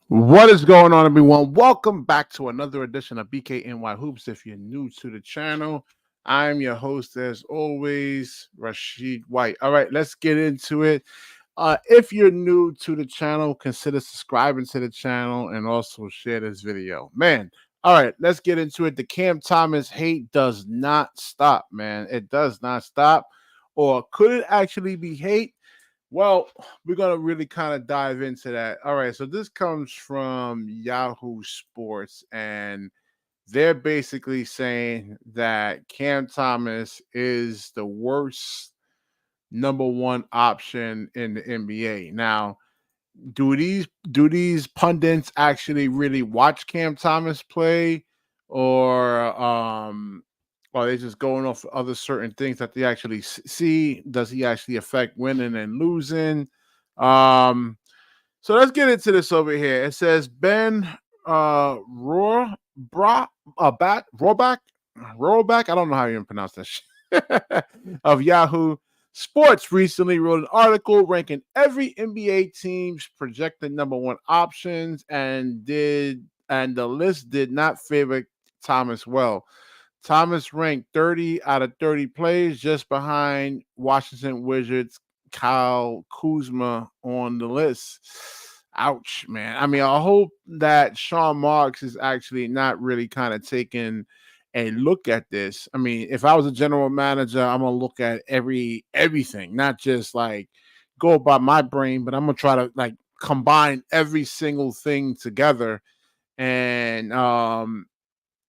What is going on, everyone? Welcome back to another edition of BKNY Hoops. If you're new to the channel, I'm your host, as always, Rashid White. All right, let's get into it. If you're new to the channel, consider subscribing to the channel and also share this video. Man, all right, let's get into it. The Cam Thomas hate does not stop, man. It does not stop. Or could it actually be hate? Well, we're going to really kind of dive into that. All right. So this comes from Yahoo Sports, and they're basically saying that Cam Thomas is the worst number one option in the NBA. Now, do these pundits actually really watch Cam Thomas play, or are they just going off other certain things that they actually see? Does he actually affect winning and losing? Um, so let's get into this over here. It says Ben Rohr Bra Bat Rohrback. I don't know how you even pronounce that shit. Of Yahoo Sports recently wrote an article ranking every NBA team's projected number one options, and the list did not favor Thomas well. Thomas ranked 30 out of 30 plays, just behind Washington Wizards Kyle Kuzma on the list. Ouch, man. I mean, I hope that Sean Marks is actually not really kind of taking a look at this. I mean, if I was a general manager, I'm gonna look at everything, not just like go by my brain, but I'm gonna try to like combine every single thing together. And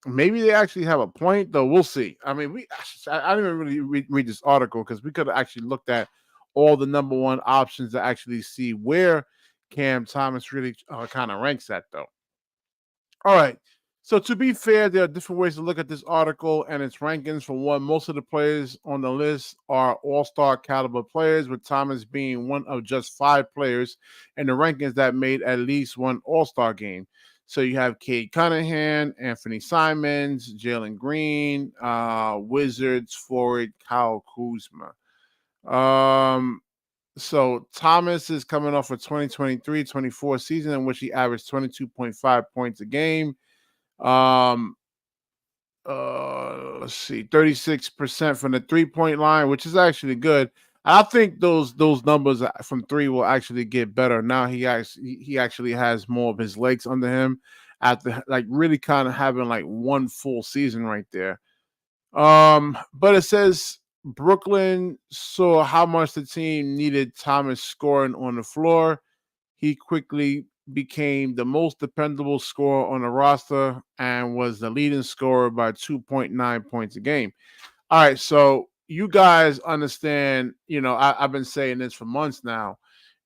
maybe they actually have a point, though. We'll see. I mean, I didn't even really read this article because we could have actually looked at all the number one options to actually see where Cam Thomas really kind of ranks at, though. All right. So to be fair, there are different ways to look at this article and its rankings. For one, most of the players on the list are all-star caliber players, with Thomas being one of just 5 players in the rankings that made at least one all-star game. So you have Cade Cunningham, Anthony Simons, Jalen Green, Wizards forward Kyle Kuzma. So Thomas is coming off a 2023-24 season in which he averaged 22.5 points a game. Let's see, 36% from the 3-point line, which is actually good. I think those numbers from three will actually get better. Now he actually has more of his legs under him after like really kind of having like one full season right there. But it says Brooklyn saw how much the team needed Thomas scoring on the floor. He quickly became the most dependable scorer on the roster and was the leading scorer by 2.9 points a game. All right, so you guys understand, I've been saying this for months now.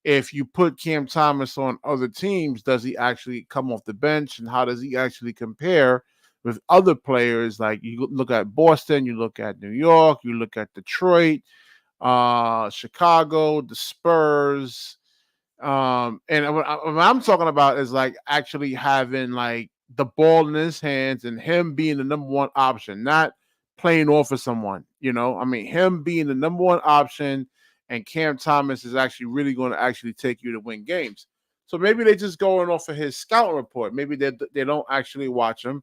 If you put Cam Thomas on other teams, does he actually come off the bench, and how does he actually compare with other players? Like you look at Boston, you look at New York, you look at Detroit, Chicago, the Spurs. And what I'm talking about is like actually having like the ball in his hands and him being the number one option, not playing off of someone. I mean, him being the number one option, and Cam Thomas is actually really going to actually take you to win games. So maybe they're just going off of his scout report. Maybe they don't actually watch him.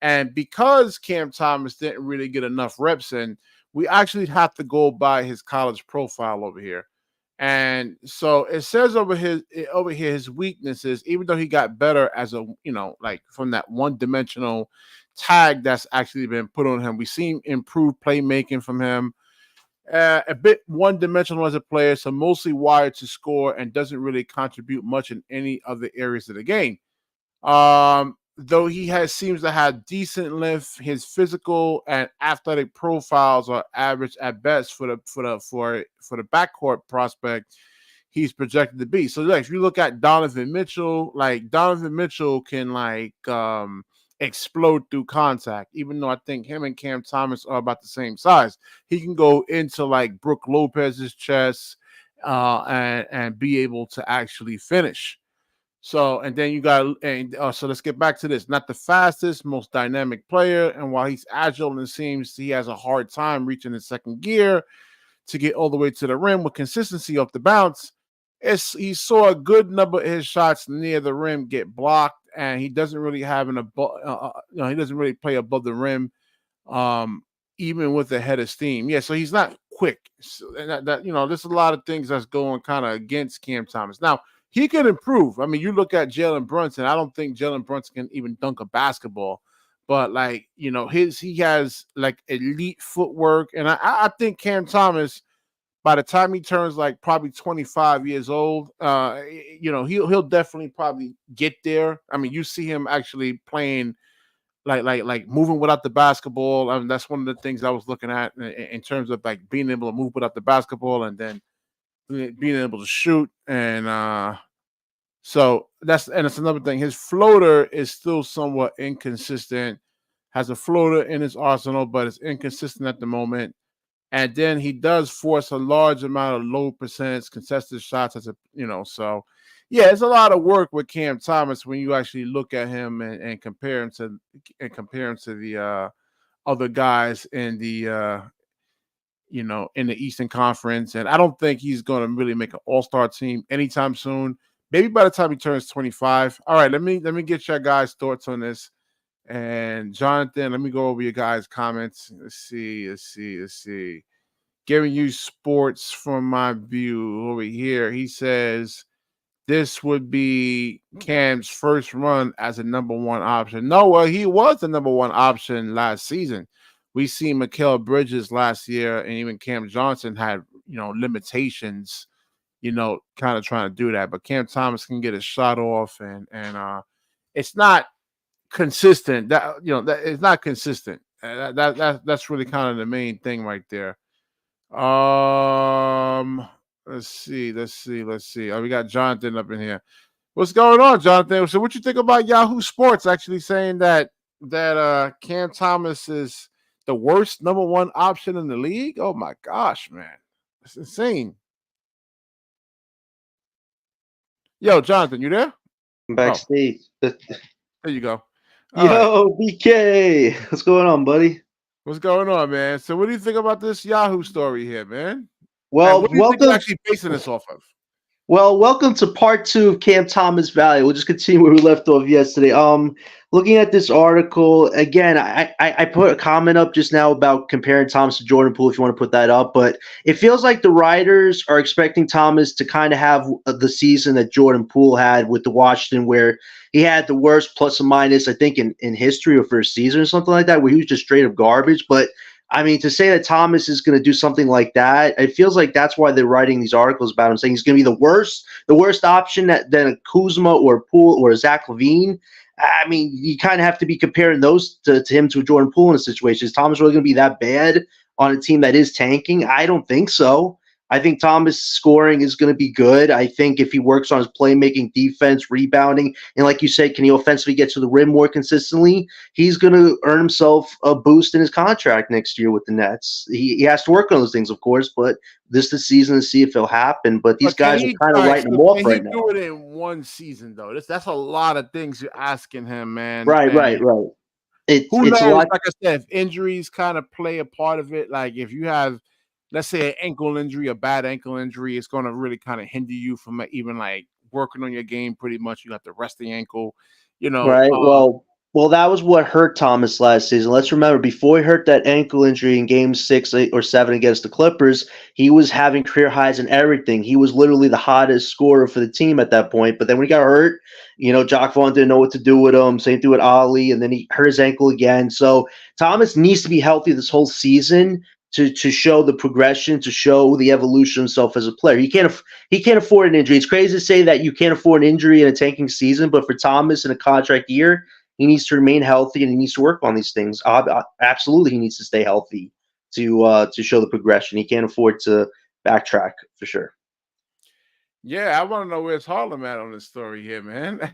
And because Cam Thomas didn't really get enough reps in, we actually have to go by his college profile over here. And so it says over here his weaknesses, even though he got better as a, like from that one-dimensional tag that's actually been put on him. We've seen improved playmaking from him. A bit one-dimensional as a player, so mostly wired to score and doesn't really contribute much in any other areas of the game. Though he seems to have decent length, his physical and athletic profiles are average at best for the backcourt prospect he's projected to be. So like if you look at Donovan Mitchell, like Donovan Mitchell can explode through contact, even though I think him and Cam Thomas are about the same size. He can go into like Brooke Lopez's chest and be able to actually finish. So, and then you got, so let's get back to this. Not the fastest, most dynamic player. And while he's agile and it seems he has a hard time reaching his second gear to get all the way to the rim with consistency off the bounce, he saw a good number of his shots near the rim get blocked, and he doesn't really have he doesn't really play above the rim, um, even with a head of steam. Yeah, so he's not quick. So, and there's a lot of things that's going kind of against Cam Thomas. Now he can improve. I mean, you look at Jalen Brunson. I don't think Jalen Brunson can even dunk a basketball, but like he has like elite footwork, and I think Cam Thomas, by the time he turns like probably 25 years old, he'll definitely probably get there. I mean, you see him actually playing like moving without the basketball. I mean, that's one of the things I was looking at in terms of like being able to move without the basketball and then being able to shoot. And so it's another thing. His floater is still somewhat inconsistent. Has a floater in his arsenal, but it's inconsistent at the moment. And then he does force a large amount of low percentage contested shots so yeah, it's a lot of work with Cam Thomas when you actually look at him and compare him to the other guys in the in the Eastern Conference. And I don't think he's going to really make an all-star team anytime soon. Maybe by the time he turns 25. All right, let me get your guys' thoughts on this. And Jonathan, let me go over your guys' comments. Let's see. Giving you sports from my view over here. He says this would be Cam's first run as a number one option. No, well, he was the number one option last season. We see Mikal Bridges last year, and even Cam Johnson had limitations, kind of trying to do that. But Cam Thomas can get a shot off, and it's not consistent. That it's not consistent. That's really kind of the main thing right there. Let's see. Oh, we got Jonathan up in here. What's going on, Jonathan? So, what you think about Yahoo Sports actually saying that Cam Thomas is the worst number one option in the league? Oh my gosh, man, it's insane. Yo, Jonathan, you there? I'm backstage. There you go. Yo, BK, what's going on, buddy? What's going on, man? So, what do you think about this Yahoo story here, man? Well, what do you think you're actually basing this off of? Well, welcome to part 2 of Cam Thomas Value. We'll just continue where we left off yesterday. Looking at this article again, I put a comment up just now about comparing Thomas to Jordan Poole. If you want to put that up, but it feels like the writers are expecting Thomas to kind of have the season that Jordan Poole had with the Washington, where he had the worst plus or minus, I think, in history or first season or something like that, where he was just straight up garbage. But I mean, to say that Thomas is going to do something like that, it feels like that's why they're writing these articles about him, saying he's going to be the worst option than a Kuzma or Poole or a Zach LaVine. I mean, you kind of have to be comparing those to him to a Jordan Poole in a situation. Is Thomas really going to be that bad on a team that is tanking? I don't think so. I think Thomas' scoring is going to be good. I think if he works on his playmaking, defense, rebounding, and like you said, can he offensively get to the rim more consistently, he's going to earn himself a boost in his contract next year with the Nets. He has to work on those things, of course, but this is the season to see if it'll happen. But these guys are kind of writing him off right now. Can he do it in one season, though? That's a lot of things you're asking him, man. Right. Who knows? Like I said, if injuries kind of play a part of it, like if you have, let's say, an ankle injury, a bad ankle injury, it's going to really kind of hinder you from even like working on your game. Pretty much, you have to rest the ankle. Right. Well, that was what hurt Thomas last season. Let's remember, before he hurt that ankle injury in Game 6 or 7 against the Clippers, he was having career highs in everything. He was literally the hottest scorer for the team at that point. But then when he got hurt, Jock Vaughn didn't know what to do with him. Same thing with Ali, and then he hurt his ankle again. So Thomas needs to be healthy this whole season to show the progression, to show the evolution of himself as a player. He can't afford an injury. It's crazy to say that you can't afford an injury in a tanking season, but for Thomas in a contract year, he needs to remain healthy and he needs to work on these things. Absolutely, he needs to stay healthy to show the progression. He can't afford to backtrack for sure. Yeah, I want to know where's Harlem at on this story here, man.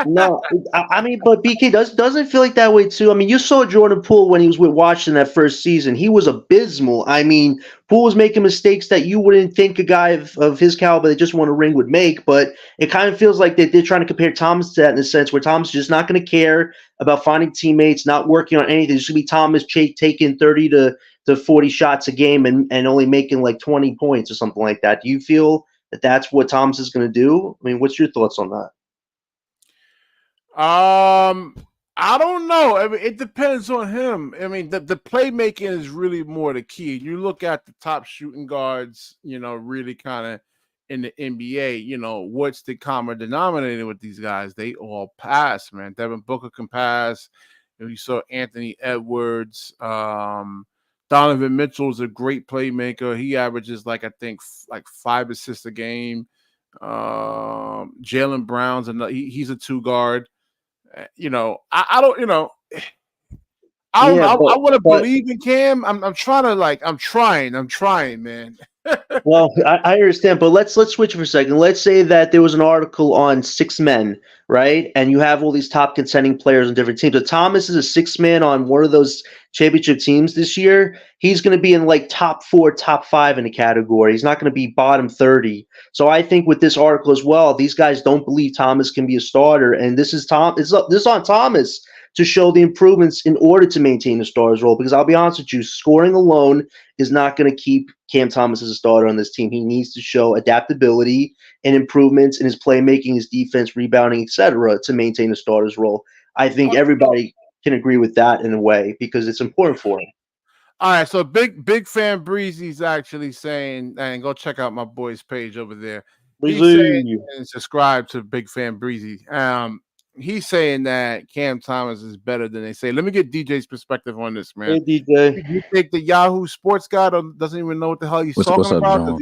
No, I mean, but BK doesn't feel like that way too. I mean, you saw Jordan Poole when he was with Washington that first season. He was abysmal. I mean, Poole was making mistakes that you wouldn't think a guy of his caliber that just won a ring would make. But it kind of feels like they're trying to compare Thomas to that in a sense where Thomas is just not going to care about finding teammates, not working on anything. It's going to be Thomas taking 30 to 40 shots a game and only making like 20 points or something like that. Do you feel that that's what Thomas is going to do? I mean, what's your thoughts on that? I don't know. I mean, it depends on him. I mean, the playmaking is really more the key. You look at the top shooting guards, really kind of in the NBA, what's the common denominator with these guys? They all pass, man. Devin Booker can pass. You saw Anthony Edwards. Donovan Mitchell is a great playmaker. He averages I think 5 assists a game. Jalen Brown's he's a 2 guard. I don't, I don't Yeah, know. I want to but believe in Cam. I'm trying to I'm trying, man. well, I understand, but let's switch for a second. Let's say that there was an article on 6 men, right? And you have all these top contending players on different teams. But Thomas is a 6 man on one of those championship teams this year. He's going to be in top 4, top 5 in the category. He's not going to be bottom 30. So I think with this article as well, these guys don't believe Thomas can be a starter, and this is this is on Thomas to show the improvements in order to maintain the starter's role. Because I'll be honest with you, scoring alone is not going to keep Cam Thomas as a starter on this team. He needs to show adaptability and improvements in his playmaking, his defense, rebounding, etc., to maintain the starter's role. I think everybody can agree with that in a way because it's important for him. All right, so big fan Breezy's actually saying, and go check out my boy's page over there. He's saying and subscribe to Big Fan Breezy. He's saying that Cam Thomas is better than they say. Let me get DJ's perspective on this, man. Hey, DJ. You think the Yahoo Sports guy doesn't even know what the hell he's talking about?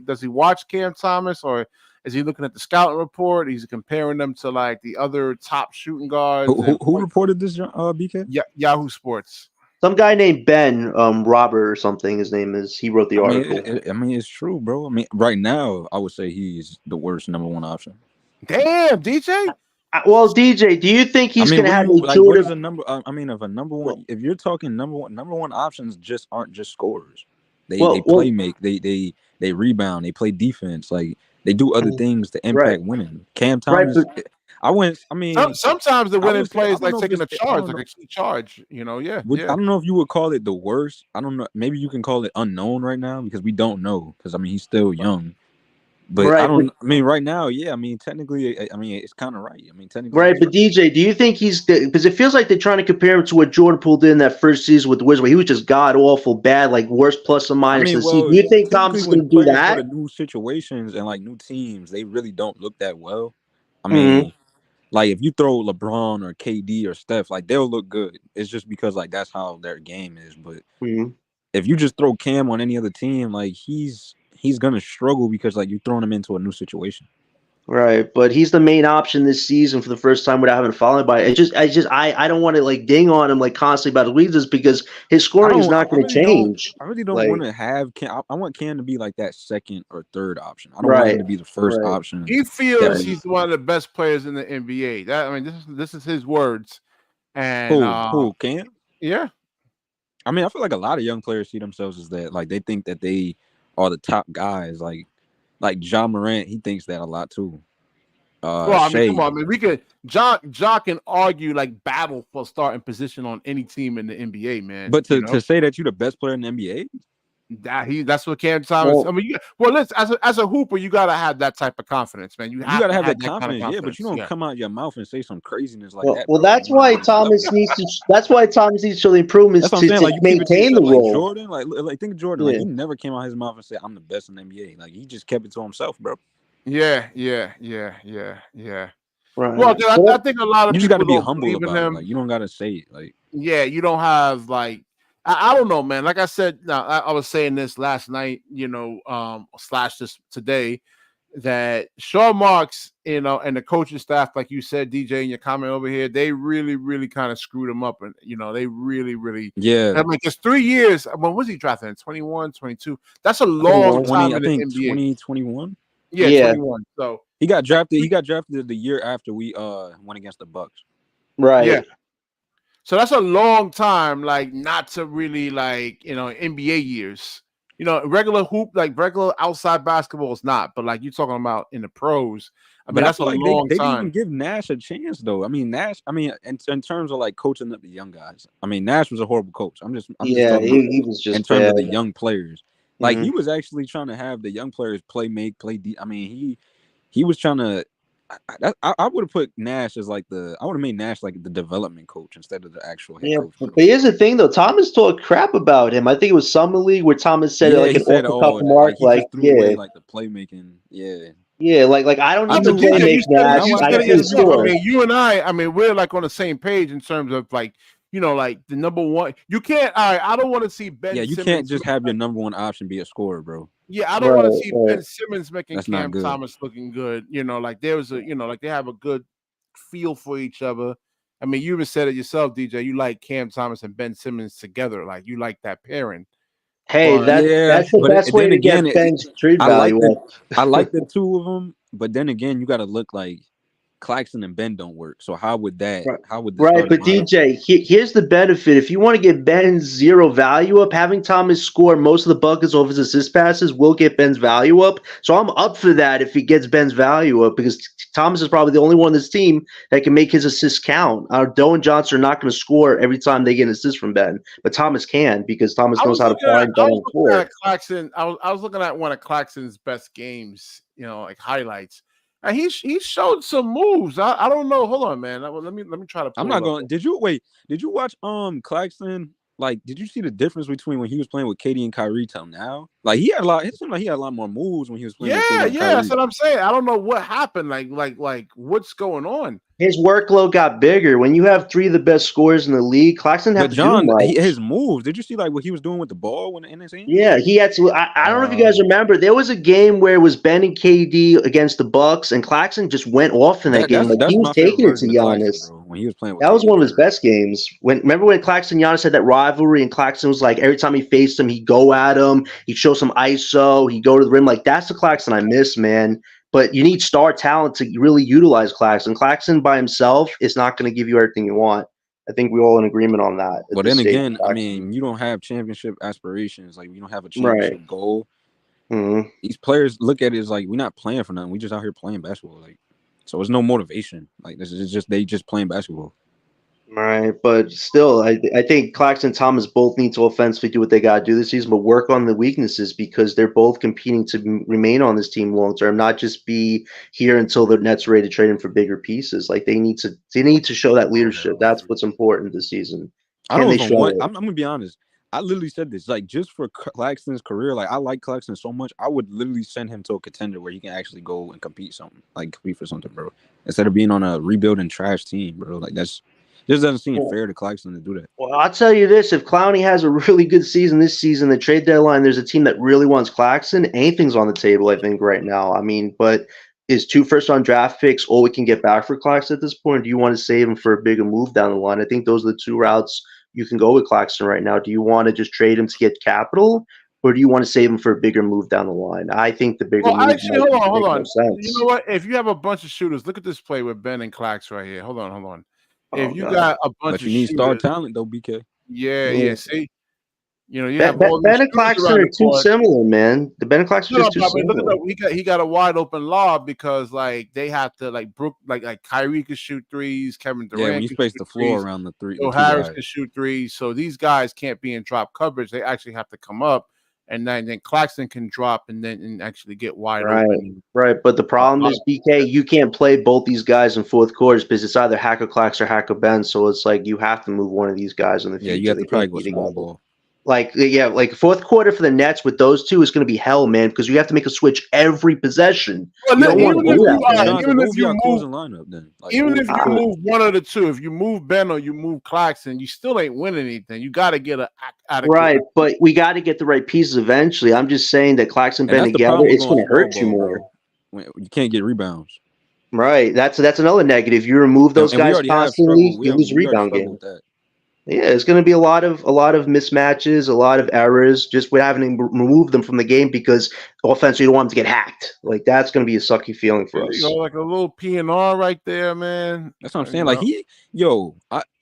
Does he watch Cam Thomas, or is he looking at the scouting report? He's comparing them to the other top shooting guards. Who reported this, BK? Yahoo Sports. Some guy named Ben Robert or something. His name is. He wrote the article. It's true, bro. I mean, right now, I would say he's the worst number 1 option. Damn, DJ. Well, DJ, do you think he's going to have what is a number? If a number one, if you're talking number one options just aren't just scorers. They make, they rebound, they play defense, they do other things to impact winning. Cam Thomas, sometimes the winning play is taking a charge, a key charge. I don't know if you would call it the worst. I don't know. Maybe you can call it unknown right now because we don't know. Because he's still young. But right now, technically, it's kind of right. Technically, right. But DJ, do you think he's because it feels like they're trying to compare him to what Jordan Poole did in that first season with the Wizards, where he was just god awful bad, worst plus or minus. Do you think Thomas is going to do that? For the new situations and new teams, they really don't look that well. If you throw LeBron or KD or Steph, they'll look good. It's just because that's how their game is. But if you just throw Cam on any other team, he's gonna struggle because you're throwing him into a new situation. Right, but he's the main option this season for the first time without having followed by it. I don't want to ding on him constantly about his weaknesses because his scoring is not going to change. I really don't want to have Cam. I want Cam to be that second or third option. I don't want him to be the first option. He feels he's one of the best players in the NBA. This is his words. And who Cam? Yeah. I feel a lot of young players see themselves as that. They think that they are the top guys, Ja Morant. He thinks that a lot too. Come on, man. We could Ja can argue battle for starting position on any team in the NBA, man. But to say that you're the best player in the NBA, that's what Cam Thomas. Listen, as a hooper, you gotta have that type of confidence, man. You gotta have that confidence. Yeah, but you don't come out your mouth and say some craziness that. Well, that's why Thomas needs to. That's why Thomas needs to show the improvements to maintain the role. Jordan, think of Jordan. He never came out his mouth and said, "I'm the best in the NBA." He just kept it to himself, bro. Yeah. Right. Well, I think a lot of you just got to be humble about it. You don't gotta say it. You don't have I don't know, man. Like I said, I was saying this last night, slash this today, that Sean Marks, and the coaching staff, like you said, DJ, in your comment over here, they really, really kind of screwed him up. And, they really, really. Yeah. It's 3 years. When was he drafted? In 21, 22? That's a long time in the NBA. 2021? Yeah, 21. So he got drafted. He got drafted the year after we went against the Bucks. Right. Yeah. So that's a long time, not to really NBA years. Regular hoop, regular outside basketball is not, but you're talking about in the pros. That's a long time. They didn't even give Nash a chance, though. Nash. In terms of coaching up the young guys. Nash was a horrible coach. I'm just he was just in terms of the young players. Like he was actually trying to have the young players play I mean, he was trying to. I would have put Nash as like I would have made Nash like the development coach instead of the actual head Yeah, coach. but here's the thing though. Thomas talked crap about him. I think it was Summer League where Thomas said Yeah, like he an said, off the cuff "Oh, mark, like he like just threw away like the playmaking." Yeah, like I don't I need to But knew. DJ, playmake When I Nash. you watched I said that just it need to interview, yourself. I score. bro. mean, you and I mean, we're like on the same page in terms of like, like the number one. You can't. All right, I don't want to see Yeah, Ben you can't Simmons. just have your number one option be a scorer, bro. Yeah, I don't want to Right, see right. Ben Simmons making That's not Cam good. Thomas looking good. Like there was a, like they have a good feel for each other. I mean, you even said it yourself, DJ. You like Cam Thomas and Ben Simmons together. Like you like that pairing. Hey, But Yeah, that's the but best way then to get again, Ben's trade I like value up. I like the two of them, but then again, you got to look like Claxton and Ben don't work. So how would Right. the Right, starting but lineup? DJ, here's the benefit. If you want to get Ben's zero value up, having Thomas score most of the buckets off his assist passes will get Ben's value up. So I'm up for that if he gets Ben's value up because Thomas is probably the only one on this team that can make his assists count. Doe and Johnson are not going to score every time they get an assist from Ben, but Thomas can because Thomas knows how to find Ben on the court. Claxton. I was looking at one of Claxton's best games, like highlights. And he showed some moves. I don't know. Hold on, man. Let me try to pull I'm not it going. up. Did you watch Claxton? Like, did you see the difference between when he was playing with Katie and Kyrie till now? Like, he had a lot. It seemed like he had a lot more moves when he was playing with Katie and Kyrie. That's what I'm saying. I don't know what happened. Like what's going on? His workload got bigger. When you have three of the best scorers in the league, Claxton have But to John, do much. his moves. Did you see like what he was doing with the ball when in his hand? Yeah, he had to. I don't know if you guys remember. There was a game where it was Ben and KD against the Bucks, and Claxton just went off in that game. Like he That's was my favorite taking it to version of Claxton, Giannis. bro. When he was playing with That was KD one of and his best games. Remember when Claxton and Giannis had that rivalry, and Claxton was like every time he faced him, he'd go at him, he'd show some ISO, he'd go to the rim. Like that's the Claxton I miss, man. But you need star talent to really utilize Claxton. Claxton by himself is not going to give you everything you want. I think we're all in agreement on that. But then again, I mean, you don't have championship aspirations. Like, you don't have a championship goal. Mm-hmm. These players look at it as like, we're not playing for nothing. We just out here playing basketball. Like, so it's no motivation. Like, this is just they just playing basketball. Right, but still, I think Claxton and Thomas both need to offensively do what they got to do this season, but work on the weaknesses because they're both competing to remain on this team long term, not just be here until the Nets are ready to trade them for bigger pieces. Like they need to show that leadership. That's what's important this season. I don't even want. I'm gonna be honest. I literally said this like just for Claxton's career. Like I like Claxton so much, I would literally send him to a contender where he can actually go and compete for something, bro. Instead of being on a rebuilding trash team, bro. Like just doesn't seem fair to Claxton to do that. Well, I'll tell you this: if Clowney has a really good season this season, the trade deadline, there's a team that really wants Claxton. Anything's on the table, I think, right now. I mean, but is 2 first-round draft picks all we can get back for Claxton at this point? Or do you want to save him for a bigger move down the line? I think those are the two routes you can go with Claxton right now. Do you want to just trade him to get capital, or do you want to save him for a bigger move down the line? I think the bigger move. Actually, hold on. Sense. You know what? If you have a bunch of shooters, look at this play with Ben and Clax right here. Hold on. If you got a bunch of you need shooters, star talent though, BK. Yeah. See, you have Ben all these and Claxton are too similar, man. The Ben and Claxton are just too similar. Look at he got a wide open lob because like they have to like like Kyrie could shoot threes, Kevin Durant. Yeah, when you space the floor around the three, Joe Harris can shoot threes. So these guys can't be in drop coverage. They actually have to come up, and then Claxton can drop and actually get wide open. Right. But the problem is, BK, you can't play both these guys in fourth quarters because it's either Hacker Clax or Hacker Ben. So it's like you have to move one of these guys in the future. Yeah, you have to probably go small ball. Like fourth quarter for the Nets with those two is going to be hell, man, because you have to make a switch every possession. Well, even if you move one of the two, if you move Ben or you move Claxton, you still ain't winning anything. You got to get right, but we got to get the right pieces eventually. I'm just saying that Claxton Ben together, it's going to hurt you more. You can't get rebounds. Right, that's another negative. You remove those guys constantly, you lose rebound game. Yeah, it's going to be a lot of mismatches, a lot of errors. Just we're having to remove them from the game because offensively you don't want them to get hacked. Like that's going to be a sucky feeling for us. Like a little PNR right there, man. That's what I'm saying. Like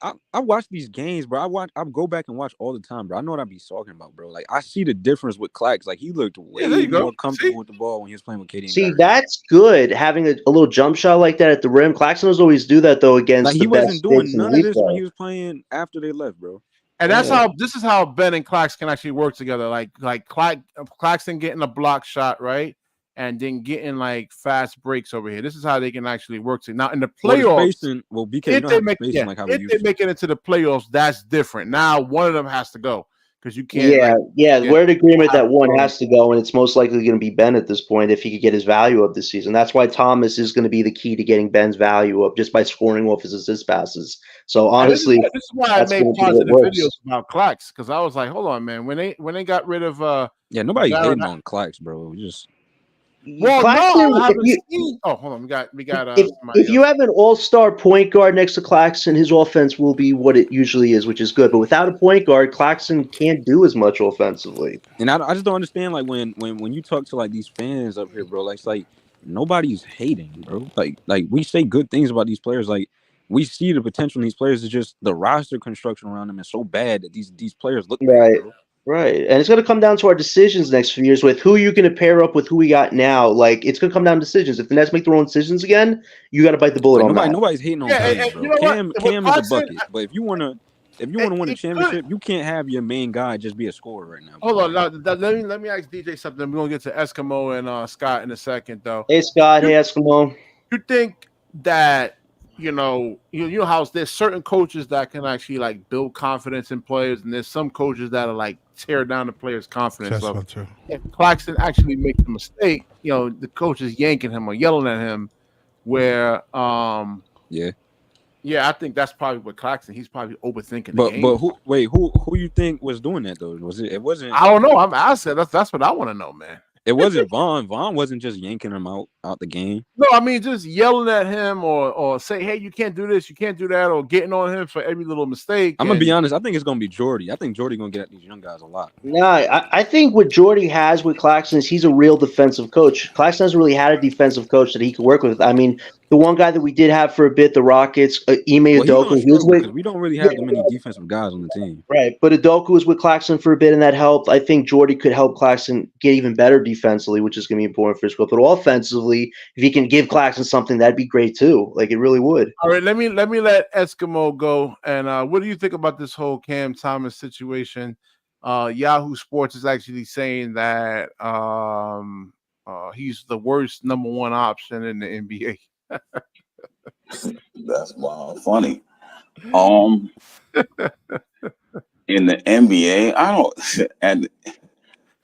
I watch these games, bro. I go back and watch all the time, bro. I know what I be talking about, bro. Like I see the difference with Clax. Like he looked way more comfortable with the ball when he was playing with KD. See, that's good having a little jump shot like that at the rim. Claxton was always do that though against. Like he wasn't doing none of this when he was playing after they left, bro. And that's how this is how Ben and Clax can actually work together. Like Claxton getting a block shot, right? And then getting like fast breaks over here. This is how they can actually work together. Now in the playoffs, BK, you don't have the spacing like how we if used they to. make it into the playoffs, that's different. Now one of them has to go because you can't. We're in agreement that one has to go, and it's most likely going to be Ben at this point if he could get his value up this season. That's why Thomas is going to be the key to getting Ben's value up just by scoring off his assist passes. So honestly, this is why I made positive videos about Clax because I was like, hold on, man. When they got rid of nobody's hating on Clax, bro. Claxton, I haven't seen. Oh, hold on. We got. If you have an all-star point guard next to Claxton, his offense will be what it usually is, which is good. But without a point guard, Claxton can't do as much offensively. And I just don't understand, like when you talk to like these fans up here, bro. Like it's like nobody's hating, bro. Like we say good things about these players. Like we see the potential in these players. It's just the roster construction around them is so bad that these players look bad, bro. Right. And it's going to come down to our decisions next few years with who you're going to pair up with who we got now. Like, it's going to come down to decisions. If the Nets make their own decisions again, you got to bite the bullet on that. Nobody's hating on Cam, bro. Cam is a bucket. But if you want to win a championship, you can't have your main guy just be a scorer right now. Hold on. Let me ask DJ something. We're going to get to Eskimo and Scott in a second, though. Hey, Scott. Hey, Eskimo. You think that, you know how there's certain coaches that can actually like build confidence in players, and there's some coaches that are like tear down the players' confidence level. If Claxton actually makes a mistake, the coach is yanking him or yelling at him. Where I think that's probably what Claxton. He's probably overthinking the game. But who you think was doing that though? It wasn't. I don't know. I'm asking. That's what I want to know, man. It wasn't Vaughn. Vaughn wasn't just yanking him out the game. No, I mean just yelling at him or say, hey, you can't do this, you can't do that, or getting on him for every little mistake. I'm gonna be honest. I think it's gonna be Jordy. I think Jordy gonna get at these young guys a lot. Nah, I think what Jordy has with Claxton is he's a real defensive coach. Claxton hasn't really had a defensive coach that he could work with. I mean, the one guy that we did have for a bit, the Rockets, Ime Udoka. We don't really have that many defensive guys on the team. Right, but Udoka was with Claxton for a bit, and that helped. I think Jordy could help Claxton get even better defensively, which is going to be important for his growth. But offensively, if he can give Claxton something, that'd be great too. Like, it really would. All right, let me let Eskimo go. And what do you think about this whole Cam Thomas situation? Yahoo Sports is actually saying that he's the worst number one option in the NBA. That's wild funny. In the NBA, I don't. And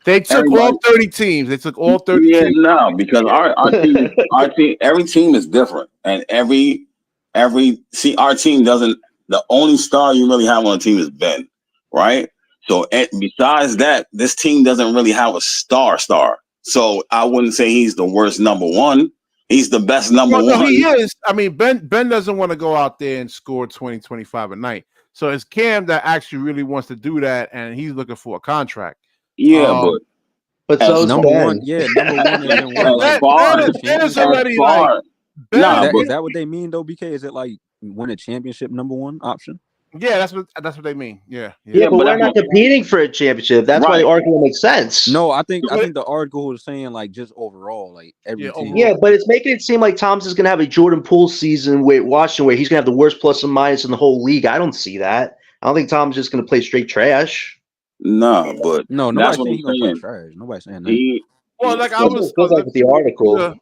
they took all 30 teams. They took all 30 teams. No, because our team, every team is different, and our team doesn't. The only star you really have on the team is Ben, right? So besides that, this team doesn't really have a star. So I wouldn't say he's the worst number one. He's the best number one. No, he is. I mean, Ben doesn't want to go out there and score 20, 25 a night. So it's Cam that actually really wants to do that, and he's looking for a contract. Yeah, but so number one. Yeah, number one. Is already like. Is that what they mean though? BK, is it like win a championship number one option? Yeah, that's what they mean. Yeah, but we're not competing for a championship. That's why the argument makes sense. No, I think the article was saying like just overall, like every team. Yeah, but it's making it seem like Thomas is going to have a Jordan Poole season with Washington where he's going to have the worst plus and minus in the whole league. I don't see that. I don't think Thomas is just going to play straight trash. No, but nobody's saying he's going to play trash. Nobody's saying that. I was like with the article.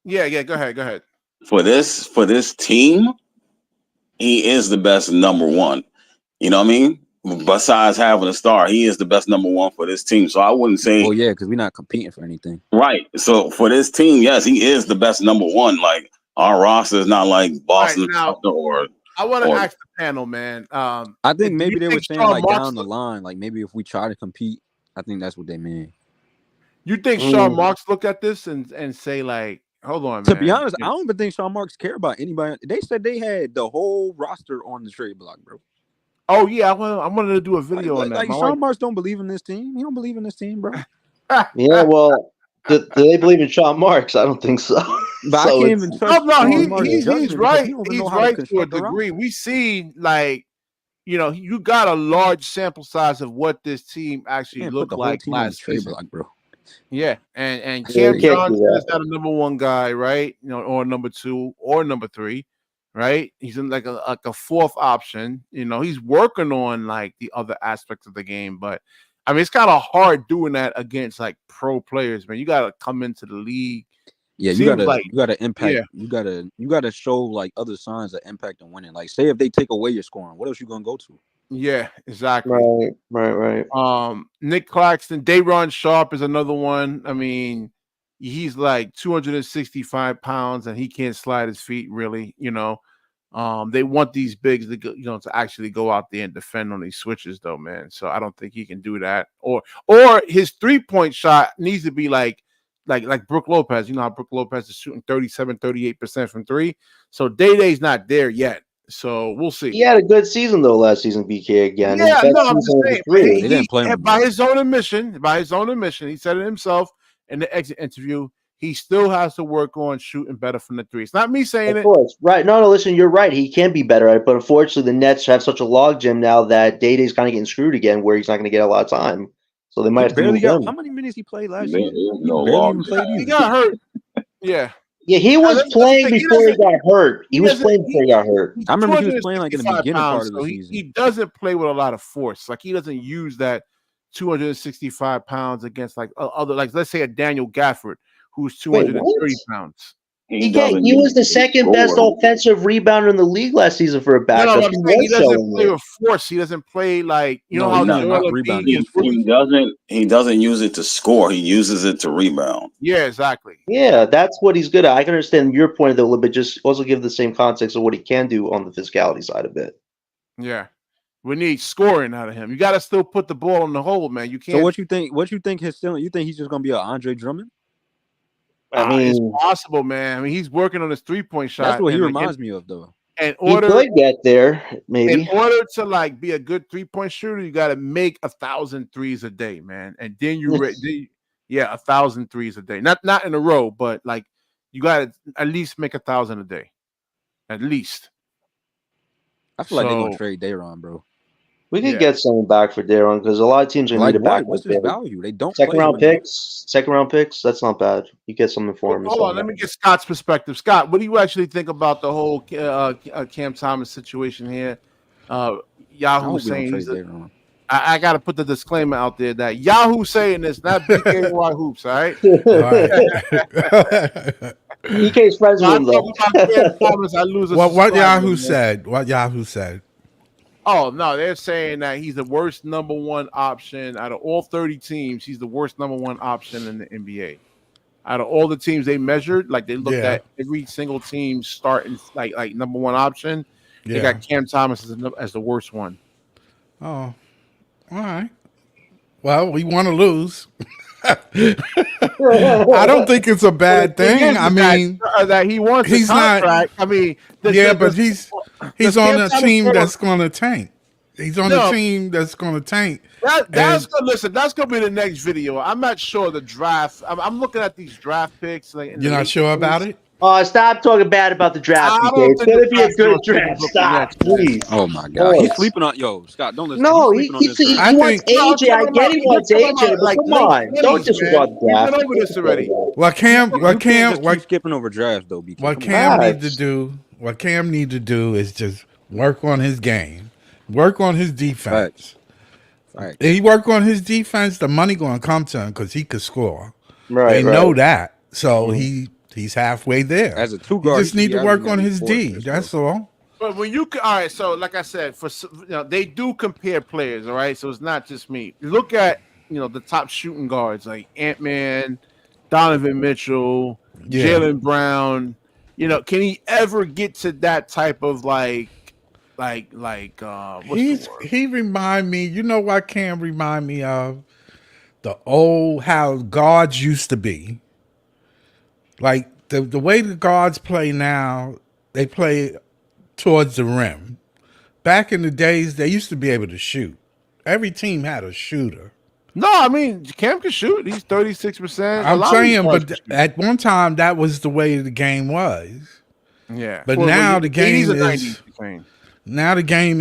Yeah. Go ahead. For this team, he is the best number one. You know what I mean? Besides having a star, he is the best number one for this team. So I wouldn't say. Oh yeah, because we're not competing for anything. Right. So for this team, yes, he is the best number one. Like our roster is not like Boston or. I want to ask the panel, man. I think maybe they were saying like down the line, like maybe if we try to compete, I think that's what they mean. You think Sean Marks look at this and say like, hold on, man. To be honest, I don't even think Sean Marks care about anybody. They said they had the whole roster on the trade block, bro. Oh yeah, I wanted to do a video on that. Like Sean Marks don't believe in this team. He don't believe in this team, bro. Yeah, well, do they believe in Sean Marks? I don't think so. But so I can't even trust. No, he's right. He's right to a degree. We see like, you got a large sample size of what this team actually looked like last season, bro. Yeah, and Cam Johnson is not a number one guy, right? Or number two or number three. right? He's in like a fourth option. You know, he's working on like the other aspects of the game, but I mean, it's kind of hard doing that against like pro players, man. You got to come into the league. Yeah, Seems like, you gotta impact. yeah, You gotta show like other signs of impact and winning. Like, say if they take away your scoring, what else you gonna go to? yeah, exactly. Right. Nick Claxton, Dayron Sharp is another one. I mean, he's like 265 pounds and he can't slide his feet really, you know. They want these bigs to go, you know, to actually go out there and defend on these switches though, man. So I don't think he can do that. Or his 3-point shot needs to be like Brook Lopez. You know how Brook Lopez is shooting 37-38% from three. So Day-Day's not there yet. So we'll see. He had a good season though last season, BK again. Yeah, His best no, I'm season just of saying. his career. They didn't play him By well. his own admission, he said it himself in the exit interview. He still has to work on shooting better from the three. It's not me saying Of it. course, right? No, listen, you're right. He can be better at it, but unfortunately, the Nets have such a logjam now that Day-Day's kind of getting screwed again, where he's not going to get a lot of time. So they might He have to barely move got him. how many minutes he played last There season? is He no barely log even played He either. got hurt. Yeah. Yeah, he was Let me playing think, before he got hurt. He was playing before he got hurt. He's I remember he was playing like in the 265 beginning part pounds, of the so season. he doesn't play with a lot of force. Like he doesn't use that 265 pounds against like other, like let's say a Daniel Gafford who's 230 pounds. He was the second best offensive rebounder in the league last season for a No, backup. I'm saying he doesn't play with force. He doesn't play like No, how he's not Joel rebounding. Embiid is. He doesn't use it to score. He uses it to rebound. Yeah, exactly. Yeah, that's what he's good at. I can understand your point of view a little bit. Just also give the same context of what he can do on the physicality side of it. Yeah, we need scoring out of him. You got to still put the ball in the hole, man. You can't. So what you think? What you think his ceiling? You think he's just gonna be an Andre Drummond? I mean, it's possible, man. I mean, he's working on his 3-point shot. That's what he reminds me of, though. He could get there, maybe. In order to like be a good 3-point shooter, you got to make 1,000 threes a day, man. And then 1,000 threes a day. Not in a row, but like you got to at least make 1,000 a day, at least. I feel like they're gonna trade Dayron, bro. We could get something back for Dayron because a lot of teams are going to need a back. What's his value? They don't second round picks. That's not bad. You get something for him. Hold on, let me get Scott's perspective. Scott, what do you actually think about the whole Cam Thomas situation here? Yahoo saying I got to put the disclaimer out there that Yahoo saying this, not BKNY hoops. All right. BK's friends with him though. Thomas, I lose. What Yahoo said? What Yahoo said? Oh no, they're saying that he's the worst number one option out of all 30 teams. He's the worst number one option in the NBA. Out of all the teams they measured, like they looked at every single team starting like number one option. They got Cam Thomas as the worst one. Oh, all right. Well, we want to lose. I don't think it's a bad thing. I mean, that he wants he's a contract. Not. I mean, but he's on a team that's going to tank. He's on a team that's going to tank. That's good. Listen, that's going to be the next video. I'm not sure the draft. I'm looking at these draft picks. Like, you're not sure about it? Stop talking bad about the draft. It's going to be a good draft. Stop, please. Oh my God, he's sleeping on. Yo, Scott, don't listen. No, he wants AJ. I get he wants AJ, but come on, don't disregard the draft. We've been over this already. What Cam skipping over drafts though? What Cam need to do is just work on his game, work on his defense. Right. If he work on his defense, the money going to come to him because he could score. Right, they know that, so he's halfway there. As a two guard, he just need to work on his D. That's all. But when you all right, so like I said, they do compare players, all right. So it's not just me. Look at the top shooting guards like Ant-Man, Donovan Mitchell, Jaylen Brown. Can he ever get to that type of he remind me, what Cam remind me of? The old how guards used to be. Like the way the guards play now, they play towards the rim. Back in the days, they used to be able to shoot. Every team had a shooter. No, I mean Cam can shoot. He's 36%. I'm saying, but at one time that was the way the game was. Yeah. But now the game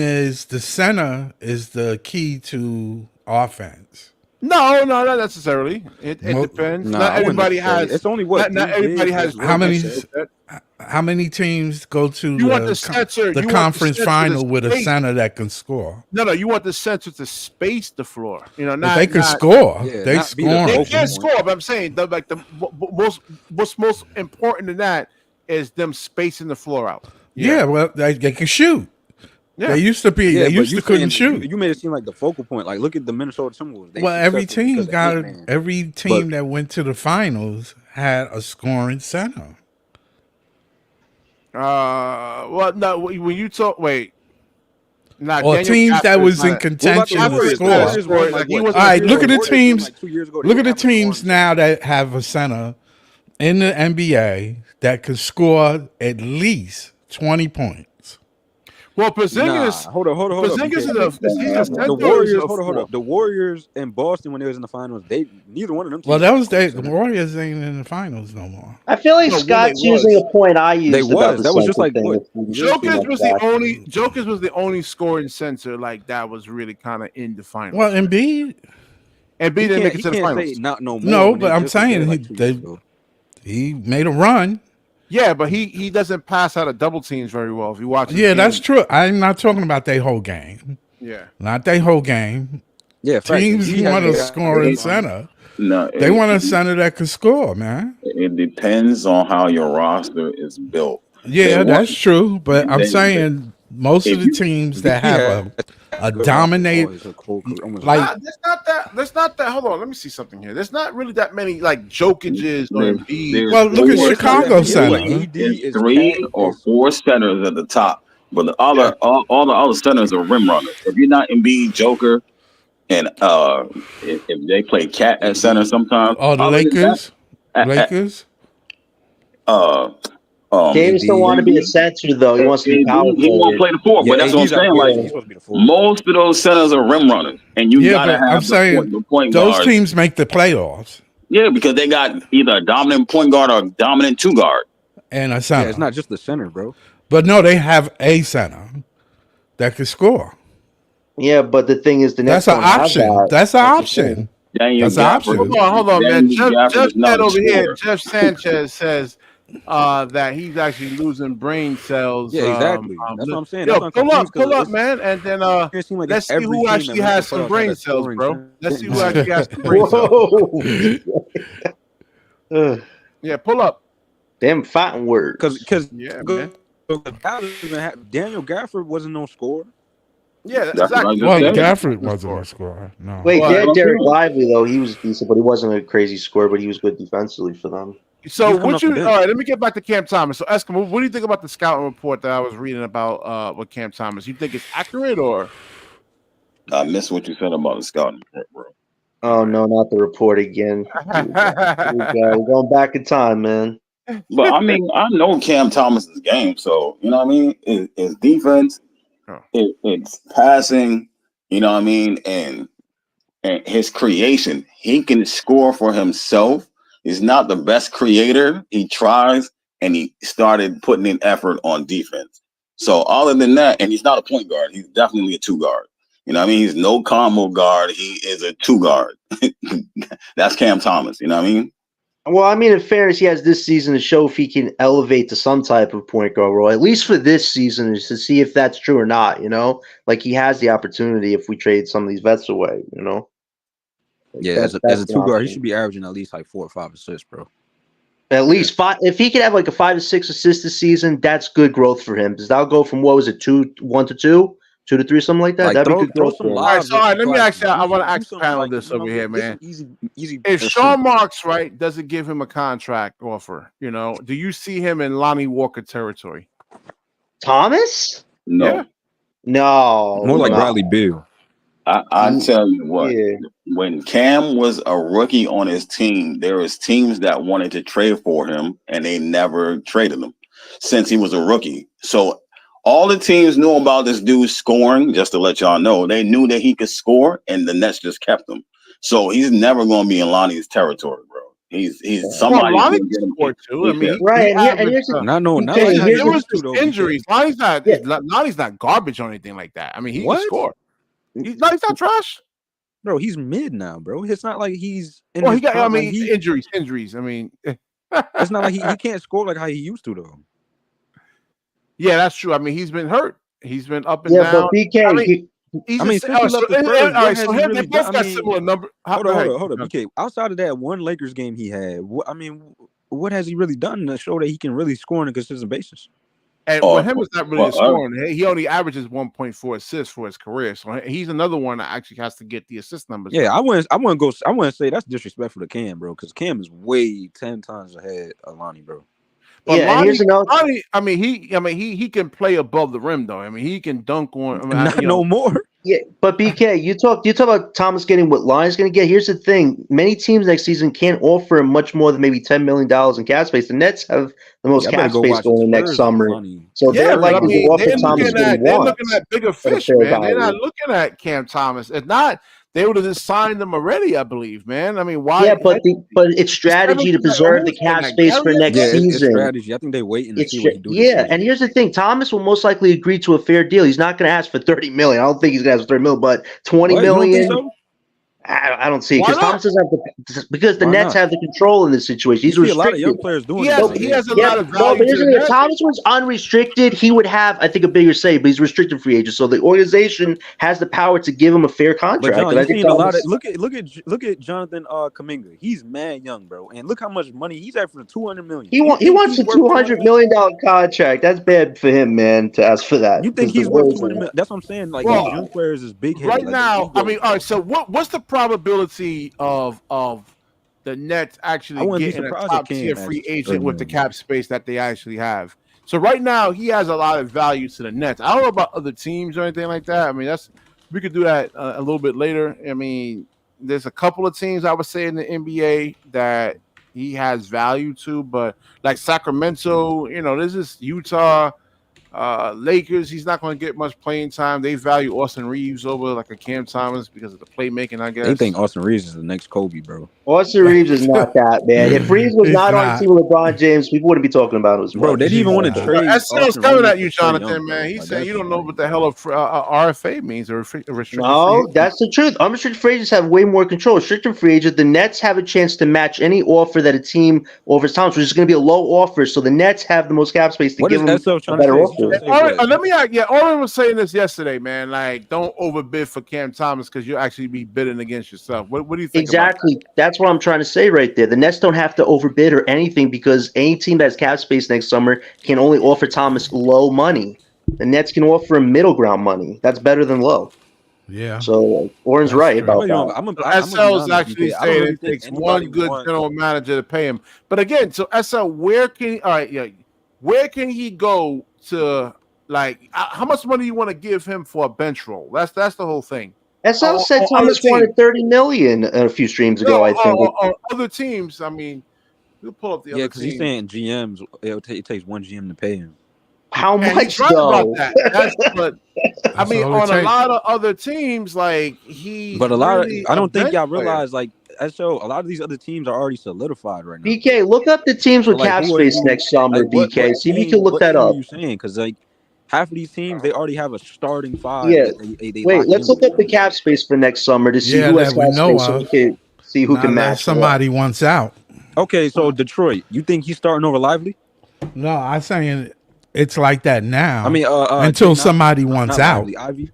is the center is the key to offense. No, not necessarily. It Mo- depends. Nah, Not I wouldn't everybody necessarily. has. It's only what Not three everybody bigs has that's great How really many? skill set. set. How many teams go to You want the center. the You want the conference center final to with a space. center that can score? No. You want the center to space the floor. You know, If they can not. score, Yeah, they not be the They focal scoring. can point. score, but I'm saying what's most important than that is them spacing the floor out. Yeah, well, they can shoot. Yeah. They used to be. Yeah, They but used you to couldn't saying shoot. you made it seem like the focal point. Like, look at the Minnesota Timberwolves. They Well, every successful team because of got Ant-Man. every team that went to the finals had a scoring center. Well, no. When you talk, wait. Nah, Or Daniel teams that Gafford is was not in a- contention to Gafford is not score. a Warriors scorer. won Like, he what? wasn't All a right, look at the Warriors won, teams. like 2 years ago. They Look at didn't the have a scoring teams now that have a center in the NBA that could score at least 20 points. Well, Nah, Porzingis. hold up. Porzingis Because is he's a center. the or is he Warriors, a hold four? up. The Warriors and Boston when they was in the finals, they neither one of them teams. Well, that was had a the center. Warriors ain't in the finals no more. I feel like No, when Scott's they using was. a point I They used about was. the That was just center like thing. what? a few Jokic months was back. the only scoring center like that was really kind of in the finals. Well, Embiid, And B He didn't make can't, it he to the can't finals. say not no more. no, when they but I'm just was there saying like 2 years ago. he made a run. Yeah, but he doesn't pass out of double teams very well. If you watch, his Yeah, that's game. true. I'm not talking about their whole game. Yeah. Not their whole game. Yeah, facts. Teams He want a hasn't got scoring it. center. No, They want a center that can score, man. it depends on how your roster is built. Yeah, that's true. But I'm they- saying most of the teams that have a dominate, like There's not that. Hold on, let me see something here. There's not really that many like Jokic's or Embiid. well, look at four- Chicago center. It's 3 or 4 centers at the top, but the other all the other centers are rim runners. If you're not Embiid, Joker, and if they play Cat at center sometimes, Oh, the other than Lakers, that, Lakers. James don't want to be a center though. He wants to be power He won't forward. play the 4, but that's what I'm saying. Like he's supposed to be the 4. most of those centers are rim runners, and you Yeah, gotta but have I'm saying the point those guard. teams make the playoffs Yeah, because they got either a dominant point guard or a dominant 2 guard. and a center. Yeah, it's not just the center, bro. But no, they have a center that can score. Yeah, but the thing is, the That's next an option. That's an option. Daniel That's an option. Hold on, man. Daniel Jeff Gafford is not said a over here. scorer. Jeff Sanchez says that he's actually losing brain cells. Yeah, exactly. That's what I'm saying. Yo, That's what I'm pull confused, 'cause up, man, and then it seems like let's see every who team that actually makes has the some playoffs brain has a cells, scoring bro. center. Let's see who actually has some brain cells. Whoa. Yeah, pull up. Damn fighting words. Because Yeah, man. Daniel Gafford wasn't no scorer. Yeah, That's what I exactly. just Well, said. Gafford wasn't a scorer. No. Wait, Well, they had I'm Derek saying. Lively though. He was decent, but he wasn't a crazy scorer. But he was good defensively for them. So He's coming what off the you? bench. All right, let me get back to Cam Thomas. So Eskimo, what do you think about the scouting report that I was reading about with Cam Thomas? You think it's accurate or? I missed what you said about the scouting report, bro. Oh no, not the report again. We're going back in time, man. But I mean, I know Cam Thomas's game, so you know what I mean. His defense, it's passing, you know what I mean, and his creation. He can score for himself. He's not the best creator. He tries, and he started putting in effort on defense. So other than that, and he's not a point guard. He's definitely a 2 guard. You know what I mean? He's no combo guard. He is a 2 guard. That's Cam Thomas. You know what I mean? Well, I mean, in fairness, he has this season to show if he can elevate to some type of point guard role, at least for this season, is to see if that's true or not. You know, like he has the opportunity if we trade some of these vets away. You know. Yeah, as a 2 guard, he should be averaging at least like 4 or 5 assists, bro. At least 5. If he could have like a 5 to 6 assists this season, that's good growth for him. Because that'll go from what was it, 1 to 2, 2 to 3, something like that. Like, That'd be good growth some for him. All right, lives. so all right, let me ask you. I want to Do ask the something panel like, this you know, over here, get man. some easy. If Sean Marks, right, doesn't give him a contract offer, you know, do you see him in Lonnie Walker territory? Thomas? No. Yeah. No. More like no. Bradley Beal. I tell you what, Yeah. when Cam was a rookie on his team, there was teams that wanted to trade for him, and they never traded him since he was a rookie. So all the teams knew about this dude scoring, just to let y'all know. They knew that he could score, and the Nets just kept him. So he's never going to be in Lonnie's territory, bro. He's somebody. Well, Lonnie can score too. I mean, Right, he and here's the- Not Okay, like here's there the- was just injuries. Lonnie's Yeah. not garbage or anything like that. I mean, he can What? score. He's not trash. Bro, he's mid now, bro. It's not like he's in Well, his he got. I prime. mean, Like injuries. I mean, it's not like he can't score like how he used to though. yeah, that's true. I mean, he's been hurt. He's been up and Yeah, down. but BK, I mean, he's I mean, just. since he left the Spurs, All what right, has so he him, they really both done? got similar number. Hold on, BK. Outside of that one Lakers game he had, what has he really done to show that he can really score on a consistent basis? And with him, it's not really the scoring. He only averages 1.4 assists for his career, so he's another one that actually has to get the assist numbers. Yeah, I wouldn't say that's disrespectful to Cam, bro, because Cam is way 10 times ahead of Lonnie, bro. But yeah, and here's another. Lonnie, I mean, he can play above the rim though. I mean, he can dunk on. Not no more. Yeah, but BK, you talk about Thomas getting what Lonnie's going to get. Here's the thing: many teams next season can't offer him much more than maybe $10 million in cap space. The Nets have the most cap space going next summer, so they're likely to offer Thomas what he wants. They're looking at bigger fish, man. They're not looking at Cam Thomas. If not, they would have just signed him already, I believe, man. I mean, why? Yeah, but it's strategy to preserve the cap space for next season. It's strategy. I think they're waiting to see what he do. Yeah, and here's the thing: Thomas will most likely agree to a fair deal. He's not going to ask for $30 million. I don't think he's going to ask for $30 million, but $20 million. So? I don't see it because Thomas doesn't have because the Nets have the control in this situation. He's restricted. A lot of young players doing he has a lot of value. If Thomas was unrestricted, he would have, I think, a bigger say. But he's restricted free agent, so the organization has the power to give him a fair contract. But John, you've seen a lot of look at Jonathan Kuminga. He's mad young, bro, and look how much money he's at for the $200 million. He wants a $200 million contract. That's bad for him, man, to ask for that. You think he's worth $200 million? That's what I'm saying. Like these young players is big right now. I mean, all right. So what's the probability of the Nets actually getting a top tier free agent with the cap space that they actually have? So right now he has a lot of value to the Nets. I don't know about other teams or anything like that. I mean, we could do that a little bit later. I mean, there's a couple of teams I would say in the NBA that he has value to, but like Sacramento, this is Utah. Lakers, he's not going to get much playing time. They value Austin Reeves over like a Cam Thomas because of the playmaking, I guess. They think Austin Reeves is the next Kobe, bro. Austin Reeves is not that, man. If Reeves was not on the team with LeBron James, people wouldn't be talking about it as much. Bro, they didn't even want to trade. SL's coming at you, Jonathan, man. He's saying you don't know what the hell a RFA means, or restricted No, that's the truth. Unrestricted free agents have way more control. Restricted free agents, the Nets have a chance to match any offer that a team offers Thomas, which is going to be a low offer. So the Nets have the most cap space to give him a better offer. Let me ask. Yeah, Oren was saying this yesterday, man. Like, don't overbid for Cam Thomas because you'll actually be bidding against yourself. What do you think? Exactly. That's what I'm trying to say right there. The Nets don't have to overbid or anything because any team that has cap space next summer can only offer Thomas low money. The Nets can offer him middle ground money. That's better than low. Yeah. So Oren's right about that. SL is actually saying it takes one good general manager to pay him. But again, so SL, where can he go to? Like, how much money you want to give him for a bench role? That's the whole thing. SL said Thomas wanted $30 million a few streams ago. I think other teams. I mean, we'll pull up the other. Yeah, because he's saying GMs. It takes one GM to pay him. How much though? But I mean, on a lot of other teams, like But a lot of I don't think y'all realize like. So a lot of these other teams are already solidified right now. BK, look up the teams with cap space next summer. BK, see if you can look that up. What are you saying? Because like. Half of these teams, they already have a starting five. Yeah. Wait, let's look up the cap space for next summer to see who has cap space so we can see who can match. Somebody wants out. Okay, so Detroit, you think he's starting over Lively? No, I'm saying it's like that now. I mean, until somebody wants out. Ivy.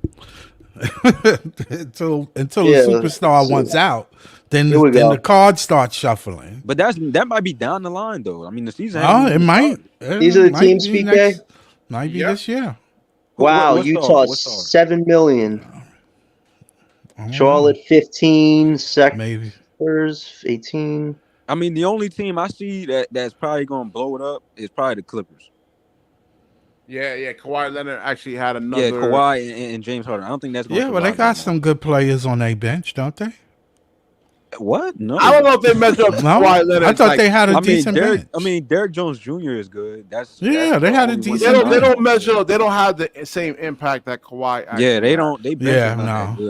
until the superstar wants out, then the cards start shuffling. But that might be down the line, though. I mean, the season. Oh, it might. These are the teams, BK. Might be this year. Wow, Utah $7 million. Charlotte 15. Maybe. Spurs 18. I mean, the only team I see that's probably going to blow it up is probably the Clippers. Yeah. Kawhi Leonard actually had another. Yeah, Kawhi and James Harden. I don't think that's going to. Yeah, but they got some good players on their bench, don't they? What? No, I don't know if they measure up to Kawhi Leonard. I thought they had a decent bench. I mean, Derrick Jones Jr. is good. They had a decent. They don't measure. They don't have the same impact that Kawhi. Yeah, they don't. They no.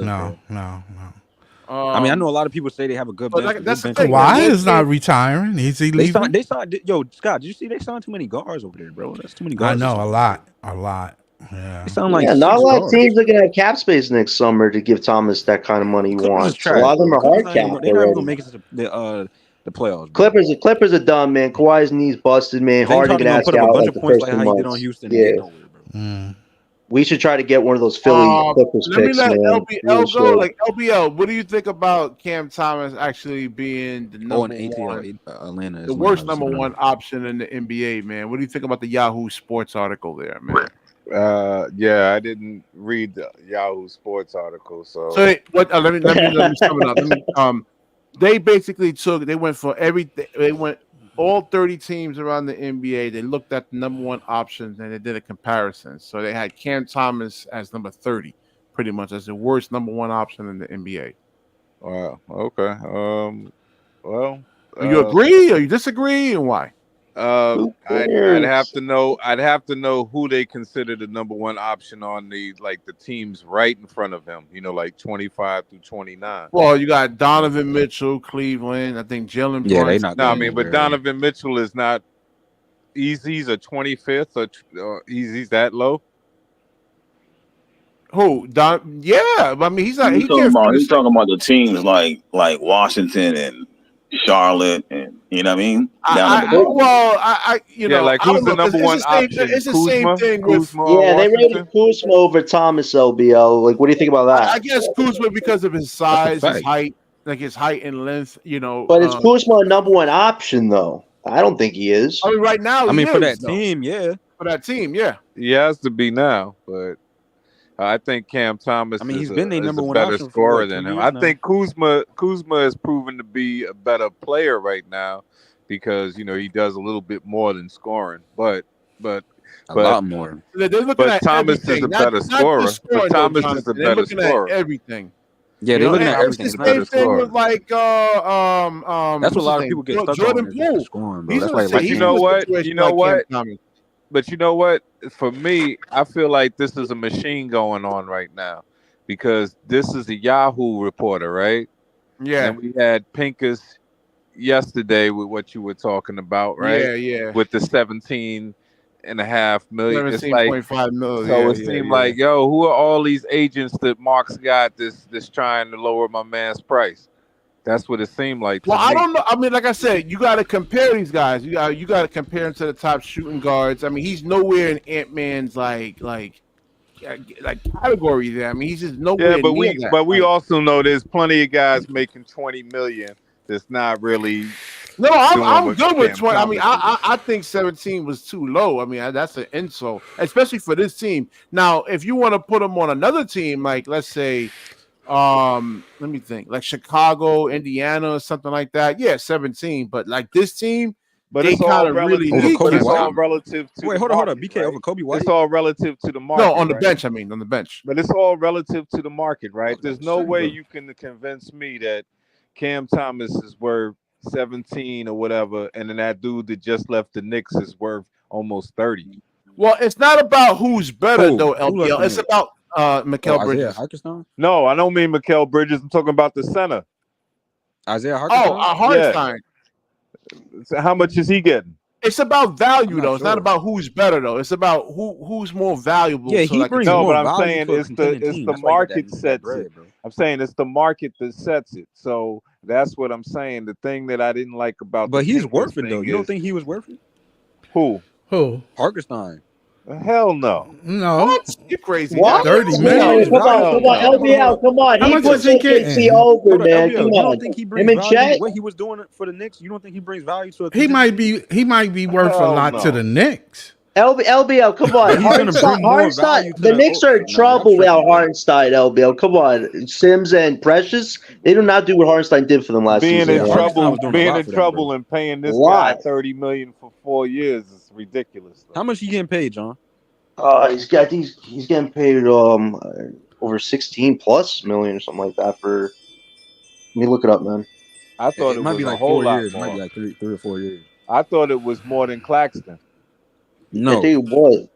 I mean, I know a lot of people say they have a good bench. That's the thing. Kawhi is not retiring. Is he leaving? They signed. Yo, Scott, did you see they signed too many guards over there, bro? That's too many guards. I know a lot. Yeah. They sound like Yeah, not a 6 lot of stars. teams are gonna have cap space next summer to give Thomas that kind of money he Clippers is wants. A trash, lot of them bro. are Clippers hard not even, cap they're not even gonna already. make it to the playoffs, bro. Clippers are done, man. Kawhi's knees busted, man. James Harden Harden gonna gonna ask put up a out bunch like of the points first like two how he did on months. Houston and Yeah, get nowhere, bro. we should try to get one of those Philly Clippers Let me picks, let man. LBL go. Like LBL, what do you think about Cam Thomas actually being the Oh, and number ATL one, Atlanta the is winning worst by number 7-0. one option in the NBA, man? What do you think about the Yahoo Sports article there, man? Yeah, I didn't read the Yahoo Sports article, so So what? Let me sum it up. They basically they went for everything. They went all 30 teams around the NBA. They looked at the number one options and they did a comparison. So they had Cam Thomas as number 30, pretty much as the worst number one option in the NBA. wow, okay. Well, Do you agree or you disagree, and why? Who I'd have cares? to know. I'd have to know who they consider the number one option on the teams right in front of him. Like 25 through 29. Well, you got Donovan Mitchell, Cleveland. I think Jalen Yeah, they Brunson. not No, I going mean, but nowhere. Donovan Mitchell is not. He's a 25th, or he's that low. Who? Yeah, I mean he's not. He's He talking can't about finish. he's talking about the teams like Washington and Charlotte, and you know what I mean, down at the bottom. Yeah, like I who's don't the know because number one option? it's the same thing with. Kuzma on Yeah, they rated Washington. Kuzma over Thomas LBL. Like, what do you think about I that? guess Kuzma because of his That's a size, his fact. height, like his height and length. But is Kuzma a number one option though? I don't think he is. I mean, right now I mean, he for is that team, yeah. for that team, yeah. He has to be now, but I think Cam Thomas I mean, is he's been their a number one better option for scorer what, 2 than him. years I now? think Kuzma has proven to be a better player right now because he does a little bit more than scoring, but A lot more. They're looking at Thomas is everything, a not better scorer. just But scoring though, Thomas is Jonathan. a They're better looking scorer. at everything. Yeah, they're looking at And everything. it's It's the not same thing with scorer. like That's what what's a his lot of name? people get stuck Jordan on is just the Poole. scoring, bro. He's That's in why the they like he's You in know a Cam. what? situation You know like Cam what? Thomas. But you know what? For me, I feel like this is a machine going on right now because this is a Yahoo reporter, right? Yeah, And we had Pincus yesterday with what you were talking about, right? yeah. With the 17.5 million. It's like, 17.5 mil. so Yeah, it seemed like, yo, who are all these agents that Mark's got this trying to lower my man's price? That's what it seemed like to Well, I me. don't know. I mean, like I said, you got to compare these guys. You got to compare him to the top shooting guards. I mean, he's nowhere in Ant-Man's like category there. I mean, he's just Yeah, nowhere but near that. we also know there's plenty of guys making 20 million that's not really No, doing I'm what good with Cam 20. I mean, Thomas is. I think 17 was too low. I mean, that's an insult, especially for this team. Now, if you want to put him on another team, like let's say, let me think, like Chicago, Indiana, or something like that. Yeah, 17. But like this team, But they it's all kind of really Over relative. need But Kobe Cam it's all White? Thomas. relative to Wait, the hold on. market, BK over right? Kobe White? It's all relative to the No, market, on the right? bench. I mean, on the bench. But it's all relative to the market, right? Oh, There's that's no true, way bro. you can convince me that Cam Thomas is worth 17 or whatever, and then that dude that just left the Knicks is worth almost 30. Well, it's not about who's better though, Who left LPL. the It's Knicks? about Oh, Mikal Isaiah Bridges. Hartenstein? No, I don't mean Mikal Bridges. I'm talking about the center. Isaiah Oh, Hartenstein? Hartenstein. So how much is he getting? It's about I'm value not though. It's not sure. about who's better though. It's about who's more valuable. Yeah, So he like a brings team. No, but more I'm value saying to a it's contending the team. That's why he got market that sets it. bread, bro. I'm saying it's the market that sets it. So that's what I'm saying. The thing that I didn't like about But the he's Pincus worth it, thing though. You don't is think he was worth it? who? Who? Hartenstein. Hell no. No. What? You're crazy. What? 30 Come million. on, Brings value. Hell come on, no. Hold on. LBL, come on. How He much puts is he OKC getting? over, Hold on, man. LBL. Come You don't on. think he Him brings and value? Chet. What he was doing for the Knicks? You don't think he brings value to a He contending might be worth a Hell lot to no. the Knicks. LBL, come on. But he's gonna bring more value to The Knicks are in Nah, y'all trouble without tripping, bro. Hartenstein, LBL. Come on. Sims and Precious, they do not do what Hartenstein did for them last Being season. Yeah, in Man. Hartenstein was trouble, doing a lot for them, bro. and paying A this guy lot. 30 million for 4 years is ridiculous. How much he getting paid, John? He's getting paid over 16 plus million or something like that for. Let me look it up, man. I thought It it might was be a like whole 4 lot years. It might be more. like three or 4 years. I thought it was more than Claxton. I No, tell you what.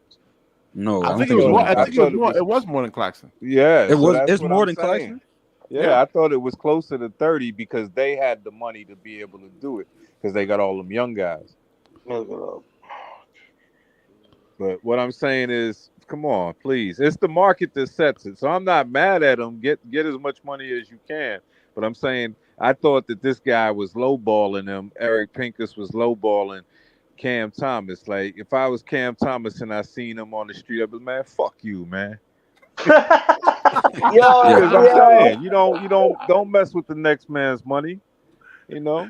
no, I I don't think think it was it's more more. than I think Claxton. it was more than Claxton. Yeah, It so was. that's It's what more I'm than saying. Claxton. Yeah, I thought it was closer to 30 because they had the money to be able to do it because they got all them young guys. Look it up. But what I'm saying is Come on, please. It's the market that sets it. So I'm not mad at him. Get as much money as you can. But I'm saying I thought that this guy was lowballing him. Eric Pincus was lowballing Cam Thomas. Like if I was Cam Thomas and I seen him on the street, I'd be man, fuck you, man. Because I'm saying you don't mess with the next man's money. You know.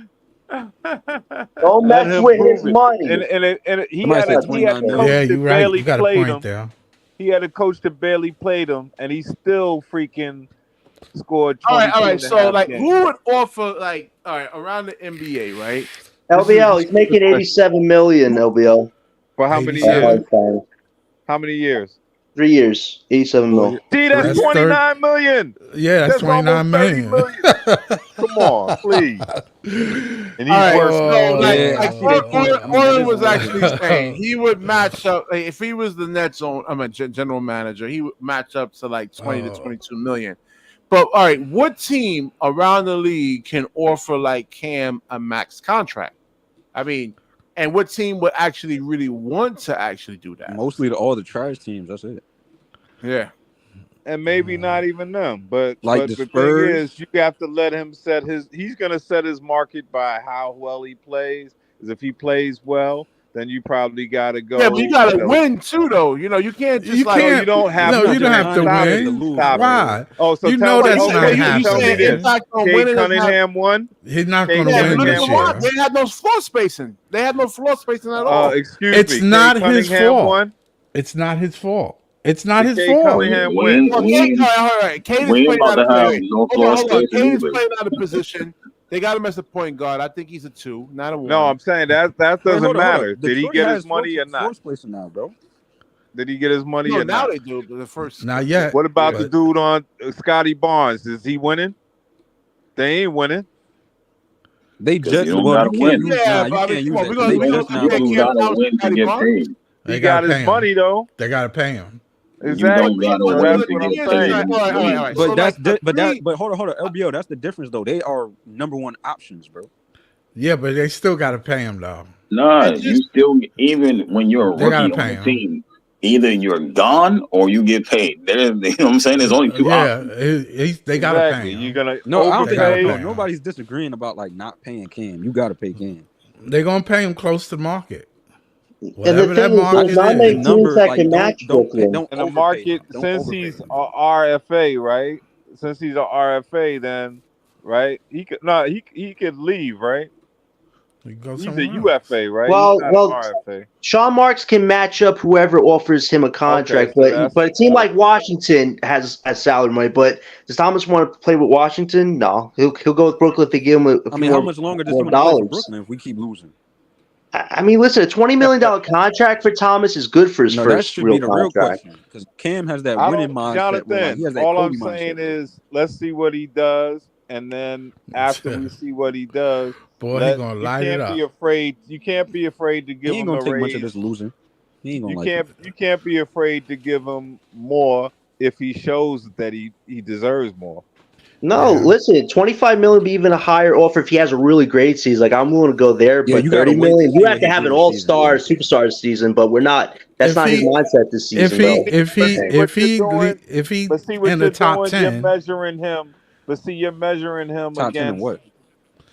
Don't Let mess him with prove his it. money. And he Somebody had said a 29 million. coach Yeah, that you're right. barely You got a played point him. there. He had a coach that barely played him, and he still freaking scored All 22 right. and a So, half like, games. who would offer, like, all right, around the NBA, right? LBL, he's making $87 million. LBL. For how many 87? years? Fine. How many years? 3 years, 87 mil. See, that's That's 29 million. Yeah, that's 29 almost 30 million. million. Come on, please. And he's All right, worth so Yeah, I like see that point. I mean, that Oren is was a lot. actually saying he would match up like, if he was the Nets general manager, he would match up to like 20 to 22 million. But all right, what team around the league can offer like Cam a max contract? I mean, and what team would actually really want to actually do that? Mostly all the trash teams. That's it. Yeah. and maybe not even them. But Like but the the thing Spurs. is, you have to let him set his. He's gonna set his market by how well he plays. Because if he plays well, then you probably got to go. Yeah, but you gotta win too, though. You know, you can't just You like can't. You don't have. No, you don't have to stop win. it, stop it. Why? Oh, so You tell know me. that's Okay, not you tell me happening. this. Impact on Kay winning is not- Cunningham won. He's not Cade going to Yeah, win but this look Cunningham at year. they had no floor spacing. They had no floor spacing at all. Excuse It's me. not Cade his Cunningham fault. won. It's not his fault. It's not his Cade fault. Cunningham win. Well, Cade, all right. Cade is We ain't playing out about of to have position. no floor Hold on. spaces Cade is either. playing out of position. They got him as a point guard. I think he's a 2, not a 1. No, I'm saying that Wait, doesn't hold matter. up. Did he Detroit get has his money or not? Floor spacing now, bro. Did he get his money No, or now not? they do. But the first, Not yet. What about the but- dude on Scotty Barnes? Is he winning? They ain't winning. They just you don't well, gotta you can't win. use Yeah, nah, but you I mean, can't come use on, that. we're 'Cause gonna they we're just gonna now compare You losing. Cam gotta Thomas win to to Scotty get Barnes. paid. They He got gotta his pay him. money though. They got to pay him. Exactly. You don't So gotta that's win to what I'm get saying. paid. All right. But So, that's like, but hold on. LBO, that's the difference though. They are number one options, bro. Yeah, but they still got to pay him, though. Nah, It's you just- still even when you're a They gotta rookie on pay the him. team, either you're gone or you get paid. There's, you know what I'm saying? There's only two Yeah, options. they got to pay Exactly. him. You're gonna No, I don't They think gotta overpay. pay him. nobody's disagreeing about like not paying Cam. You got to pay Cam. They're going to pay him close to market. And the Whatever that thing is, market there's not is. many teams that can match don't Brooklyn. don't In the overpay market, him. Don't since overpay he's him. a RFA, right? Since he's a RFA, then right, he could leave, right? You go He's a somewhere else. UFA, right? Well- he's not well, an RFA. Sean Marks can match up whoever offers him a contract, Okay, so but a team like Washington has salary money. But does Thomas want to play with Washington? No, he'll go with Brooklyn if they give him a I few mean, more, how much longer does more he want to play for dollars. Brooklyn if we keep losing? I mean, listen, a $20 million contract for Thomas is good for his No, that first should real be the real contract. question because Cam has that I winning don't, mindset. Where, like, he has Jonathan. that All Kobe I'm saying mindset. is, let's see what he does, and then after we see what he does, Boy, he going to light it up. be afraid. You can't be afraid to He give ain't him gonna a take raise. much of this losing. He ain't gonna like it. You can't be afraid to give him more if he shows that he deserves more. No, Yeah. listen, $25 million would be even a higher offer if he has a really great season. Like I'm willing to go there, Yeah, but you gotta $30 wait to million, see you what have to he have do an this season, all-star, yeah. superstar season. But we're not. That's If not his he- mindset this season. though. If he But see what in you're the top doing, 10 you're measuring him. But see, you're measuring him Top 10 and against what?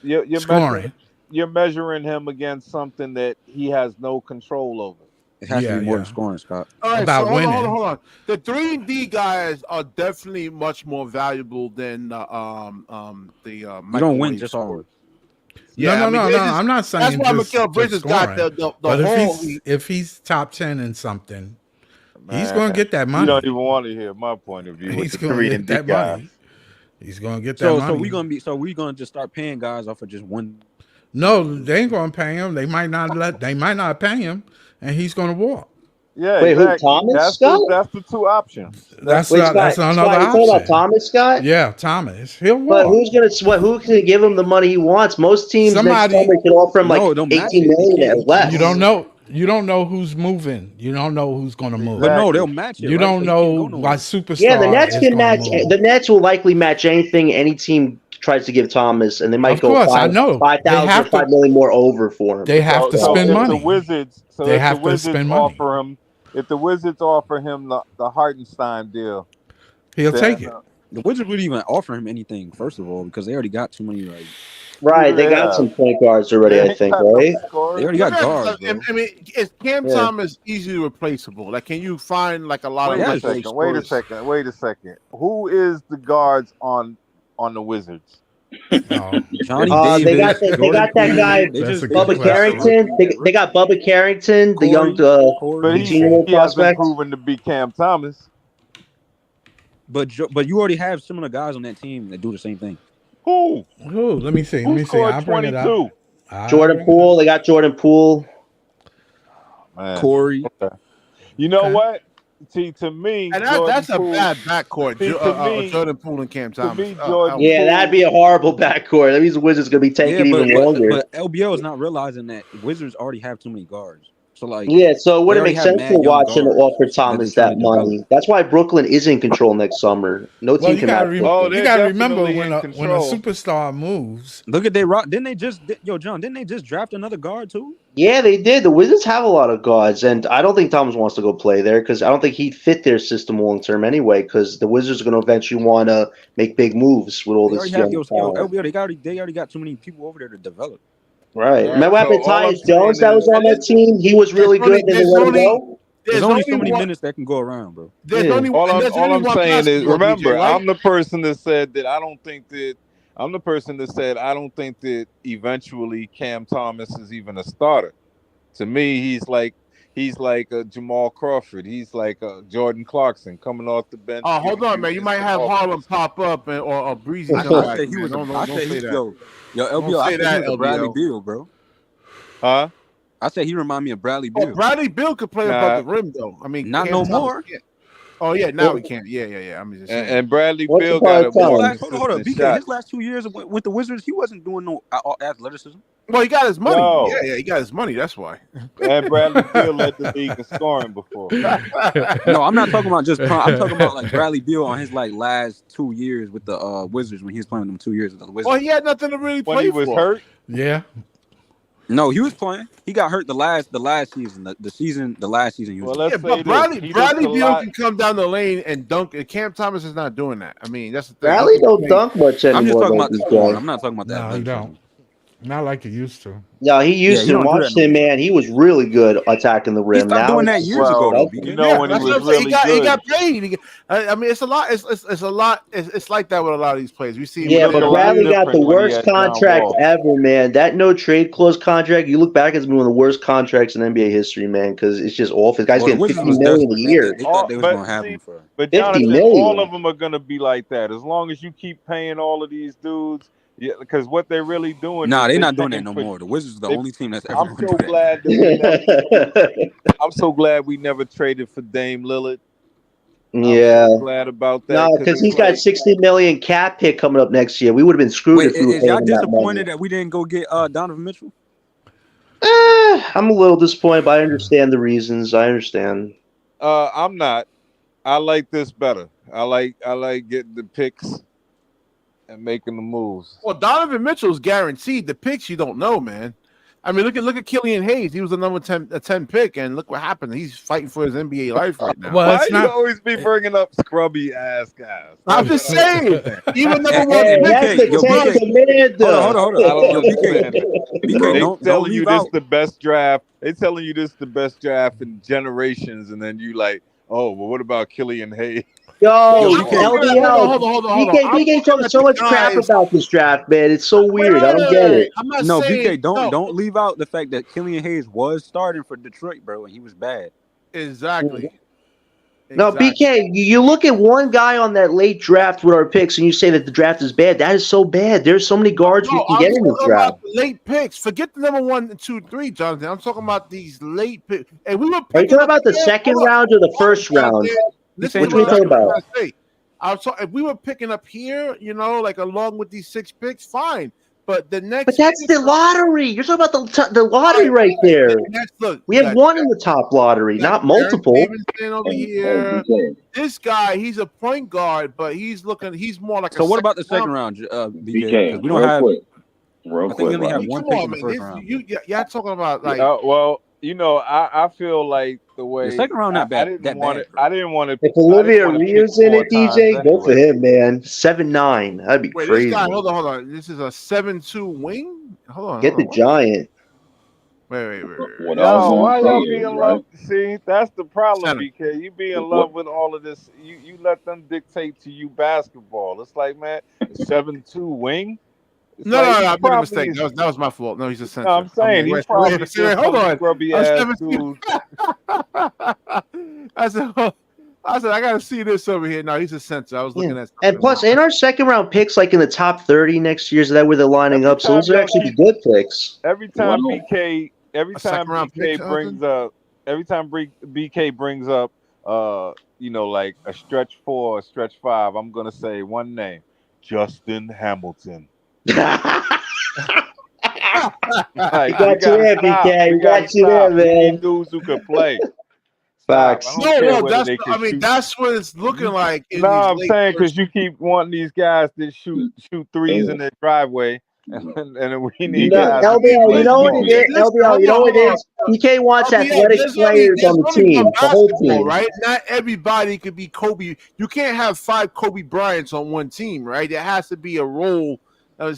you're scoring, you're measuring him against something that he has no control over. It has to Yeah, be more yeah. than scoring, Scott. all right, about so hold winning. on. The 3D guys are definitely much more valuable than the You don't win microwave just scorer. always. Yeah, I mean, no. they just- I'm not saying That's why just, Mikal just Bridges got scoring. the But whole. if he's top 10 in something, he's Man, going to get that You money. don't even want to hear my point of view with He's the going 3 to and get D that guys. money. He's going to get that So money. we gonna just start paying guys off of just one. No, they ain't going to pay him. They might not pay him, and he's going to walk. Yeah, Wait, who, exactly. Thomas, Scott? That's the two options. That's Wait, another Scott, you option. talking about Thomas, Scott? Yeah, Thomas. He'll But walk. who can give him the money he wants? Most teams Somebody- next summer can offer him No, like don't match 18 it. They million can't. or less. You don't know who's moving. You don't know who's going to move. But no, Exactly. they'll match it. You right? don't So know can't go nowhere. why superstar. Yeah, the Nets is can gonna match. move. The Nets will likely match anything any team tries to give Thomas, and they might Of go course, I know. They 5,000 or have to- 5 million more over for him. They have to So spend if money. the Wizards, They if have the to Wizards spend money. offer him if the Wizards offer him the Hartenstein deal, He'll then, take it. The Wizards wouldn't even offer him anything, first of all, because they already got too many. Like Right, do they they got have? some point guards already, They I ain't think, got no right? they scoring. already Let got me ask you guards, something. bro. I mean, is Cam Yeah. Thomas easily replaceable? Like, can you find like a lot of Wait a Yes. like second. Wait a scores? second. Wait a second. Who is the guards on the Wizards? Oh, Johnny They got Davis, they Jordan got that guy Poole. They that's a just good Bubba got the question. Carrington. rookie. They got Bubba Carrington, the young But Corey. junior he hasn't prospect. proven to be Cam Thomas. But you already have similar guys on that team that do the same thing. Who? Oh, let me see. Let Who me see. scored I'll bring it up. 22? I'll Jordan bring it Poole. up. They got Jordan Poole. Man. Corey. Okay. You know Okay. what? See, to me, And Jordan that's a Poole. bad backcourt. See, to me, Jordan Poole and Cam Thomas. me, Oh, Jordan hell no. Yeah, that'd be a horrible backcourt. That means the Wizards gonna be taking Yeah, even longer. but LBL is not realizing that Wizards already have too many guards. So like Yeah, so it they wouldn't already make have sense to mad young watch and guards offer that they're Thomas trying that to develop. money. That's why Brooklyn is in control next summer. No Well, team you can gotta match Oh, Brooklyn. you gotta they're remember definitely in when a control. superstar moves. Look at they rock. Didn't they just John? Didn't they just draft another guard too? Yeah, they did. The Wizards have a lot of guards, and I don't think Thomas wants to go play there because I don't think he'd fit their system long term anyway. Because the Wizards are going to eventually want to make big moves with all They this already have young talent. LBL. They already got too many people over there to develop. Right. All right. Remember what So happened to all I'm Tyus Jones saying that was is, on that team? He was There's really good, and they there's let him only go. There's there's only only so many one minutes that can go around, bro. there's Yeah. only and there's all only I'm one saying is, basketball DJ, remember, right? I'm the person that said that I don't think that I'm the person that said I don't think that eventually Cam Thomas is even a starter. To me, he's like a Jamal Crawford. He's like a Jordan Clarkson coming off the bench. Oh, hold Giving on, you man. You might instant have Harlem offense. pop up or Breezy come I back, said he man. was a. Don't I don't said say he that. yo Don't LBL. I say said he that, was a Bradley LBO. Beal, bro. Huh? I said he remind me of Bradley Oh, Beal. Bradley Bill could play above Nah. the rim, though. I mean, Not Cam no Thomas more. can't. Oh yeah, now he can't. Yeah. I'm just saying. And Bradley What's Beal upon got a a His more time? last hold up, consistent BK. shot. His last 2 years with the Wizards, he wasn't doing no athleticism. Well, he got his money. No. Yeah, he got his money. That's why. And Bradley Beal led the league in scoring before. No, I'm not talking about just prime. I'm talking about like Bradley Beal on his like last 2 years with the Wizards when he was playing them 2 years with the Wizards. Well, he had nothing to really When play he was for. hurt, Yeah. No, he was playing. He got hurt the last season. The last season he was. well, in. let's Yeah, say but this. He looks Bradley a Beal lot. can come down the lane and dunk. And Cam Thomas is not doing that. I mean, that's the thing. Bradley He can don't play- dunk much anymore. I'm just talking about the though, scoring. BK. I'm not talking about the No, he athleticism. don't. Not like he used to. Yeah, he Yeah, used he to. don't do that Watch no him, more. man. He was really good attacking the He rim. stopped Now doing it's that just years ago, though. You BK. know Yeah, when he that's what was I'm saying. really He good. got paid. I mean, it's a lot. It's a lot. It's like that with a lot of these players. We see. Yeah, look but a lot Bradley got the different when he worst had John contract Wall. ever, man. That no trade clause contract, you look back, it's been one of the worst contracts in NBA history, man, because it's just awful. This guy's Well, the getting Wizards 50 was million a desperate. year. They thought they was But gonna have see, him for. but 50 Jonathan, all million. of them are gonna be like that as long as you keep paying all of these dudes. Yeah, because what they're really doing Nah, is they they're not doing that paying no for. more. The Wizards are the They, only team that's ever I'm going to so do that. glad that we never. I'm so glad we never traded for Dame Lillard. Yeah. I'm so glad about that No, because he's got 60 million cap hit coming up next year. We would have been screwed Wait, if we were is paying y'all him that money. disappointed that we didn't go get Donovan Mitchell? I'm a little disappointed, but I understand the reasons. I understand. I'm not. I like this better. I like getting the picks and making the moves. Well, Donovan Mitchell's guaranteed. The picks you don't know, man. I mean, look at Killian Hayes. He was the number 10 pick, and look what happened. He's fighting for his NBA life right now. Well, Why it's you not. always be bringing up scrubby ass guys? I'm just saying, even number Hey, one hey, pick. That's the yo, 10 BK, commander. hold on. I don't Yo, understand it. BK, They don't telling you leave this out. the best draft. They telling you this the best draft in generations, and then you like, oh, well, what about Killian Hayes? Yo, Yo, I'm BK, talking- LDL. hold on. BK, I'm BK looking talking at so the much crap guys. about this draft, man. It's so Wait, weird. I don't get it. I'm not No, saying BK, no. don't leave out the fact that Killian Hayes was starting for Detroit, bro, and he was bad. Exactly. No, BK, you look at one guy on that late draft with our picks and you say that the draft is bad. That is so bad. There's so many guards we No, can I'm get in this talking draft. about the late picks. Forget the number 1, 2, 3, Jonathan. I'm talking about these late picks. And we were Are you picking talking up about the here- second hold up. round or the first round? Listen Which to we what talking I'm about? trying to say. If we were picking up here, like along with these 6 picks, fine. But the next, But that's the lottery. You're talking about the lottery right there. Look, We have one in the top lottery, not multiple. Davidson over here. This guy, he's a point guard, but he's more like. So what about the second round, BK? Because we don't have. I think we only have one pick in the first round. Y'all talking about like. Well, You know, I feel like the The way second round not I bad, didn't that want bad, it. bro. If I didn't Olivia want to pick Rio's in 4 it, times DJ, go for anyway. him, man. 7'9". That'd be Wait, this guy, crazy. hold on. This is a 7'2" wing? Hold Get the on. What? giant. Wait. What I was Yo, gonna why say y'all be is in right. love? See, that's the problem, Center. BK. You be in What love with all of this. You let them dictate to you basketball. It's like, man, 7'2" wing. It's No, like no, he I made a probably mistake. is. That was my fault. No, he's a No, center. I'm I'm saying like, he's wait, probably just hold some on. scrubby I'm ass 17. dude. I said, I gotta see this over here. No, he's a center. I was Yeah. looking at And something plus, wrong. in our second round picks, like in the top 30 next year, is that where they're lining Every up? So time those are y'all actually keep, good picks. every what time BK, every A time second round pick, BK Jonathan? brings up, every time BK brings up, like a stretch 4, a stretch 5, I'm gonna say one name, Justin Hamilton. We Like we got you gotta there, stop. BK. We We gotta got you there, stop. We need man. dudes who could play. Stop. I Facts. don't No, care no, whether they can I mean, shoot. that's what it's looking like No, in these I'm late saying because first. you keep wanting these guys that else? shoot threes in their driveway, and we need No, guys DJ, who can LBL, you play know what it ball. is? Listen, LBL, you know what it is? PK wants athletic There's players on the only one team, the whole basketball, team. right? Not everybody could be Kobe. You can't have 5 Kobe Bryants on one team, right? There has to be a role.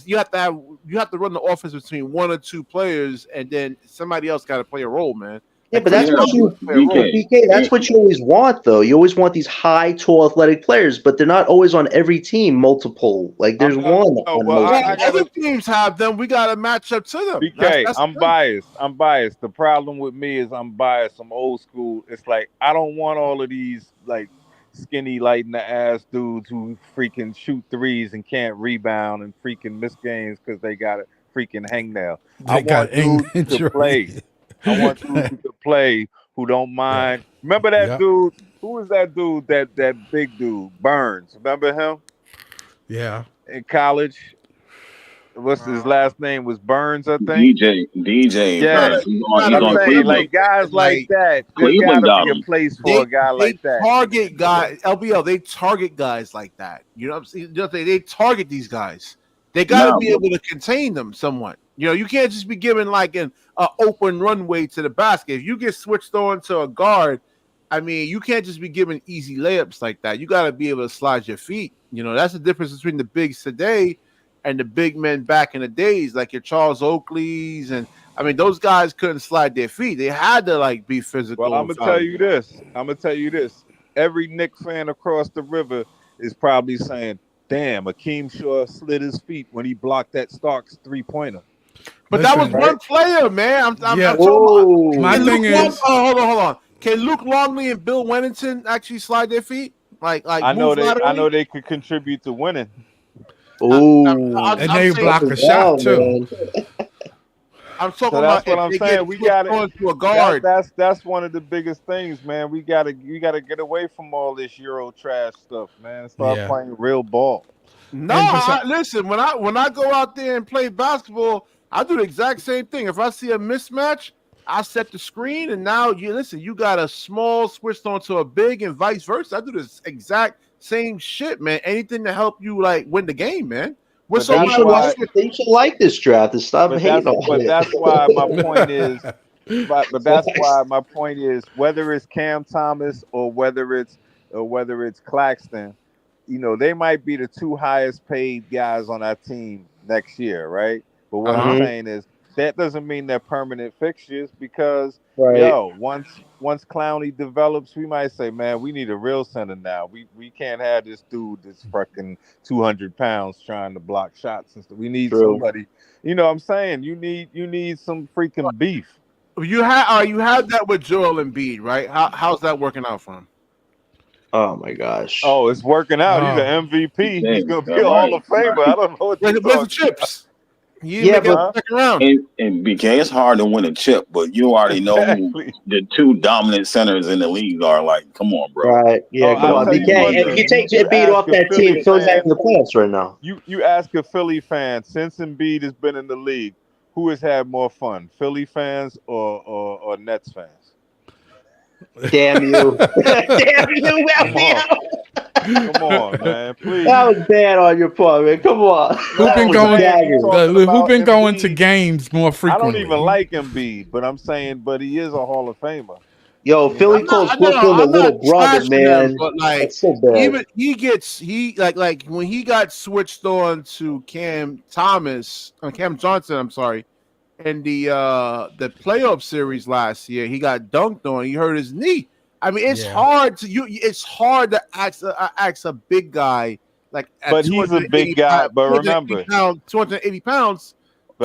You have to run the offense between 1 or 2 players, and then somebody else got to play a role, man. Yeah, Like but Chris that's Yeah, what Paul you, play a role. but BK, PK, that's what you always want, though. You always want these high, tall, athletic players, but they're not always on every team, multiple. Like, I'm there's not. one No, on well, most Well, I teams. other gotta. teams have them. We got to match up to them. BK, That's the I'm thing. biased. I'm biased. The problem with me is I'm biased. I'm old school. It's like I don't want all of these like skinny, light in the ass dudes who freaking shoot threes and can't rebound and freaking miss games because they got a freaking hangnail. I They got want dudes who could play. injury. I want dudes who could play who don't Yeah. mind. Remember that Yep. dude? Who was that dude? That big dude, Burns. Remember him Yeah. in college? What's his last name? Was Burns, I think. DJ You Yeah, gotta, Burns. you He's I'm gotta on saying remember, Cleveland. like guys man, like like that. There's got Cleveland to got be a him. place for a guy they like that in the target NBA. guys. LBL, they target guys like that. You know what I'm saying? You know, they target these guys. They got to Nah, be but able to contain them somewhat. You know, you can't just be giving like an open runway to the basket. If you get switched on to a guard, I mean, you can't just be giving easy layups like that. You got to be able to slide your feet. You know, that's the difference between the bigs today and the big men back in the days, like your Charles Oakleys. And I mean, those guys couldn't slide their feet. They had to like be Well, physical I'm and gonna tell foul. you this. I'm gonna tell you this. Every Knicks fan across the river is probably saying, "Damn, Akeem Shaw slid his feet when he blocked that Starks 3-pointer." But that was Listen. Right? one player, man. I'm Yeah. talking about. My Can Whoa. Luke thing Long? is, Oh, hold on. Can Luke Longley and Bill Wennington actually slide their feet, like move I laterally? know they could contribute to winning. Oh. and I'm they saying block Double a shot down, too. man. I'm talking So that's about what if I'm they get saying. We switched gotta on to a that guard. that's one of the biggest things, man. We gotta get away from all this Euro trash stuff, man. Start Yeah. playing real ball. No, And besides, listen. When I go out there and play basketball, I do the exact same thing. If I see a mismatch, I set the screen, and now you listen. You got a small switched onto a big, and vice versa. I do this exact same shit, man. Anything to help you like win the game, man. We're But so Then you that's bad. should We like why just switch. then you should like this draft and stop but hating that's on but it. that's why my point is but that's Facts. why my point is whether it's Cam Thomas or whether it's Claxton, they might be the two highest paid guys on our team next year, right? But what I'm Uh-huh. Mhm. saying is that doesn't mean they're permanent fixtures because Right. once Clowney develops, we might say, man, we need a real center now. We can't have this dude that's fucking 200 pounds trying to block shots and stuff. We need True. somebody. You know what I'm saying? You need some freaking beef. You had that with Joel Embiid, right? How's that working out for him? Oh my gosh. Oh, it's working out. He's oh, an MVP. He's okay, gonna be a all Hall right, of Famer. I don't know what you're Where's the talking about. chips? He didn't Yeah, make it but Huh? second round. and BK, it's hard to win a chip, but you already know who Exactly. the two dominant centers in the league are. Like, come on, bro. right. Yeah, Oh, come I'll on, tell you BK. one If you thing. Yeah. take You Embiid ask off a that team, Philly Philly's not in fan. the playoffs right now. You ask a Philly fan since Embiid has been in the league, who has had more fun, Philly fans or Nets fans? Damn you. Damn you, Come on. LBL. Come on, man. Please. That was bad on your part, man. Come on. Who That been was going? dagger. Who been going to games more I frequently? don't even like Embiid, but I'm saying, but he is a Hall of Famer. Yo, You Philly know? calls Brooklyn the I'm not little brother, trashing them, man. but like That's so bad. even he like when he got switched on to Cam Johnson, I'm sorry, in the playoff series last year, he got dunked on. He hurt his knee. I mean, it's hard to ask a big guy like at But he's a big guy. But remember, 280 pounds.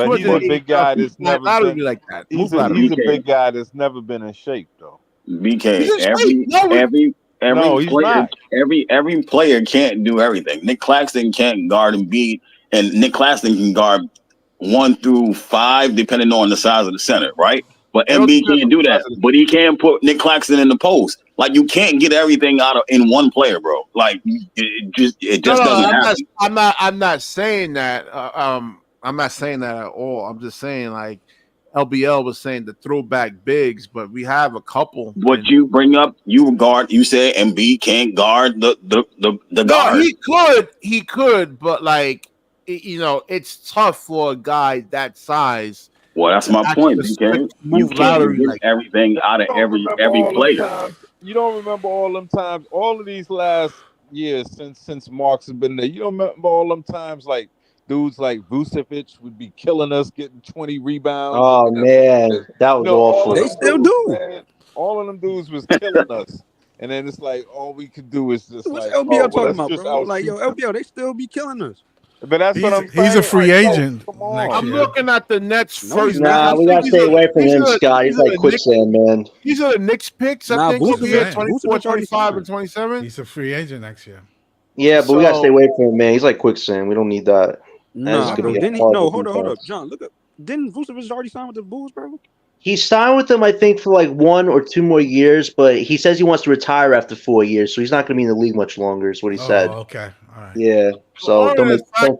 but he's a big guy that's never been like that. He's a big guy that's never been in shape though. BK, He's No, he's player, not. every player can't do everything. Nick Claxton can't guard Embiid, and Nick Claxton can guard 1 through 5, depending on the size of the center, right? But Embiid can't do that. But he can put Nick Claxton in the post. Like you can't get everything out of in one player, bro. Like it just doesn't happen. I'm not saying that. I'm not saying that at all. I'm just saying like LBL was saying the throwback bigs, but we have a couple. What you bring up, you say Embiid can't guard the guard. He could, but like it's tough for a guy that size. Well, that's my point, BK. You can't get everything out of every player. You don't remember all them times, all of these last years since Marks has been there. You don't remember all them times like dudes like Vucevic would be killing us, getting 20 rebounds. Oh man, that was awful. They still do. Man, all of them dudes was killing us. And then it's like all we could do is just What's like LBL talking about, bro? Like, yo, LBL, they still be killing us. But that's what I'm saying. He's a free agent. Come on. I'm looking at the Nets first. Nah, we gotta stay away from him, Scott. He's like quicksand, man. These are the Knicks picks. I think he'll be at 24, 25, and 27. He's a free agent next year. Yeah, but we gotta stay away from him, man. He's like quicksand. We don't need that. Nah, bro. Hold up, John. Look up. Didn't Vucevic already sign with the Bulls, bro? He signed with them, I think, for like 1 or 2 more years, but he says he wants to retire after 4 years, so he's not going to be in the league much longer, is what he said. Okay. All right. Yeah. So don't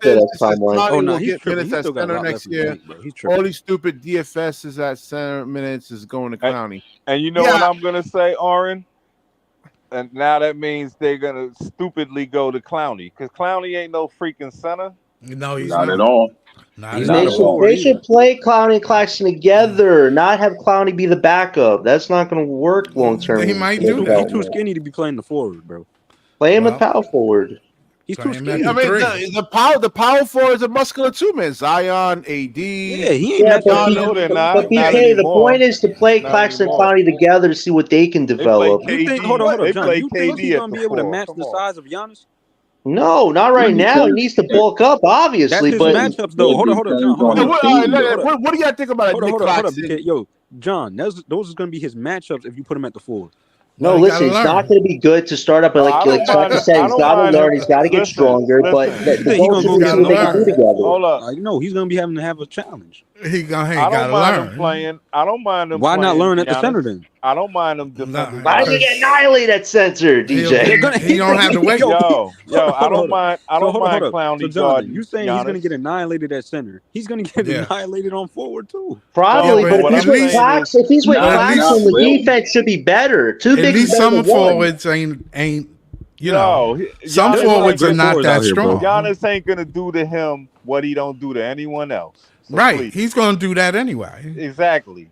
feel that timeline. Oh, no, he's minutes at center next year. All these stupid DFSs at center minutes is going to Clowney. And you know what I'm going to say, Oren? And now that means they're going to stupidly go to Clowney, because Clowney ain't no freaking center. No, he's not at all. They should play Clowney and Claxton together, not have Clowney be the backup. That's not going to work long term. He might do that. He's too skinny to be playing the forward, bro. Play him at power forward. He's too skinny. I mean, the power forward is a muscular too, man. Zion, AD. Yeah, he ain't but BK, the point is to play Claxton and Clowney together to see what they can develop. Hold on, John. You think he's going to be able to match the size of Giannis? No, not right now. He needs to bulk up, obviously. That's his matchups, though. Hold on, John. What do y'all think about Hold up, yo, John, those are going to be his matchups if you put him at the forward. No, listen, it's not going to be good to start up. But like Chuck said, he's got to learn. He's got to get stronger. But the goal is to see what they can do together. Hold up. No, he's going to be having to have a challenge. He got to learn. Playing. I don't mind him. Why not learn at the center then? I don't mind him defending. Why does he get annihilated at center, DJ? He don't have to wait. Yo, I don't mind. I don't mind Clowney. So John, you saying he's going to get annihilated at center? He's going to get annihilated on forward too. Probably, but if he's with Claxton, the defense should be better. Too big. At least some forwards ain't. You know, some forwards are not that strong. Giannis ain't going to do to him what he don't do to anyone else. So right, please. He's going to do that anyway. Exactly.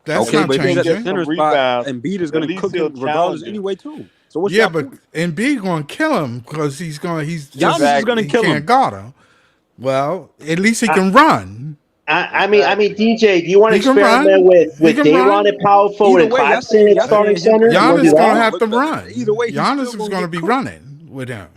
That's not changing. Center spot, and Embiid is going to cook him regardless anyway too. So what's but Embiid going to kill him because he's going to kill him. Can't guard him. Well, at least he can run. I mean, DJ, do you want to experiment with Dayron at power forward and Claxton at starting center? Giannis is going to have to run. Either way, Giannis is going to be running with him.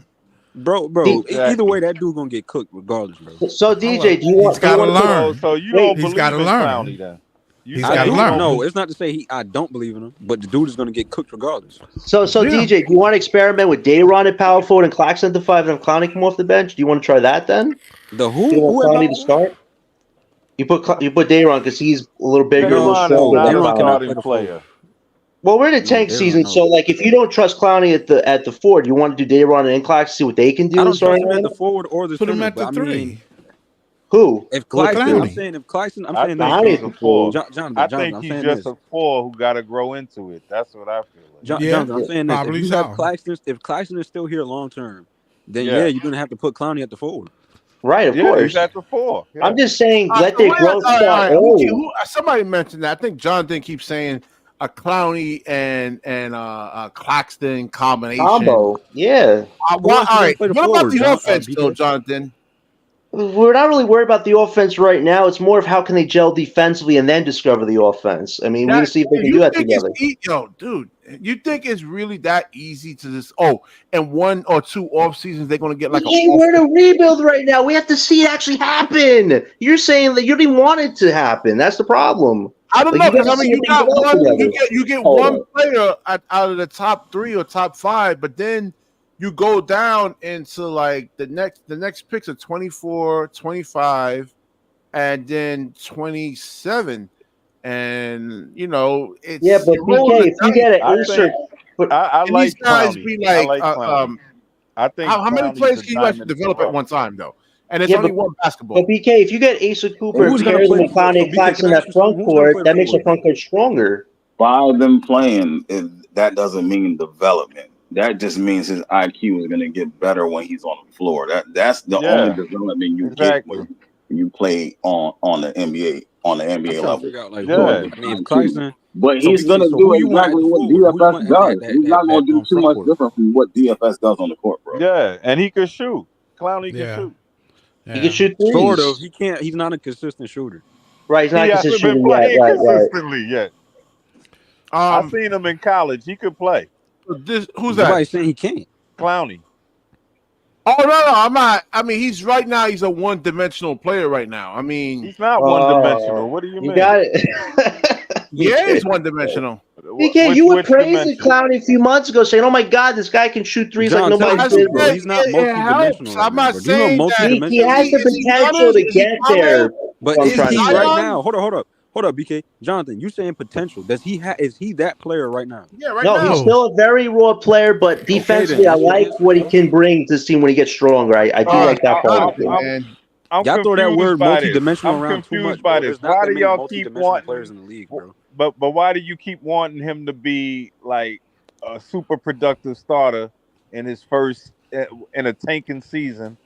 Bro, either way, that dude gonna get cooked regardless, bro. So DJ, do you want? He's got to learn. So you don't he's believe got to in learn. Clowney, then? He's got to learn. No, it's not to say I don't believe in him, but the dude is gonna get cooked regardless. So DJ, do you want to experiment with Dayron at power forward and Claxton at the 5 and Clowney come off the bench? Do you want to try that then? The who? Do you want Clowney to start? You put Dayron because he's a little bigger, a little stronger. Dayron cannot be a player. Well, we're in a tank season, so like if you don't trust Clowney at the forward, you want to do Dayron and Claxton, see what they can do. I don't trust him at the forward or the put center. Him at the 3. Who? If Or Claxton, Clowney. I'm saying if Claxton, I'm I saying think this, he's bro. a 4. Jonathan, I think I'm he's saying just this. a 4 who got to grow into it. That's what I feel like. Yeah, Jonathan, I'm saying this. If probably you have so. Claxton, if Claxton is still here long term, then yeah, Yeah. you're gonna have to put Clowney at the forward. Right, of Yeah, course. he's at the 4. Yeah. I'm just saying, let So their growth all start right. early. Somebody mentioned that. I think Jonathan keeps saying a Clowney and Claxton combination. Combo, yeah. Who else is All gonna right. play the What about forward, the offense, though, BK? Jonathan? We're not really worried about the offense right now. It's more of how can they gel defensively and then discover the offense. I mean, we need to see if they can do that together. Dude, you think it's really that easy to just in 1 or 2 off seasons they're going to get like We're in a rebuild right now. We have to see it actually happen. You're saying that you didn't want it to happen. That's the problem. I don't know, You because gotta see you if they got develop one, together. you get Hold one up. player out of the top 3 or top 5, but then you go down into like the next picks are 24, 25, and then 27, and it's Yeah, but you're rolling BK, the if you get an I ace think I and these like guys Clowney. be I like, like Clowney. I think how many Clowney's players a can you actually diamond in the develop at rough. one time though? And it's Yeah, only but one basketball. BK, if you get Asa Cooper Who's and gonna pair them play? with Clowney So and BK, Claxton can in I ask that you front something? Who's gonna play court, the that makes the forward? front court stronger. By them playing, that doesn't mean development. That just means his IQ is going to get better when he's on the floor. That's the only Yeah, development you get exactly. when you play on the NBA I'm NBA trying to level. figure out like As far as Yeah. who. his I mean, if IQ. Claxton. But So he's going BK, to so do who you want at exactly the what forward? Who you DFS want does. at He's not going to do too front much court? different from what DFS does on the court, bro. Yeah, and he could shoot. Clowney can Yeah. shoot. He can shoot threes. Sort of. He can't. He's not a consistent shooter. Right, he's not He hasn't consistent been shooting yet. playing Right. consistently yet. I Um, seen him in college. He could play. who's that? Nobody's saying he can't. Clowney. Oh no, I'm not. I mean, he's a one-dimensional player right now. I mean, He's not one dimensional. What do you mean? Got it. yeah, he's one-dimensional. BK, you were Which praising dimension? Clowney a few months ago, saying, "Oh my God, this guy can shoot threes John, like tell nobody's the truth, bro. business." He's not It multi-dimensional helps. right I'm now, not bro. Do you know saying that. He has multi-dimensional? the Is he potential Giannis? to Is he get there. But I'm is trying to he say. right Zion? now? Hold up, BK. Jonathan, you saying potential? Does he is he that player right now? Yeah, right No, now. he's still a very raw player, but defensively, then, I that's your like answer, what he bro. can bring to this team when he gets stronger. I do like that part of the game. Man. I'm Y'all throw that confused word by this. multi-dimensional I'm around too confused much, by bro. this. There's not Why that do many y'all keep multi-dimensional wanting? players in the league, bro. But why do you keep wanting him to be like a super productive starter in his first in a tanking season?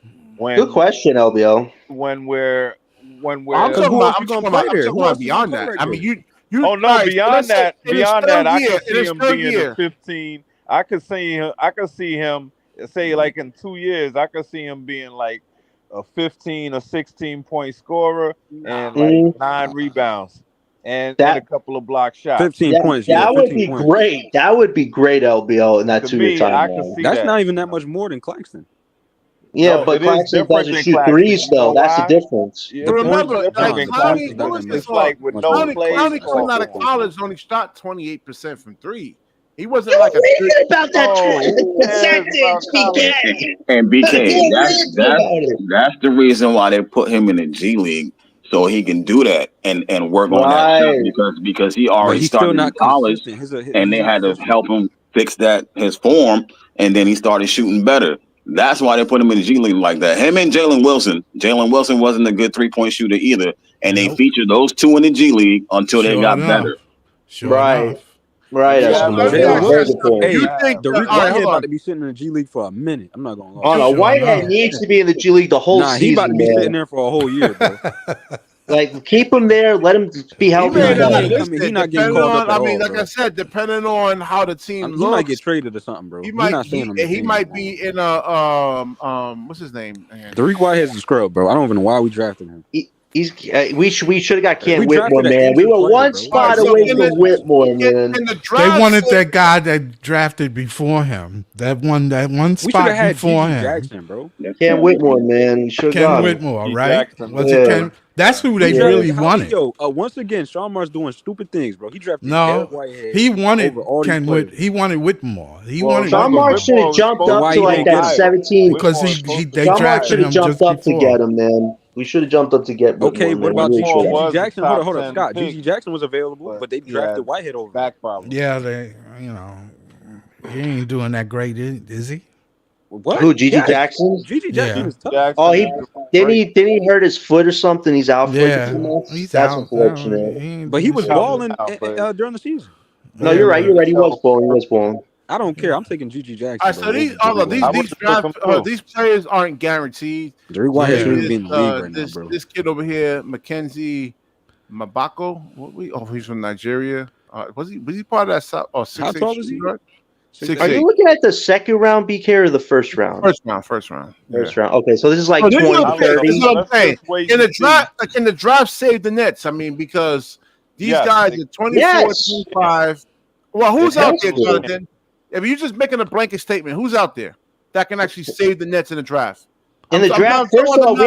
Good question, LBO. When we're I'm Because talking who else about. you gonna play there? Who else you gonna Beyond play that. right I there? mean, you. Oh no! All right, so Beyond let's say that, in his third I year, could in see his him third being year. a 15. I could see him say like in 2 years. I could see him being like a 15 or 16-point scorer and like 9 rebounds and a couple of block shots. 15 points. Yeah, That would 15 be points. great. That would be great, LBO, in that To 2 year me, I timeline. could see That's that. not even that much more than Claxton. Yeah, No, but it is Claxton different doesn't than shoot Claxton. threes, You know though. That's the why? difference. Yeah, The it's point, Remember, different John, than the Clowney, point is Claxton. that what that was makes It's this? like with much no more. plays Clowney called coming out of for. college only shot 28% from 3. He wasn't You're like a. weird about that Oh, who cares about college? BK. And BK, You're that's weird that's about it. that's the reason why they put him in the G League so he can do that and work on that shot Right. because he But already he's still started in not college consistent. and He's they had to inefficient. help him fix his form and then he started shooting better. That's why they put him in the G League like that. Him and Jalen Wilson. Jalen Wilson wasn't a good 3-point shooter either, and they Nope. featured those two in the G League until they Sure got enough. better. Sure Right. enough. Right. Yeah, That's Let me Jalen ask you very Wilson. good something. point. You Hey, think Derek all right, Whitehead hold about on. to be sitting in the G League for a minute. I'm not gonna lie. Oh, no. Sure Whitehead enough. needs to be in the G League the whole Nah, he about to season, be sitting man. there for a whole year, bro. Like, keep him there. Let him be He healthy. may Nah, he not ain't listen. coming. He not getting Depending called on, up at all, like bro. I said, depending on how the team He might get looks, traded or something, bro. he He might not staying on the he team. might be in a what's his name? Man. Derek Whitehead's a scrub, bro. I don't even know why we drafted him. We should have got Cam We Whitmore, drafted an man. We injured were player, one bro. spot So away in from Whitmore, man. the They draft, wanted that guy that drafted before him. That one We should spot have had before Gigi him. Jackson, bro. Cam Whitmore, man. We should have Ken got him. Whitmore, G. right? Jackson. Was it Yeah. Ken? That's who they We Yeah. really drafted wanted. once again, Sean Mark's doing stupid things, bro. He drafted Derek No, Whitehead he wanted over all these players. He wanted Whitmore. He Well, wanted Sean no, Whitmore Mark should have Whitmore was jumped supposed up why to he like didn't get that him? 17. because Whitmore was supposed to they be Sean Mark drafted should have him jumped just up to before. get him, man. We should have jumped up to get Whitmore, Okay, what man. about We really Whitmore should have. Gigi was a Jackson? Hold top up, 10 Scott. pick, Gigi Jackson was available, but but they he drafted had Whitehead over him. back problems. Yeah, he ain't doing that great, is he? What? Who? Gigi Yes. Jackson? Gigi Jackson Yeah. is tough. Jackson Oh, is great. didn't he hurt his foot or something? He's out for like a Yeah. few months. He's That's out. unfortunate. He ain't But he doing was shit. Out balling now, but during the season. No, Yeah, you're right. but You're right. He was balling. He was balling. I don't care. I'm taking Gigi Jackson. All right, so bro, these over Jerry these I Whitehead. these would've took him draft too. these players aren't guaranteed. Jerry Whitehead Yeah. shouldn't even be in the league right now, This bro. this kid over here, Mackenzie Mabako. He's from Nigeria. Was he part of that? How 6'8" tall is he? shooting guard? 6'8". Are you 6'8". looking at the second round BK or the first round? First round. First round. First round. Okay, so this is like Oh, this is what 20, I'm saying. 30. This is what I'm Let's saying. just wait Can the and see. draft? Can the draft save the Nets? I mean, because these Yes, guys they- are 24, Yes. 25. Well, who's It out has there, to. Jonathan? If you're just making a blanket statement, who's out there that can actually save the Nets in the draft? In the draft, first of all, we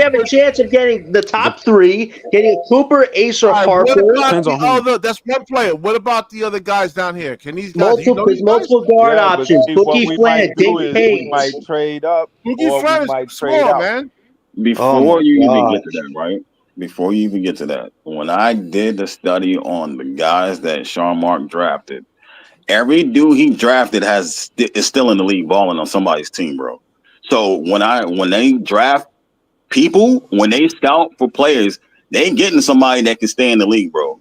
have a chance of getting the top three, getting Cooper, Ace, or What Harper. about Depends the on who. other? That's one player. What about the other guys down here? Can these guys? Do you know these guys? Multiple guard Yeah, but options. see, what Boogie we Fland, might do Dick is Page. we might trade up Boogie or we Fland might is trade small, out. man. Before my you even gosh. get to that, right? Before you even get to that, when I did the study on the guys that Sean Mark drafted, every dude he drafted is still in the league balling on somebody's team, bro. So when they draft people, when they scout for players, they getting somebody that can stay in the league, bro,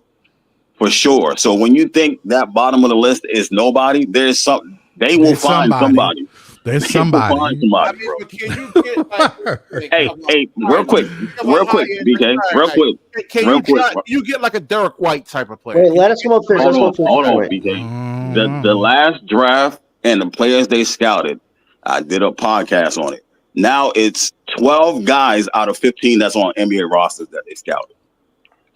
for sure. So when you think that bottom of the list is nobody, there's some. They will There's find somebody. There's They will find somebody. somebody, bro. But can you get like? Hey, real quick, BK, real quick. Can Real you quick. you get like a Derek White type of player? Wait, let us come up first. Let's go first. Hold on, Wait. BK. The last draft and the players they scouted, I did a podcast on it. Now it's 12 guys out of 15 that's on NBA rosters that they scouted.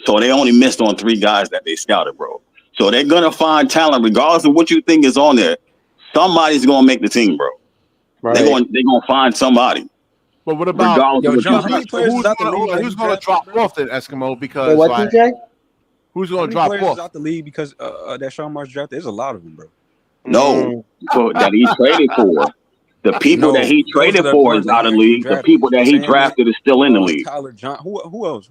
So they only missed on 3 guys that they scouted, bro. So they're gonna find talent regardless of what you think is on there. Somebody's gonna make the team, bro. Right. They're gonna find somebody. But what about Regardless Yo, of what John, you how many think. players is out the league? who's going to drop off then, Eskimo? Because Wait, what, like, DJ? who's How going to many drop players is off? out the league because that Sean Marks drafted? There's a lot of them, bro. No, so that he traded for. The people that he those are traded the for ones is out of he league. The drafted. people that he Sandman, drafted is still in the league. Tyler John. Who else?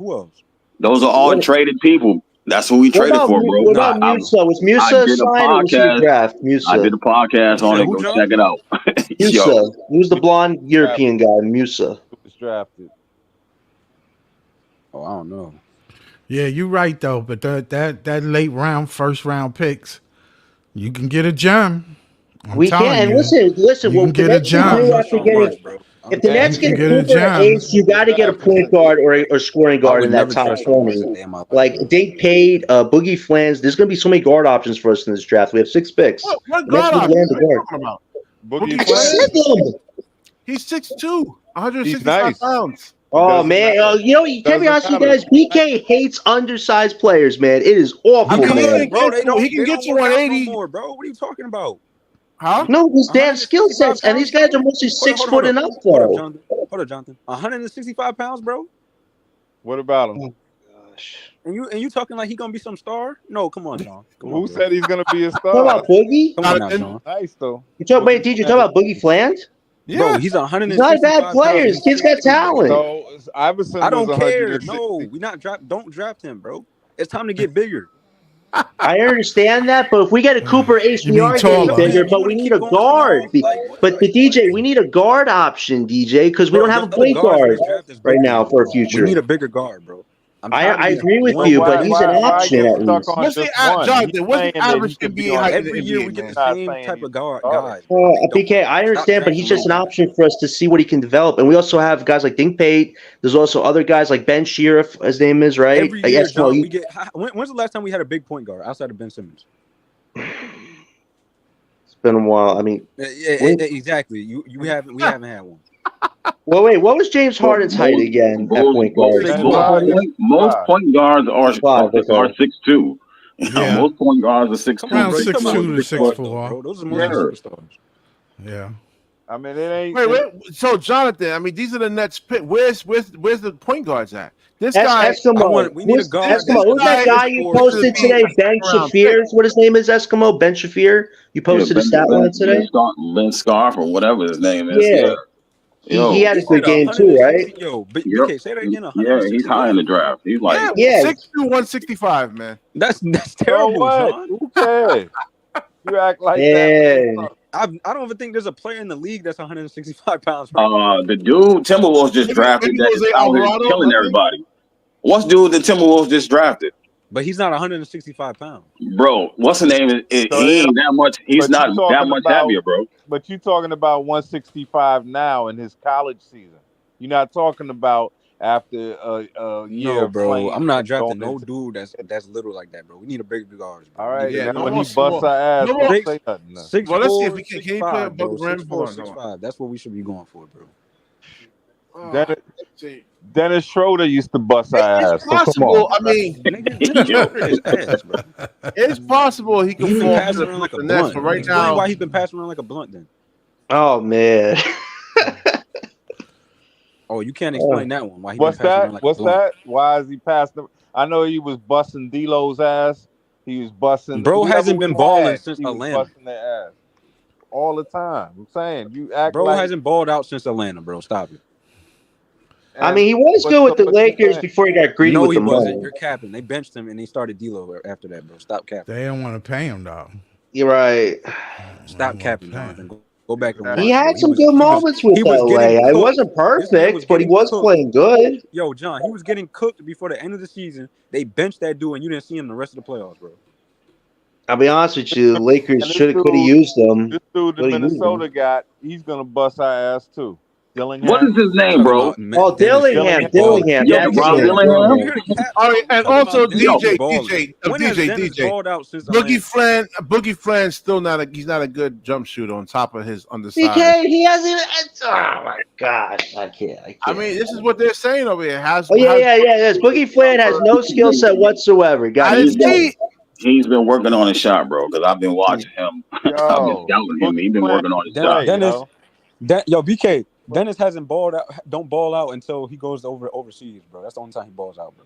Those are all traded people. That's who he traded for, bro. What about Musa? Was Musa signed or was he a draft? Musa. I did a podcast on it. Go check it out. Musa. Who's the blonde European guy? Musa. Was drafted. Oh, I don't know. Yeah, you're right though. But that late round, first round picks, you can get a gem. We can. And listen. you Well, can the get a Nets can gem. do after getting. If the Nets You get can get a Cooper or gem. Ace, you got to get a point guard or scoring guard in that top 20. Like they paid Boogie Flans. There's going to be so many guard options for us in this draft. We have 6 picks. What The Nets guard would option land are the you guard. talking about? Boogie I Fland. said them. He's 6'2", 165 He's nice. pounds. Oh Doesn't man, matter. you know, you can't be honest with you guys. BK hates undersized players, man. It is awful, I mean, man. Bro, he can get to 180. No more, bro. What are you talking about? Huh? No, these damn skill sets, and these guys are mostly 6 foot and up, though. Hold up, Jonathan. 165 pounds, bro. What about him? Gosh. And you talking like he gonna be some star? No, come on, John. Come on, Who bro. said he's gonna be a Talk star? about Boogie. Come on now, John. Nice though. You talk about Boogie Fland? Bro, he's 165. He's not a bad player. His kid's got talent. So Iverson I don't was care. 160. No, we not draft. Don't draft him, bro. It's time to get bigger. I understand that, but if we get a Cooper Ace, You we mean are getting taller. bigger, but we need a guard. But the DJ, we need a guard option, DJ, because we don't have a point guard right now for a future. We need a bigger guard, bro. I agree with you, but he's an option at least. What's the Jonathan? What's the average NBA height in the Every year we NBA, get man? the same type of guy. BK, I understand, but he's just an option for us to see what he can develop. And we also have guys like Dink Pate. There's also other guys like Ben Shearer, his name is, right? Every I year, guess, John, we get. When's the last time we had a big point guard outside of Ben Simmons? it's been a while. I mean, Exactly. We haven't had one. well, wait, what was James Harden's height again at point guard? Most point guards are 6'2". Yeah. Most point guards are 6'2". Around Bro, you 6'2" talking about to big 6'4". stars, bro. Those are most superstars. Yeah. I mean, it ain't. Wait. So Jonathan, I mean, these are the Nets pick. Where's the point guards at? This guy. Eskimo. We need a guard. Eskimo. Who's that guy you posted today? Ben Shafir. What his name is? Eskimo. Ben Shafir. You posted a stat line today. Ben Scarf or whatever his name is. Yeah. He had a good game too, right? Yo, BK, say that again. Yeah, he's high in the draft. He's like 6'2", 165, man. That's terrible, what? John. Who cares? You act like Yeah. that. I don't even think there's a player in the league that's 165 pounds. Right The dude Timberwolves just drafted maybe that is Jose out here Alvarado, killing maybe? everybody. What's dude the Timberwolves just drafted? But he's not 165 pounds. Bro, what's the name? He ain't that much. He's not that much heavier, bro. But you're talking about 165 now in his college season. You're not talking about after a year No, bro. playing. I'm not drafting no dude that's little like that, bro. We need a bigger guards, bro. All right, Yeah, and no when more he busts our ass, no don't more- say nothing. No. 6'4", Well, let's see if we can you play 6'5", above bro. the rim? 6'4", Hold on, 6'5". That's what we should be going for, bro. Dennis, let's see. Dennis Schroeder used to bust our It's ass. So come possible. on. I mean, Nigga Schroeder is ass, bro. it's possible he can He's been fall passing to around like a the Nets, blunt. but right Explain now, why he's been passing around like a blunt, then. Oh man. Oh, you can't explain that one. Why he What's been passing that? around like What's a blunt. that? Why is he passing? I know he was busting D'Lo's ass. He was busting. Bro whoever hasn't we been balling had, since he was Atlanta. busting their ass all the time. I'm saying you act Bro like. hasn't balled out since Atlanta, bro. Stop it. I mean, he was good with the Lakers before he got greedy No, with he the wasn't. money. You're capping. They benched him and they started D'Lo after that, bro. Stop capping. They don't want to pay him though. You're right. Stop capping, Jonathan. Go back and watch. He had bro. some good moments with LA. I wasn't perfect, but he was playing good. Yo, John, he was getting cooked before the end of the season. They benched that dude, and you didn't see him the rest of the playoffs, bro. I'll be honest with you, the Lakers could have used them. This dude, the Minnesota got, he's gonna bust our ass too. Dillingham. What is his name, bro? Oh, Dillingham. Dillingham. Yo, That's Rob his name. Dillingham. all right, and also DJ. When has Dennis balled out since Boogie Flan still not a. He's not a good jump shooter on top of his underside. He hasn't even. Oh my god, I can't. I mean, this is what they're saying over here. Yes. Boogie Flan has no skill set whatsoever. He's been working on his shot, bro. Because I've been watching him. I've been scouting him. He's been working on his shot. BK. Dennis hasn't balled out. Don't ball out until he goes overseas, bro. That's the only time he balls out, bro.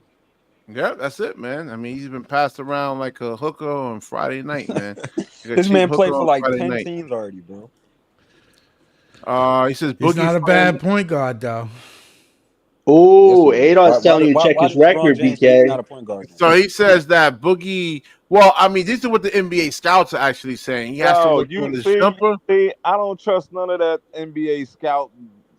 Yeah, that's it, man. I mean, he's been passed around like a hooker on Friday night, man. This man played for like 10 teams already, bro. He says he's not a bad point guard, though. Oh, Adol's telling you to check his record, BK. Not a point guard. So he says that Boogie. Well, I mean, these are what the NBA scouts are actually saying. He has to work on his jumper. See, I don't trust none of that NBA scout.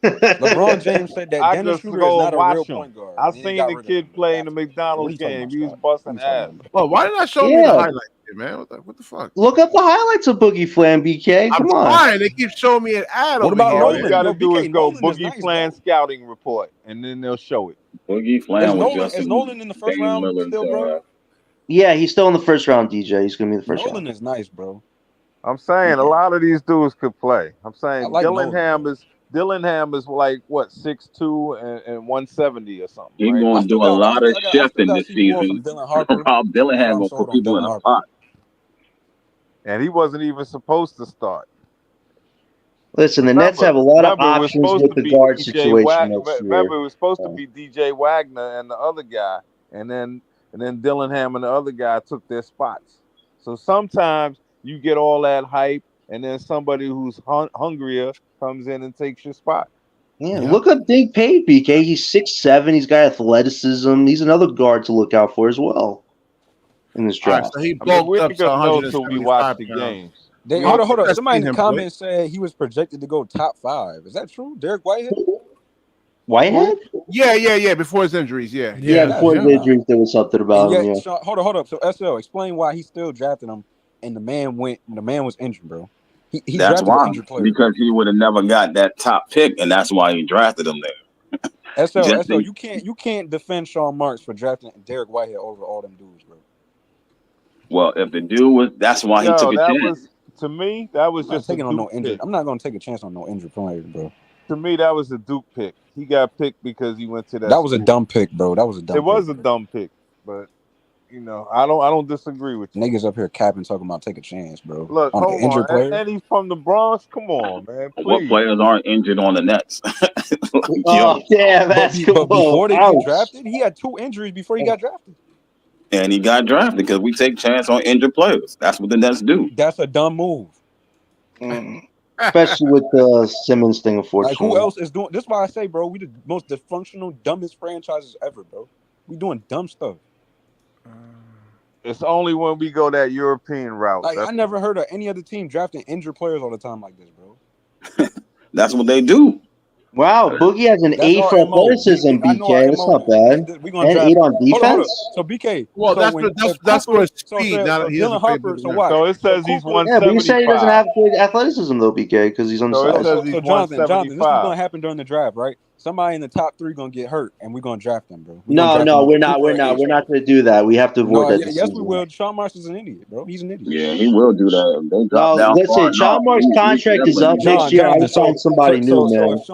LeBron James said that Dennis Schroeder is not a real point guard. I seen the kid play in the McDonald's game. He was busting ass. Oh, why did I show me the highlights, man? What the fuck? Look up the highlights of Boogie Flan, BK. Come on. Fine. They keep showing me an ad. What about All you got to do is go Nolan Boogie Flan scouting report, and then they'll show it. Boogie Flan is Nolan in the first round still, bro? Yeah, he's still in the first round, DJ. He's going to be the first round. Nolan is nice, bro. I'm saying a lot of these dudes could play. I'm saying like Dillingham is like what 6'2" and 170 or something. He's going to do a lot of shifting this season. Rob Dillingham will put people in a pot. And he wasn't even supposed to start. Listen, the Nets have a lot of options with the guard situation next year. Remember, it was supposed to be DJ Wagner and the other guy, and then Dillingham and the other guy took their spots. So sometimes you get all that hype, and then somebody who's hungrier comes in and takes your spot. Yeah, look up Big Pay, BK. He's 6'7". He's got athleticism. He's another guard to look out for as well in this draft. So he bulked up to 175 until we watch the games. Hold on. Somebody in the comments said he was projected to go top 5. Is that true? Derek Whitehead? Whitehead? Yeah. Before his injuries, yeah. Before his injuries, there was something about him. Yeah. Hold up. So SL, explain why he still drafted him, and the man was injured, bro. He that's why, because he would have never got that top pick, and that's why he drafted him there. SL, you can't defend Sean Marks for drafting Derek Whitehead over all them dudes, bro. Well, if the dude was, that's why he took a chance. To me, that was just taking on no injury. I'm not going to take a chance on no injured player, bro. To me, that was a Duke pick. He got picked because he went to that. That was a dumb pick, bro. It was a dumb pick, but I don't disagree with you. Niggas up here capping talking about take a chance, bro. Look, on hold injured on. player. And he's from the Bronx. Come on, man. Please. What players aren't injured on the Nets? But before they get drafted, he had 2 injuries before he got drafted. And he got drafted because we take chance on injured players. That's what the Nets do. That's a dumb move. Especially with the Simmons thing, unfortunately. Like, who else is doing this? Is why I say, bro, we the most dysfunctional, dumbest franchises ever, bro. We doing dumb stuff. It's only when we go that European route. Like, I never heard of any other team drafting injured players all the time like this, bro. That's what they do. Wow, Boogie has an That's 8 our for MO. athleticism, I know BK. our That's MO. not bad. We gonna And draft. 8 on Hold on. defense. So BK. Well, so when that's Cooper, for so speed. if, Now if he doesn't Dylan play Harper. big So now. watch. So it says he's Cooper, Yeah, but you say he doesn't 175. have good athleticism, though, BK, because he's on the So it side. says he's Jonathan, this is 175. gonna happen during the draft, right? Somebody in the top 3 gonna get hurt, and we're gonna draft them, bro. No, we're not. We're not going to do that. We have to avoid No, that yes, decision. we will. Sean Marshall's an idiot, bro. He's an idiot. Yeah, he will do that. If they drop No, down listen, far Sean enough, Mark's contract is up next year. I would find somebody new, man. If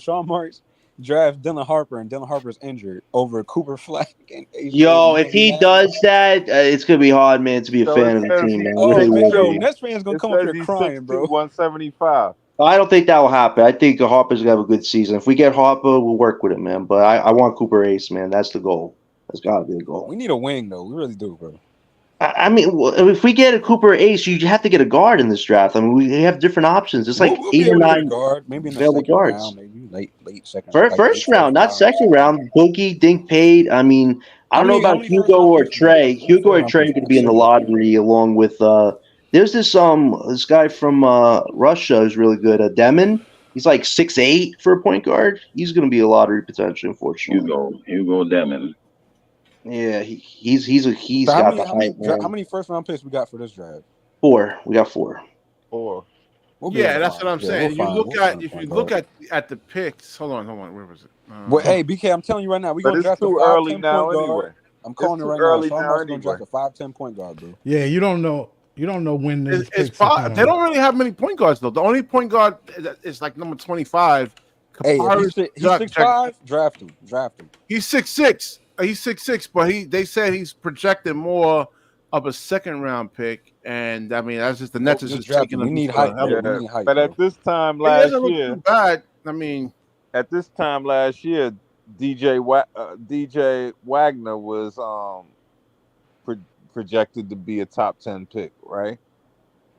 Sean Marks draft Dylan Harper and Dylan Harper's injured over Cooper Flack and Yo, if he does that, it's going to be hard, man, to be a fan of the team, man. Oh, Really man, will be. Nets fans gonna come up here crying, bro. 175. I don't think that will happen. I think Harper's going to have a good season. If we get Harper, we'll work with him, man. But I want Cooper Ace, man. That's the goal. That's got to be the goal. We need a wing, though. We really do, bro. I mean, if we get a Cooper Ace, you have to get a guard in this draft. I mean, we have different options. It's like we'll 8 or 9 guard, maybe in the available second guards. round, maybe late second. First round, not second round. Boogie, Dink paid. I mean, I don't know about Hugo or Trey. Hugo or Trey could be in the lottery along with. There's this guy from Russia who's really good. Demon. He's like 6'8" for a point guard. He's going to be a lottery potential, unfortunately. Hugo Demon. Yeah, he's got the height. How many first round picks we got for this draft? 4. We got 4. Four. Yeah, that's what I'm saying. If you look at the picks, hold on, where was it? Well, hey, BK, I'm telling you right now, we're gonna draft a 5'10" point guard. I'm calling it right now. Sean Mark's gonna draft a 5'10" point guard, bro. Yeah, you don't know when these picks they don't really have many point guards though. The only point guard is like number 25. Hey, he's 6'5", draft him. He's 6'6". He's 6'6", but they said he's projected more of a second round pick, and I mean that's just the Nets is just taking him. We need height. But at this time last year, bad. I mean, at this time last year, DJ Wagner was projected to be a top 10 pick, right?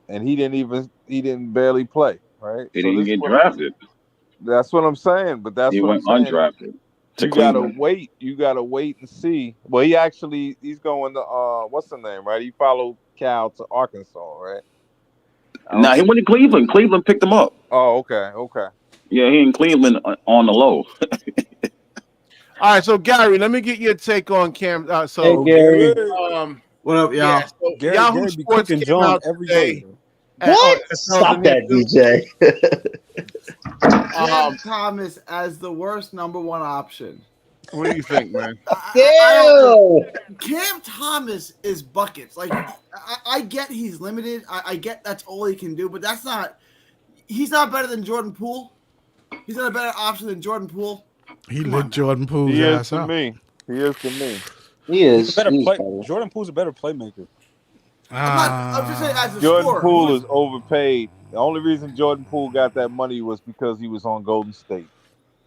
And he didn't barely play, right? He didn't get drafted. That's what I'm saying. But that's he what went I'm saying. undrafted. You gotta wait and see. Well, he's going to what's the name, right? He followed Cal to Arkansas, right? Nah, he went to Cleveland. Cleveland picked him up. Oh, okay. Yeah, he in Cleveland on the low. All right, so Gary, let me get your take on Cam. Hey, Gary. What up, y'all? Yeah, so Yahoo Sports came out every today. day. What? Stop that, DJ. Cam Thomas as the worst number 1 option. What do you think, man? Cam Thomas is buckets. Like I get he's limited. I get that's all he can do, but that's not. He's not better than Jordan Poole. He's not a better option than Jordan Poole. He lit Jordan Poole's He is ass to up. me. He is to me. He is. Jordan Poole's a better playmaker. I'm just saying as a Jordan scorer. Poole is overpaid. The only reason Jordan Poole got that money was because he was on Golden State.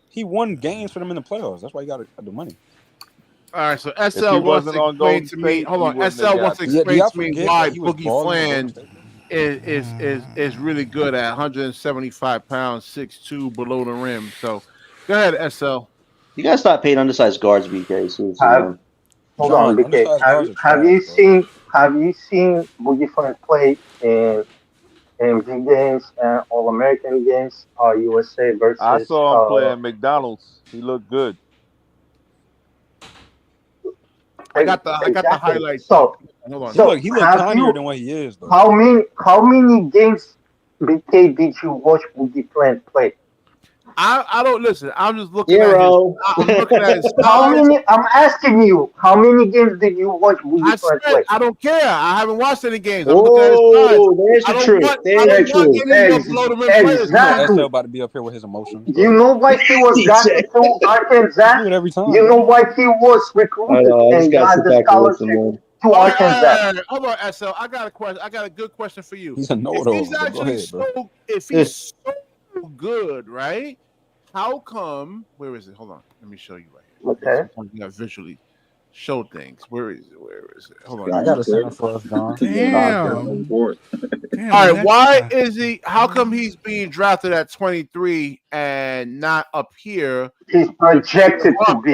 He won games for them in the playoffs. That's why he got the money. All right, so SL wants to explain to me. Hold on, SL wants to explain to me why Boogie Flan is really good at 175 pounds, 6'2", below the rim. So, go ahead, SL. You gotta stop paying undersized guards, BK. Hold on, BK. Have you seen Boogie Flan play in big games and All American games? USA versus. I saw him play at McDonald's. He looked good. I got the highlights. So he looked tinier than what he is, though. How many games, BK, did you watch Boogie Flan play? I don't listen. I'm just looking at his how many? I'm asking you. How many games did you watch Boogie Flan play? I don't care. I haven't watched any games. I'm there's the truth. There's the truth. Exactly. SL about to be up here with his emotions. You know why he was drafted to Arkansas? Every time. You know why he was recruited and got the scholarship to Arkansas? Hold on, SL. I got a question. I got a good question for you. He's a know-it-all. If he's so good, right? How come? Where is it? Hold on. Let me show you right here. Okay. Something visually. show things. Where is it? Where is it? Hold on. I got a center for us, John. Damn. Damn, All the right, next why guy. is he? How come he's being drafted at 23 and not up here? He's projected to be.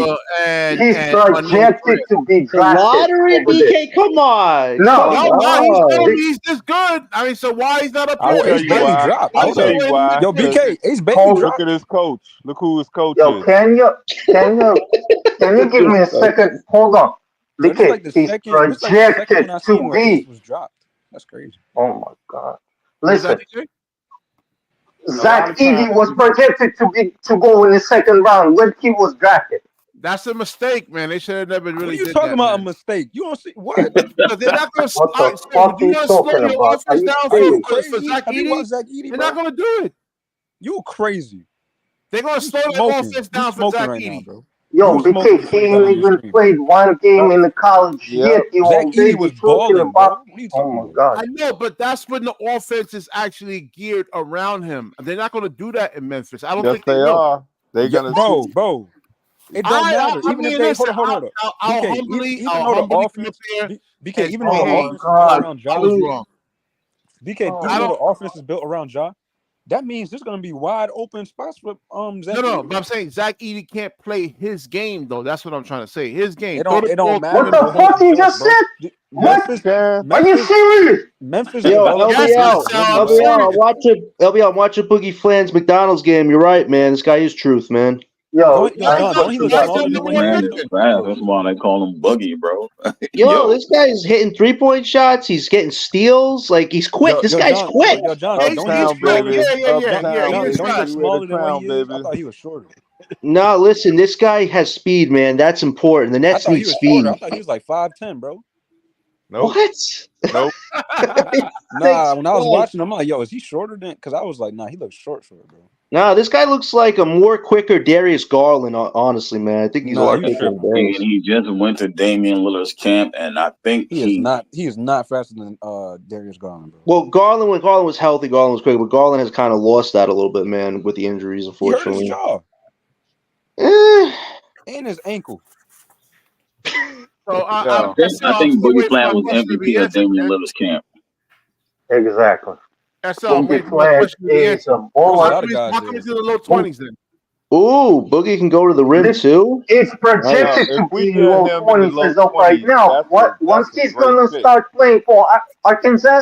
He's projected to be The drafted lottery, over there. BK. Come on. No, No, he's telling on. me he's this good. I mean, so why he's not up I'll here? tell Ace you Bailey why. dropped. Why I'll is tell he you waiting why. Yo, 'Cause BK, Ace Bailey Hold dropped. look at his coach. Look who his coach Yo, is. can you give me a second? Hold on. Yo, this is like BK, the he's second. This is like the second projected one I to seen where Ace be. was dropped. That's crazy. Oh my God! Who's that, Listen, DJ? A lot Zach of Edey times, was projected to go in the second round when he was drafted. That's a mistake, man. They should have never What are really you did talking that, about? A man. mistake? You don't see what? Because they're not going to. What the Do fuck are you you want to slow talking your about? Are offense you down Are you serious? for crazy? Zach Have you Edey? watched Zach Edey, They're bro? not going to do it. You crazy? They're going to You slow their smoking? offense You down for smoking Zach right now, Edey. bro? Yo, You smoking BK, before he you got ain't on your even stream. played one game in the college Yep. yet. You Zach Edey already was talking balling, about. bro. What are you Oh talking my about? God! I know, but that's when the offense is actually geared around him. They're not going to do that in Memphis. I don't Yes, think they they will. are. They're Yeah, gonna see. bro. It don't matter. I Even if mean, they listen, hold on. I'll BK, I'll though the humbly come up offense, here BK, and even say, though the Oh my hey, offense is built God! around I Ja, was Please. wrong. BK, Oh I even though don't. the offense is built around Ja, that means there's gonna be wide open spots for Zach No, Edey. but I'm saying Zach Edey can't play his game though. That's what I'm trying to say. His game. It Throw don't the it don't ball What matter the though. Hold fuck on, you John, just bro. said? Yes, What? you can. Are you serious? Memphis Yo, developed Yes, really LBL, Marcel, I'm well. LBL, serious. I'm watching Boogie Flan's McDonald's game. You're right, man. This guy is truth, man. Yo, No, he's I John, not. don't swear he to look That's God, the smaller than number what he one was Man pick. is though? fast. That's why they call him Buggy, bro. Yo, this guy's hitting 3-point shots. He's getting steals. Like, he's quick. This guy's John, quick. John, Yeah, but don't he look he's Uptown, quick. smaller? baby. Yeah. Uptown, He is baby. Don't he look fast. Beware the smaller than what crown, he is? I baby. thought he was shorter. No, listen, this guy has speed, man. That's important. The I Nets thought he need was shorter. speed. I thought he was like 5'10", bro. Nope. What? Nope. Nah, when I was 6'5". watching him, I'm like, yo, is he shorter than? Because I was like, nah, he looks short, bro. No, this guy looks like a more quicker Darius Garland, honestly, man. I think he's a Nah, lot you quicker than tripping. Darius. And he just went to Damian Lillard's camp, and I think He is not. He is not faster than Darius Garland, bro. Well, Garland, when Garland was healthy, Garland was quick, but Garland has kind of lost that a little bit, man, with the injuries, He hurt his unfortunately. jaw Eh, and his ankle. So Yeah. I I'm think still Boogie waiting for Flat my was question to be MVP of answered, Damian man. Lillard's camp. exactly. I'm waiting Boogie for my Flag question to be is answered. a There's a baller. lot of guys How come there. he's in the low 20s then? ooh, Boogie can go to the rim This too. it's Yeah. projected If to we be get low him in the 20s low as of right 20s, now. Once that's a he's great gonna pick. start playing for Arkansas,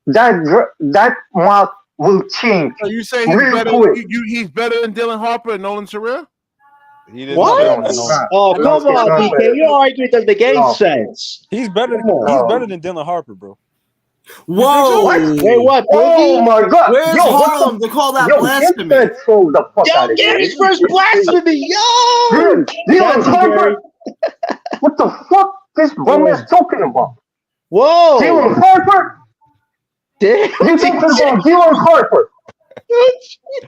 that mark will change So you say he's real better? quick. He's better than Dylan Harper and Nolan Terrell? He didn't He's not say better What? than that. He's Nolan. not. Oh, No, come he's on, not BK. better. Your argument doesn't make any No, sense. He's better. Come on. He's better than Dylan Harper, bro. Whoa! Wait, what, Oh Boogie? my God! Where's Yo, what Harlem to call the? that Yo, get blasphemy? that troll the fuck out Yo, of here! Gary's first blasphemy. Yo! Dylan Shots to Gary. Harper? What the fuck? This bum is talking about? Whoa. Dylan Harper? Damn. You talking about Dylan Harper?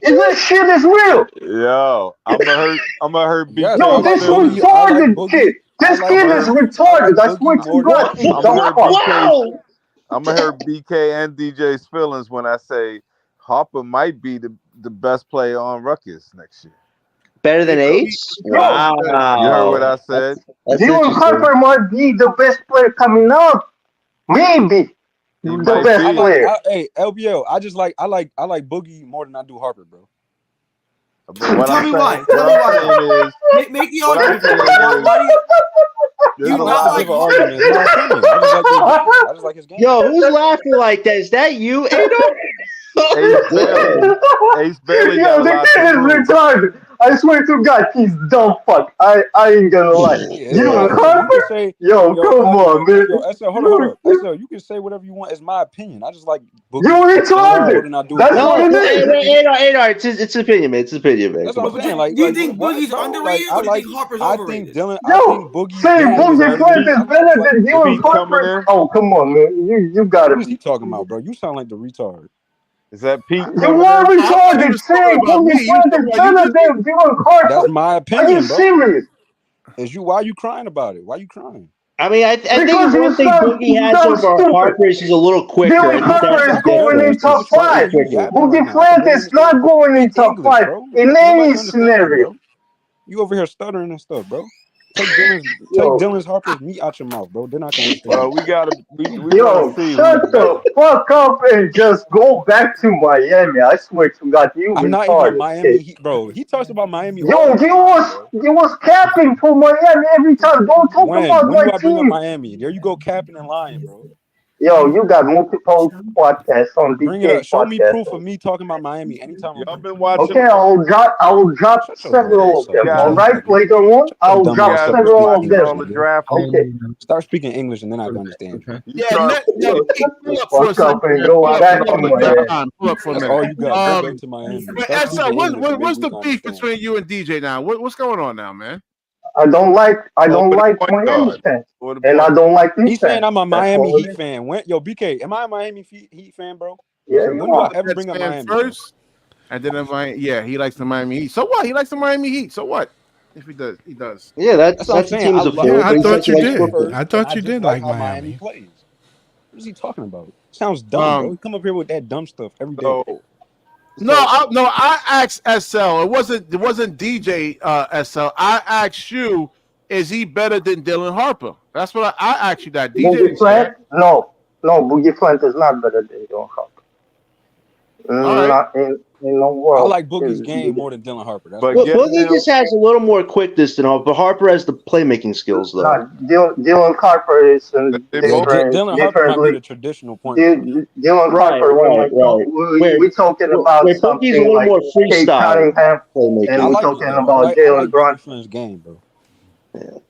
Is this shit is real? Yo, I'm gonna hurt Yes, BK Yo, I like this Boogie. I like retarded kid. Boogie. This kid is I like retarded. I swear Boogie to more than God, you I'm Harper. gonna dumb hurt fuck. Wow. I'm gonna hurt BK and DJ's feelings when I say Harper might be the best player on Ruckus next year. Better than Ace? Wow. You heard what I said? That's Dylan interesting. Harper might be the best player coming up. Maybe He the might best be. player. Hey, LBO. I like Boogie more than I do Harper, bro. But what Tell I'm me saying, why. what Tell me I'm why. saying is, Make the what I'm argument. saying Why do you? there's I a don't lot have to of give an argument. It's my opinion. I just like their game. I just like his game. Yo, who's laughing like that? Is that you, Adolf? Ace Bailey. Ace Bailey got Yo, a the lot kid to is prove. retarded. I swear to God, he's dumb fuck. I ain't gonna lie. Yeah, it's Dylan my opinion. You can Harper? say, Yo, come on, man. SL, hold up. SL, you can say whatever you want. It's my opinion. I just like Boogie You more retarded. than I do That's Harper. what No, it is. it's opinion, man. It's opinion, man. That's Come what I'm on. saying. Do Like, you think what, Boogie's bro? underrated, Like, or do you think Harper's I overrated? think Yo, Boogie's say game is Boogie better Flint than. is I better just like than If Dylan he come Harper. in, Oh, come on, man. You gotta What is be. he talking about, bro? You sound like the retard. is that Pete You coming are in? I thought he retarded was talking saying about me. Boogie You was Flint talking is about you, better Dizzy? than Dylan That's Harper. my Are you opinion, bro. serious? Why are you crying about it? Why are you crying? I mean, I think Because one thing Boogie has over stupid. Harper is he's a little quicker. Dylan I think Harper that's is the going in difference. top He's slightly 5. You quicker. yapping right Boogie now. I can Flint barely is understand. not going in Speak top English, 5 bro. in Nobody any understand you, scenario. bro. You over here stuttering and stuff, bro. Take Dylan Harper's meat out your mouth, bro. They're not gonna understand. Well, we gonna see shut who's the fuck up and just go back to Miami. I swear to God, you I'm not even a retarded, Miami kid. Heat, bro. He talks about Miami. Yo, all the time, bro. you was capping for Miami every time. Don't talk about When my do I bring up team. Miami? There you go, capping and lying, bro. Yo, you got multiple podcasts on Bring it BK up. Show me podcast. proof of me talking about Miami anytime. y'all been watching. Okay, I will drop Shut your several dumb of them. ass All up, right, nigga. later on, I will dumb drop ass guys up. been several of watching them. all the draft picks. Okay. Start speaking English and then I can understand you. You Yeah, start now, Yo, Pete, shut pull the up for a fuck up second. and Man. go Pull up, back pull to up, pull up, Miami. pull up for a That's minute. all you got. Go back to Miami. But Start speaking SL, English and maybe what's we the can beef understand. between you and DJ now? What's going on now, man? I don't like over the point Miami guard. fans, Or the and I point. don't like He's these saying fans. I'm a That's Miami all it Heat is. fan. Yo, BK, am I a Miami Heat fan, bro? Yeah, When you do I are. ever Jets bring up fan Miami, bro? first, and then he likes the Miami Heat. So what? He likes the Miami Heat. So what? If he does, he does. Yeah, That's what I'm that's the saying. teams I afford. Yeah, I But he says thought he you likes did. Brooklyn. I thought you did like Miami. plays. What is he talking about? Sounds dumb, bro. He come up here with that dumb stuff every day. I asked SL. It wasn't DJ SL. I asked you, is he better than Dylan Harper? That's what I asked you that. DJ Boogie didn't say Flint? No, Boogie Flint is not better than John Hop. All right. Not in no I world. like Boogie's game more than Dylan Harper. That's But what get Boogie him. just has a little more quickness than Harper. But Harper has the playmaking skills, though. Not Dylan Harper is They both- Dylan Harper might be the traditional point guard. Dylan Harper. We're talking about Boogie's a something little like more Kate freestyle Cunningham, playmaking. and I we're like talking it, though. about I Jalen like Brunson. Boogie Flint's game, bro.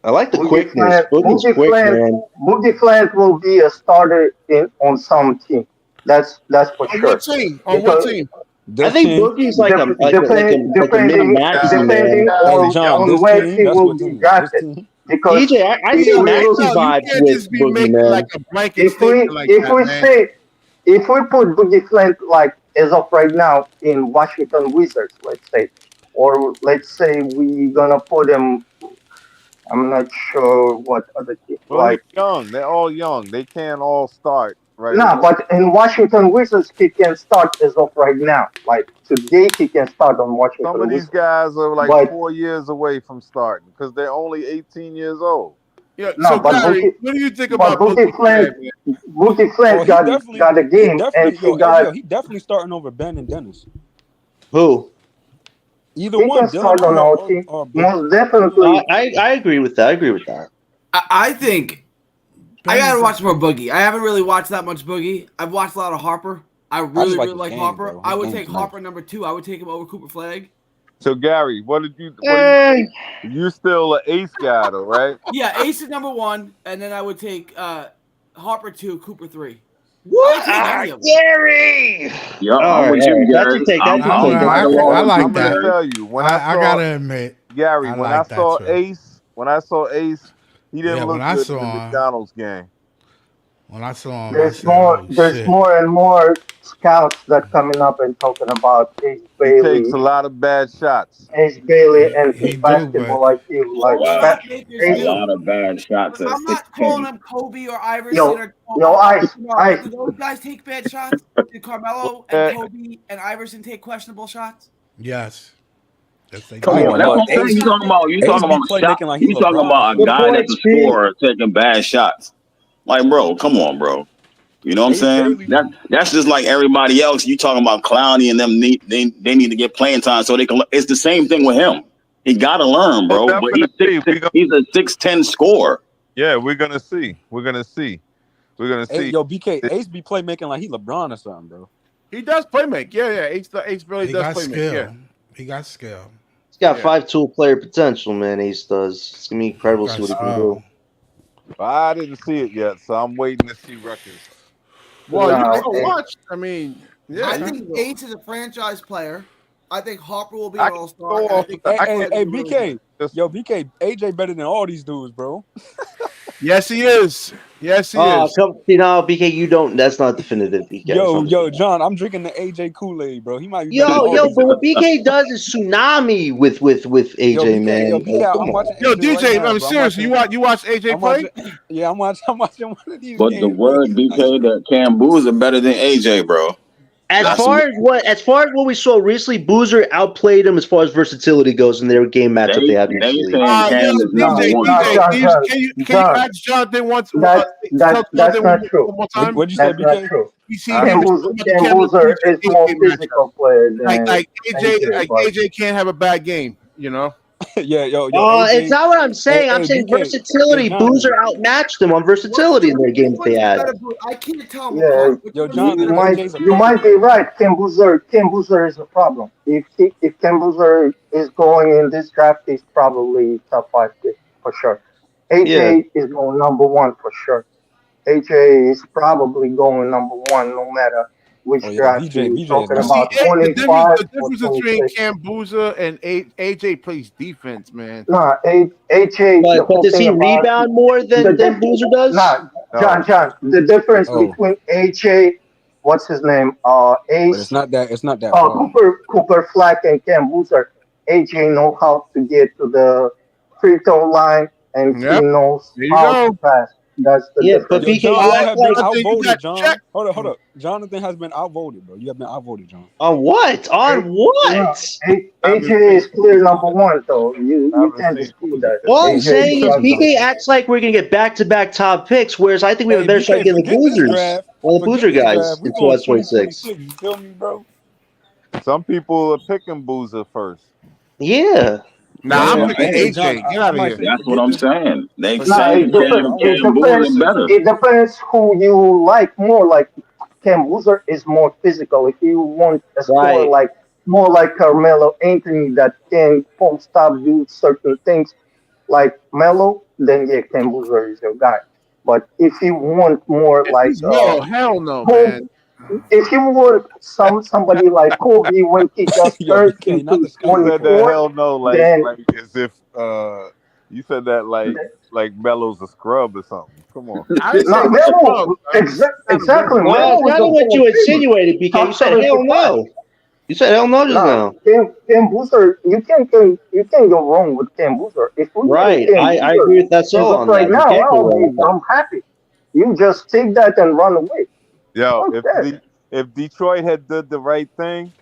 I like the Boogie quickness. Flint, Boogie's quick, man. Boogie Flint will be a starter on some team. That's for On sure. what team? On what team? I think Boogie's like a Depending man. John, on this where team, he that's will what be team. drafted. This team. Because DJ, I see Maxi vibes You can't with just be Boogie, making man. like a blanket statement like if that, we man. say if we put Boogie Flint like as of right now in Washington Wizards, let's say, or let's say we gonna put him. I'm not sure what other team Well, he's young. They're all young. They can't all start right away. but in Washington Wizards, he can start as of right now. Like today, he can start on Washington Some of these Wizards. guys are like But- 4 years away from starting because they're only 18 years old. Yeah, No, so but Gary, what do you think but about Boogie Flint, Boogie Flint got a game, and he got. He definitely starting over Ben and Dennis. Who? Either He one, can start on our team. Most definitely. I agree with that. I think I gotta watch more Boogie. I haven't really watched that much Boogie. I've watched a lot of Harper. I really like game, Harper. bro. I would His take game's Harper number 2. I would take him over Cooper Flag. So Gary, you still an ace guy though, right? Yeah, Ace is number 1, and then I would take Harper 2, Cooper 3. What? Gary! Yeah, I'm with you, Gary. I like I'm that. gonna tell you when I gotta admit, Gary, when I saw Ace, he didn't look when I good saw in the him- McDonald's game. When I saw him, There's more and more scouts that coming up and talking about Ace He Bailey. takes a lot of bad shots. Ace Bailey and his basketball IQ. Like A lot of bad shots. I'm not calling him Kobe or Iverson or Ice. Did those guys take bad shots? Did Carmelo and Kobe and Iverson take questionable shots? Yes. They Come on, that's what I'm saying. You talking about a guy that's a scorer taking bad shots. Like, bro, come on, bro. You know what I'm saying? That's just like everybody else. You talking about Clowney and them they need to get playing time so they can. It's the same thing with him. He got to learn, bro. But he's a 6'10" scorer. Yeah, we're gonna see. Hey, yo, BK, Ace be playmaking like he LeBron or something, bro. He does playmake. Yeah. Ace really does playmake. Skill. Yeah. He got skill. He's got 5-tool player potential, man. Ace does. It's gonna be incredible to see what he can do. I didn't see it yet, so I'm waiting to see records. Well, you gotta watch. I mean, yeah. I think Ace is a franchise player. I think Harper will be an all-star. Hey, BK. Yo, BK, AJ better than all these dudes, bro. Yes, he is. Yes, he is. BK, you don't. That's not definitive, BK. Yo, John, I'm drinking the AJ Kool-Aid, bro. He might be. But what BK does is tsunami with AJ, man. Yo, DJ, I'm serious. You watch AJ play? I'm watching one of these. But the word BK that Camboos are better than AJ, bro. As far as what we saw recently, Boozer outplayed him as far as versatility goes in their game matchup they had They recently. saying Cam Yo, is number DJ, one. No, Though. can you ask Jonathan once? Tell that's Jonathan not true. one more time. What'd you say, That's not BK? true. He was talking about the Cam Cam Boozer is more AJ matchup. physical player than Like AJ, but AJ can't have a bad game. You know. Yeah, yo, It's AJ. not what I'm saying. I'm Hey, saying BK. Hey, versatility. Jonathan. Boozer outmatched them on versatility in their games they had. I can't tell them yeah, apart. Yo, Which one Jonathan, is AJ's a you pocket might be player. right. Cam Boozer is a problem. If Cam Boozer is going in this draft, he's probably top 5 pick for sure. Yeah. AJ is going number 1 for sure. AJ is probably going number 1 no matter which Oh yeah, draft VJ you're is talking You not see, about, pocket. twenty-five the or difference between 26. Cam Boozer and AJ plays defense, man. Nah, AJ, the But whole does thing he about rebound more the than Boozer does? nah, John, the difference Oh, between AJ, what's his name, but it's Ace, not that. It's not that far. Cooper Flack and Cam Boozer. AJ know how to get to the free throw line, and he Yep. knows There you how to go. pass. That's the Yeah, but difference. Yo, BK, John, you you act have been like Jonathan, you outvoted, got John. checked. Hold up. Jonathan has been outvoted, bro. You have been outvoted, John. on what? On No, what? I haven't AJ seen is clear Boozer number yet. 1 though. I You haven't can't seen dispute Boozer that. yet. All I'm AJ is saying is stronger. BK acts like we're gonna get back-to-back top picks, whereas I think we have a Hey, better shot BK, getting the forget this Boozers, draft. one of the Forget Boozer this guys draft. We in going 2026. 2026. You feel me, bro? Some people are picking Boozer first. Yeah. Nah, That's I'm what Man, I'm picking hey, saying. John, AJ. Get I out of might here. say That's what forget I'm this. saying. They Forget No, this saying draft. I want it Cam Boozer depends. better. It depends who you like more. Like Cam Boozer is more physical. If you want a score Right. like more like Carmelo Anthony that can post up, do certain things like Melo, then yeah, Cam Boozer is your guy. But if you want more This like is no hell no, man. Kobe, if you want somebody like Kobe when he just Yo, turned BK, not into the You scum. said that 24, hell no, then like as if you said that like Melo's a scrub or something. Come on. I didn't say no, he's a scrub. Melo, He's kind of exactly. good. No, Melo it's was kind a of what Hall you of Famer, insinuated, BK. You top said hell 75. no. You said hell no just No, now. Cam Boozer, you can't go wrong with Cam Boozer. If we get Right. Cam I Boozer agree with that as soul of on right that. You now, can't go wrong with that. I'm happy. You just take that and run away. Yo, Fuck that. if Detroit had did the right thing,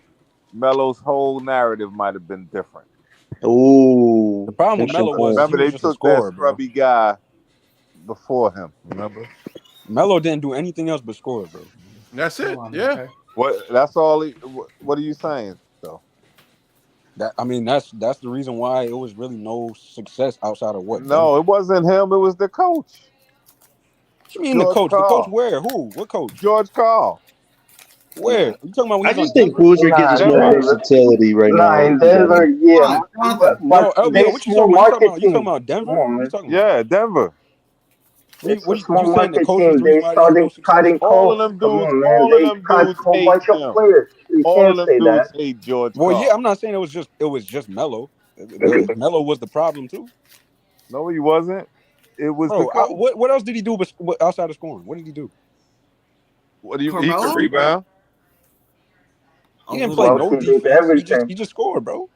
Melo's whole narrative might have been different. The Ooh. problem with Interesting Melo was point. he Remember, was they just a took that scorer, bro. scrubby guy before him. Remember? Melo didn't do anything else but score, bro. That's Hold it. on, Yeah. okay. What? That's all. What are you saying though? That's the reason why it was really no success outside of what, bro? No, it wasn't him. It was the coach, What you mean the George coach? The coach Carl. where? Who? What coach? George Carl. Where? You talking about when I he was just on think Denver? Boozer gives us Nah, more Denver. versatility right nah, now. in In general. Denver, yeah, Jonathan? No, but LBO, they what you talking small about? market You talking team. about Come Denver? on, What you man. talking about? Yeah, Denver. It's a You small saying the market coach was team. the reason They why they had no started success? cutting costs. Come on, man. All of They them cut dudes a whole hate bunch of him. players. You All of can't them say dudes that. hate George Well, yeah, Carl. I'm not saying it was just Melo. Melo was the problem too, No, he wasn't. It was the bro. coach. What else did he do outside of scoring? What did he do? What do you? He could Carmelo? rebound. A He didn't little play Well, bit. no he did defense. everything. He just scored, bro.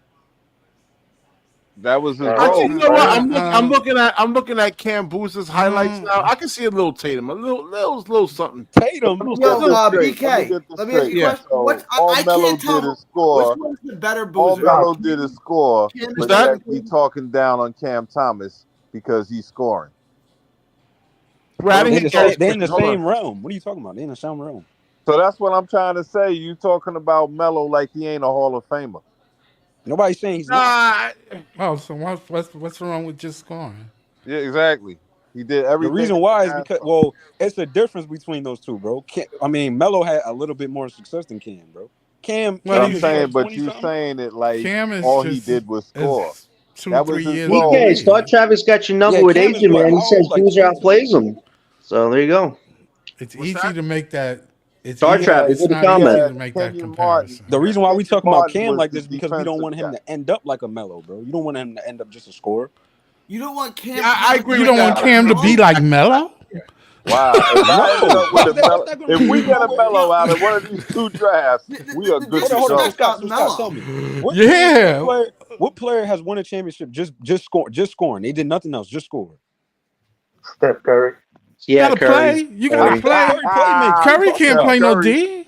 That was his Actually, role, you know what? Fred. I'm looking at Cam Boozer's highlights now. I can see a little Tatum, a little something, Let Tatum. me a get Yo, little this straight. Let me BK, get this let me ask straight. you a yeah. question. So all I Melo can't did is tell which score. one's the better All boozer. No, Melo did is score, Cam What's but that? yet Boozer? we talking down on Cam Thomas because he's scoring. Well, I What are didn't we hear Gary's They in talking? the question. Hold on. same realm. What are you talking about? They in the same realm. So that's what I'm trying to say. You talking about Melo like he ain't a Hall of Famer? Nobody's saying he's not. Nah, Oh, so what's wrong with just scoring? Yeah, exactly. He did The everything reason they why is asked because of him. it's a difference between those two, bro. Melo had a little bit more success than Cam, bro. But Well, I'm Cam is he's saying, what, but 20 you something? saying it like Cam is all he just did was score. is two, That was 3 his years in the role. BK, Star league. Travis got your number Yeah, with Cam is Agent, what? man. He How says old? Like Boozer 22? outplays him. So there you go. It's what's easy that? to make that. It's Star He easy. Traffic, had It's good not he easy comment. to had make that Kenyon Martin. comparison. The reason why we Kenyon talking about Martin Cam was like the this is because we don't defensive want him guy. to end up like a Melo, bro. You don't want him to end up just a scorer. You don't want Yeah, Cam I Thomas agree to You with don't end that. want up like Cam to be Melo? like Melo. Wow. If I ended No. up with a What's Melo, that gonna if we mean? get No a way. Melo out of one of these two drafts, we are The good Hold to on, hold on. go. disrespect So on Scott, tell Melo. me. What team, Yeah. what player has won a championship just scoring? They did nothing else, just scoring. Steph Curry. You Yeah, gotta Curry. play. You gotta Curry. Steph play. Curry playmakes. What are you Curry talking can't Steph about? play no Curry, D.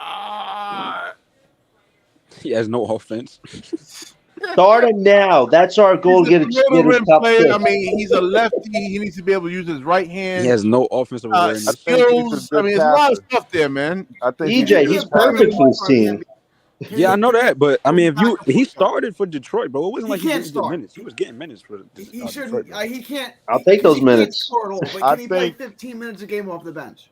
Uh, He has no offense. Start him now. That's our goal. He's a Get middle his rim top player. pick. I mean, he's a lefty. He needs to be able to use his right He hand. has no offensive I awareness. think he's a Skills. I good mean, there's a lot of passer. stuff there, man. I think He he's a could DJ, be good he's a backup perfect for point this guard in the team. NBA. Yeah, I know that, but I mean, if you Backup he point guard. started for Detroit, bro, it wasn't He like he can't didn't get start. minutes. He was getting minutes for He Detroit, shouldn't. bro. He can't. I'll take 'cause those he can't minutes. score at all, but I can he play think 15 minutes a game off the bench?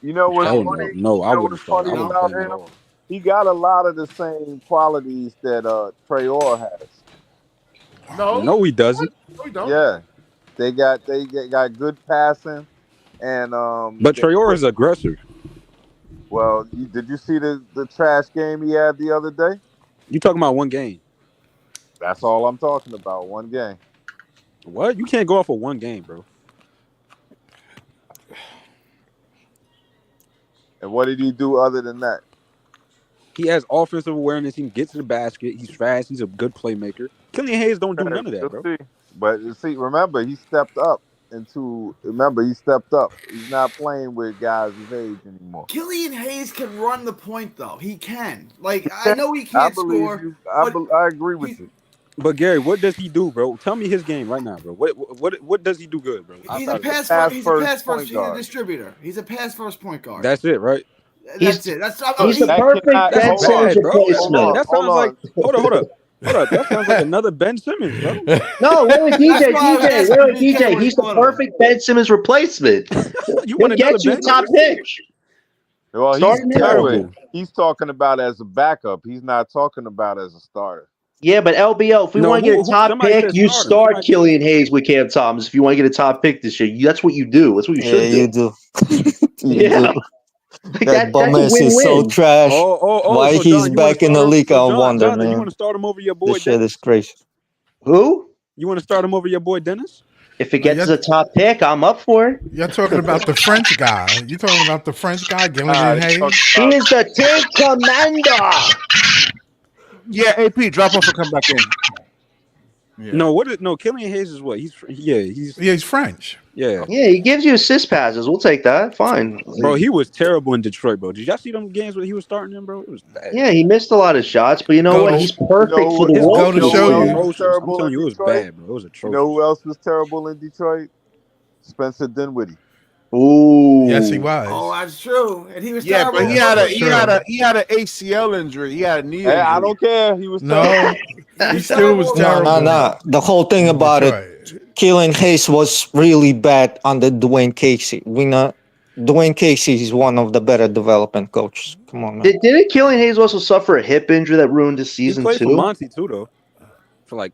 you know what's Hell funny. no, no, I You know wouldn't what's start. I funny wouldn't No. play about him at him? all. He got a lot of the same qualities that Traore has. No, No, he doesn't. no, we don't. Yeah, they got good passing, and But they Traore quick. is aggressive. Well, did you see the trash game he had the other day? You talking about one game? That's all I'm talking about. One game. What? You can't go off of one game, bro. And what did he do other than that? He has offensive awareness. He can get to the basket. He's fast. He's a good playmaker. Killian Hayes don't do none of that, You'll bro. see. But see, remember, he stepped up. He stepped up. He's not playing with guys his age anymore. Killian Hayes can run the point, though. He can. Like, I know he can't I believe score. you. but I agree with he's- you. But Gary, what does he do, bro? Tell me his game right now, bro. What does he do good, bro? He's Outside a of that? pass pass first. He's a first pass point first. He's a guard. distributor. He's a pass first point guard. That's it, right? That's it. That's He's the That perfect cannot- Ben That's hold on, Simmons bad, bro. replacement. That hold sounds on. like hold up. That sounds like another Ben Simmons, bro. No, wait, That's DJ, why I'm DJ, asking wait, BK DJ. what He's the he's doing. perfect Ben Simmons replacement. You He'll want another get you a Ben top Simmons? pick. Well, Start him now. anyway, he's talking about as a backup. He's not talking about as a starter. Yeah, but LBO, if we No, want to get a who- top somebody pick, said you starter. start Somebody- Killian Hayes with Cam Thomas. If you want to get a top pick this year, that's what you do. That's what you should Yeah, do. you do. You Yeah. do. Like That that's a Bummes is so win-win. trash. Why So he's John, you wanna back in the start him- league, so I John, wonder, Jonathan, you man. want to start him over your boy This shit Dennis? is crazy. Who? You want to start him over your boy Dennis? If it No, gets you're- to the top pick, I'm up for it. You're talking about the French guy. You talking about the French guy, Nah, Gillian they Hayes? talking He is the tank commander. Yeah, AP, drop off and come back in. Yeah. No, Killian Hayes is what? He's Yeah, he's French. Yeah, he gives you assist passes. We'll take that. Fine. Bro, he was terrible in Detroit, bro. Did y'all see them games where he was starting them, bro? It was bad. Yeah, he missed a lot of shots, but you know Go- what? He's perfect you know for the His role. go to goals show were you. atrocious. I'm Terrible telling you, it in was Detroit. bad, bro. It was You atrocious. know who else was terrible in Detroit? Spencer Dinwiddie. Ooh. Yes, he was. Oh, that's true. And he was Yeah, terrible. but he had an ACL injury. He had a knee Hey, injury. I don't care. He was No, terrible. he still was No, terrible. No. The whole thing in about it, Detroit. Killian Hayes was really bad under Dwayne Casey. Dwayne Casey is one of the better development coaches. Come on, man. Didn't Killian Hayes also suffer a hip injury that ruined his He season played for too? Monty too, though, for like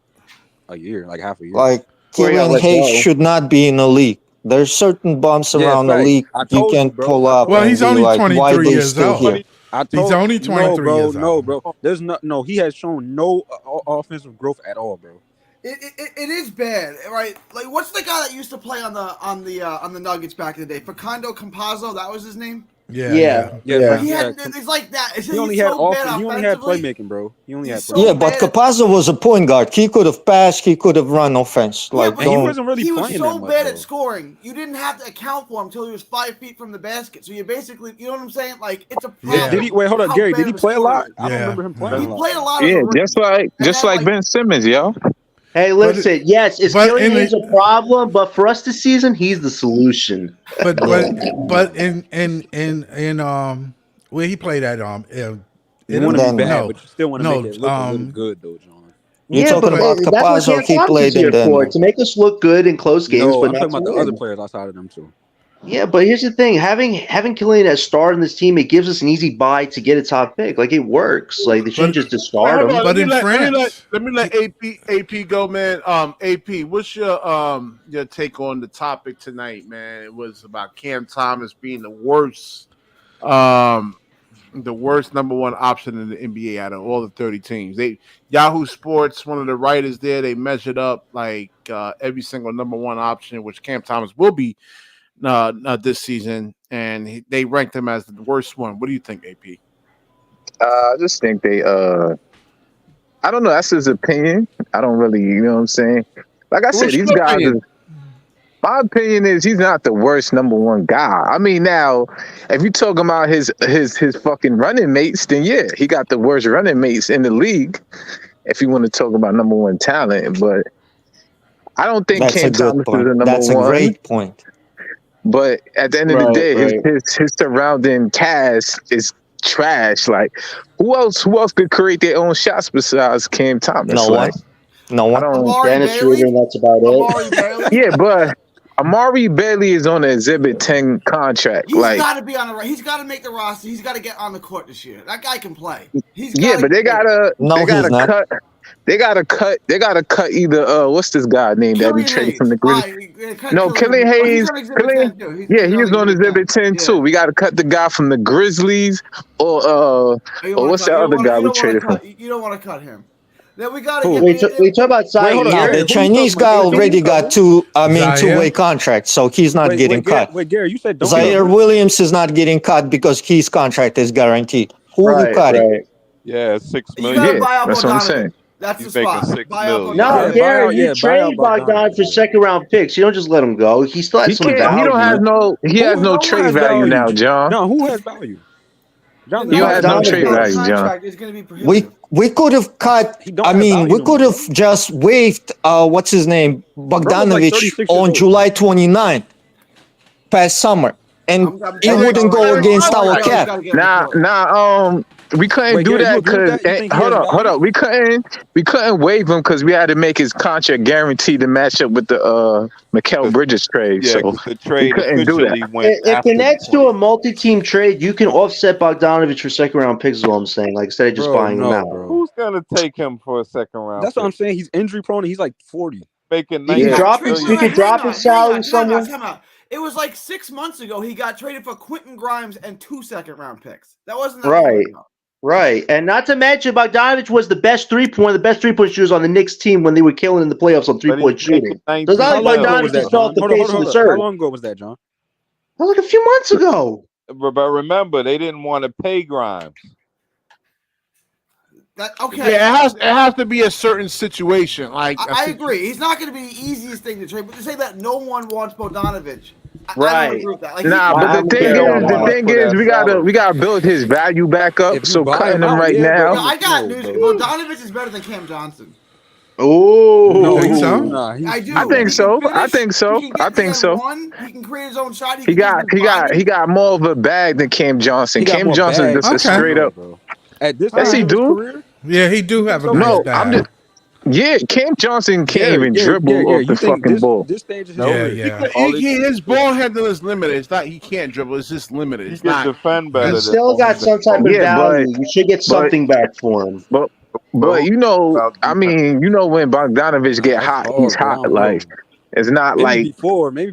a year, like half a year. Like, Where he got Killian let Hayes go. should not be in the league. There's certain bumps Yeah, around the facts. league I you told you, can bro. pull I up told Well, and he's be only like, why 23 they years still old. here? He's only 23 bro, years no, old. bro. There's no. He has shown no offensive growth at all, bro. It is bad, right? Like, what's the guy that used to play on the Nuggets back in the day? Facundo Campazzo, that was his name. Yeah. Yeah. Yeah. He had it's like that. It's He only he's had so bad he only had offensively. playmaking, bro. He only had He's so playmaking. Yeah, but bad. Capazzo was a point guard. He could have passed. He could have run offense. Yeah, Like, but he don't. wasn't really he was playing so that much, bad bro. at scoring. You didn't have to account for him until he was 5 feet from the basket. So you basically, you know what I'm saying? Like, it's a problem. Yeah. Did he wait? Hold on, how Gary. bad Did he of a play a scorer lot? he is. I don't Yeah. remember him playing He a lot. played a lot as a Yeah, rookie. just then, like Ben Simmons, yo. Hey, listen. Yes, is but Killian in the- Hayes a problem? But for us this season, he's the solution. But in where he played at You want to be Then- bad, no, but you still want to no, make it look a little good, though, John. You're Yeah, talking but about that's what Capazzo. Cam He Thomas played is here in for, Denver. to make us look good in close games, No, but I'm not talking to about the win. other players outside of them too. Yeah, but here's the thing: having Killian as star in this team, it gives us an easy buy to get a top pick. Like, it works. Like, they shouldn't just discard Hold him. on, But in let France- me let AP go, man. AP, what's your take on the topic tonight, man? It was about Cam Thomas being the worst number one option in the NBA out of all the 30 teams. Yahoo Sports, one of the writers there, they measured up like every single number one option, which Cam Thomas will be this season, and they ranked him as the worst one. What do you think, AP? I just think they I don't know, that's his opinion. I don't really, you know what I'm saying? Like I said, What's these your guys opinion? My opinion is he's not the worst number one guy. I mean, now if you're talking about his fucking running mates, then yeah, he got the worst running mates in the league. If you want to talk about number one talent, but I don't think That's a Cam good Thomas is point. the number That's a one. great point. But at the end of the Right, day, right. his surrounding cast is trash. Like who else could create their own shots besides Cam Thomas? No Like one. No I one. don't. Amari Dennis Bailey. Schroeder, and that's about it. Amari Bailey. Yeah, but Amari Bailey is on an Exhibit 10 contract. He's Like, got to be on the. He's got to make the roster. He's got to get on the court this year. That guy can play. He's yeah, but they gotta cut. They gotta cut either what's this guy named that we traded from the Grizzlies? No, Killian Hayes. He's on Exhibit 10 too. We gotta cut the guy from the Grizzlies or what's the other guy we traded from? You don't want to cut him. Then we gotta We talk about Zaire. No, the Chinese guy already got two-way contract, so he's not getting cut. Wait, Gary, you said don't. Zaire Williams is not getting cut because his contract is guaranteed. Who will cut it? Yeah, $6 You million. gotta buy out that's what I'm Bogdanović. saying. That's He's the spot. making $6 Buy out million. No, Bogdanović. Gary, you buy trade out Bogdanović for Bogdanović. second round picks. You don't just let him go. He still has He some can't. value. He don't have no. He has no Who trade has value now, John. No, who has value? John, You have no Bogdanović. trade value, John. Contract is going to be prohibitive. We could have cut. He don't I have mean, value we no could more, have just waived what's his name, Bogdanović 36 years on old. July 29th, past summer, and it wouldn't go against our cap. We couldn't Wait, do Gary, you that agree with because that? You think he hold has up. value? We couldn't waive him because we had to make his contract guaranteed to match up with the Mikal Bridges trade. Yeah, So 'cause the trade couldn't do that. officially went If after the Nets point. do a multi-team trade, you can offset Bogdanović for second round picks. Is what I'm saying. Like instead of just buying him out. Bro. Who's gonna take him for a second round? That's what I'm pick? saying. He's injury prone. And he's like 40. Making You can $90 drop million. You can drop his salary somewhere. Time out. It was like 6 months ago he got traded for Quentin Grimes and 2 second round picks. That wasn't that long Right. ago. Right, and not to mention Bogdanović was the best three-point shooters on the Knicks team when they were killing in the playoffs on But three-point he's making shooting. $19 So it's not How like long ago Bogdanović was just that, fell John? off the Hold on, face hold of on. the How earth. long ago was that, John? Like a few months ago. But remember, they didn't want to pay Grimes. Okay. Yeah, it has to be a certain situation. Like I agree. He's not going to be the easiest thing to trade, but to say that no one wants Bogdanović, I Right. don't agree with that. Like, but the thing is, we gotta build his value back up. If you So buy cutting him him out, right yeah, now. bro. I got No, news. bro. Bogdanović is better than Cam Johnson. Oh, No, think he's so? Nah, I do. I think He so. can I finish. think so. He can I get think the so. One. He can create his own shot. He got more of a bag than Cam Johnson. He got Cam more Johnson bags. just a Okay. straight up. bro. At this Yes, time he of his do. career, Yeah, he do have a nice No, bag. I'm just. Yeah, Cam Johnson can't even dribble off you the think fucking ball. this stage of his Yeah, career, yeah. his ball handling is limited. It's not he can't dribble. It's just limited. He It's can not. defend better. He than still got some type of Yeah, value. You should get something back for him. But you know, I mean, you know, when Bogdanović get that's hot, hard, he's bro. I hot. don't Like know. it's not Maybe like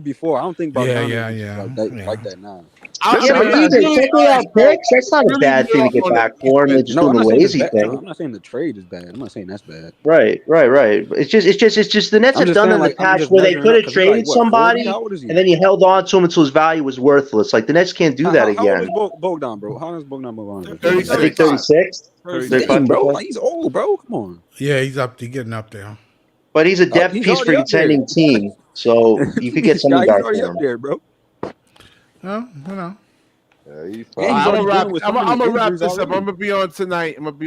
before. I don't think Bogdanović Yeah. like that now. Yeah, but either technically out picks, that's not a bad thing to get back for him. They're just No, I'm doing not the saying it's lazy bad. thing. No, I'm not saying the trade is bad. I'm not saying that's bad. Right. It's just the Nets I'm have just done saying, in like, the I'm past just where they measuring could up have 'cause he's like, traded what, 40? somebody How old is he? and then you held on to him until his value was worthless. Like the Nets can't do that How old again. is Bogdan, bro? How old is Bogdan Bogdanović? 36. I think 36. 36. Damn, bro. Like, he's old, bro. Come on. Yeah, he's getting up there. But he's a depth he's piece for a already up there. contending team, so you could get something He's back already for up him. there, bro. Oh, you know. Yeah, he's Yeah, fine. he's I'm already gonna dealing with so many wrap injuries this up. already. I'm gonna be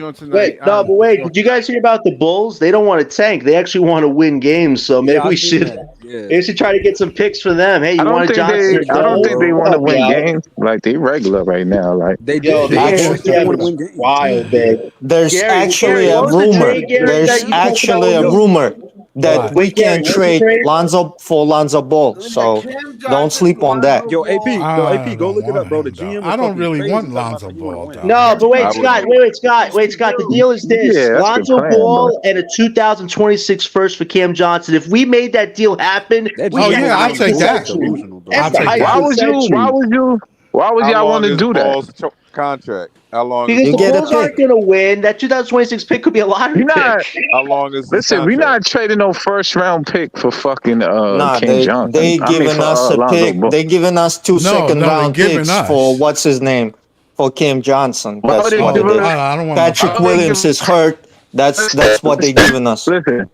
on tonight. But wait, did you guys hear about the Bulls? They don't want to tank. They actually want to win games. So maybe Yeah, I we seen should that. Yeah. maybe we should try to get some picks for them. Hey, I you don't want think Johnson? they. I don't think they want to win Yeah. games. Like they regular right now. Like They Yo, did. the They trade they want was to win games. wild, big. There's Gary, actually what a was the rumor. trade, Gary, There's that you talked actually about? a rumor that What? we Gary, can what's the trade trade? Lonzo Ball. So don't sleep on that. Yo, AP, I go don't look it want up, bro. The him, though. GM. I don't really want talking about Lonzo he wanna Ball, win. though. No, but wait, I Scott. Wait, Scott. The deal is this: Yeah, that's Lonzo the plan, Ball and a 2026 first for Cam Johnson. If we made that deal happen, That we Oh, GM had yeah, I'll the take that. century. Delusional, bro. That's I'll the take hype that. of the century. Why would How y'all long want to is do that? Ball's contract? How long? Because Is the get a Bulls aren't pick. going to win. That 2026 pick could be a lottery You're not. pick. how long is? Listen, we're not trading no first round pick for fucking Nah, Cam Johnson. they giving us a Lonzo pick. Ball. They giving us two second they're round giving picks us. for what's his name for Cam Johnson. Why That's would they what give it is. I don't want Patrick Why would they Williams give- is hurt. That's what they giving us. Listen,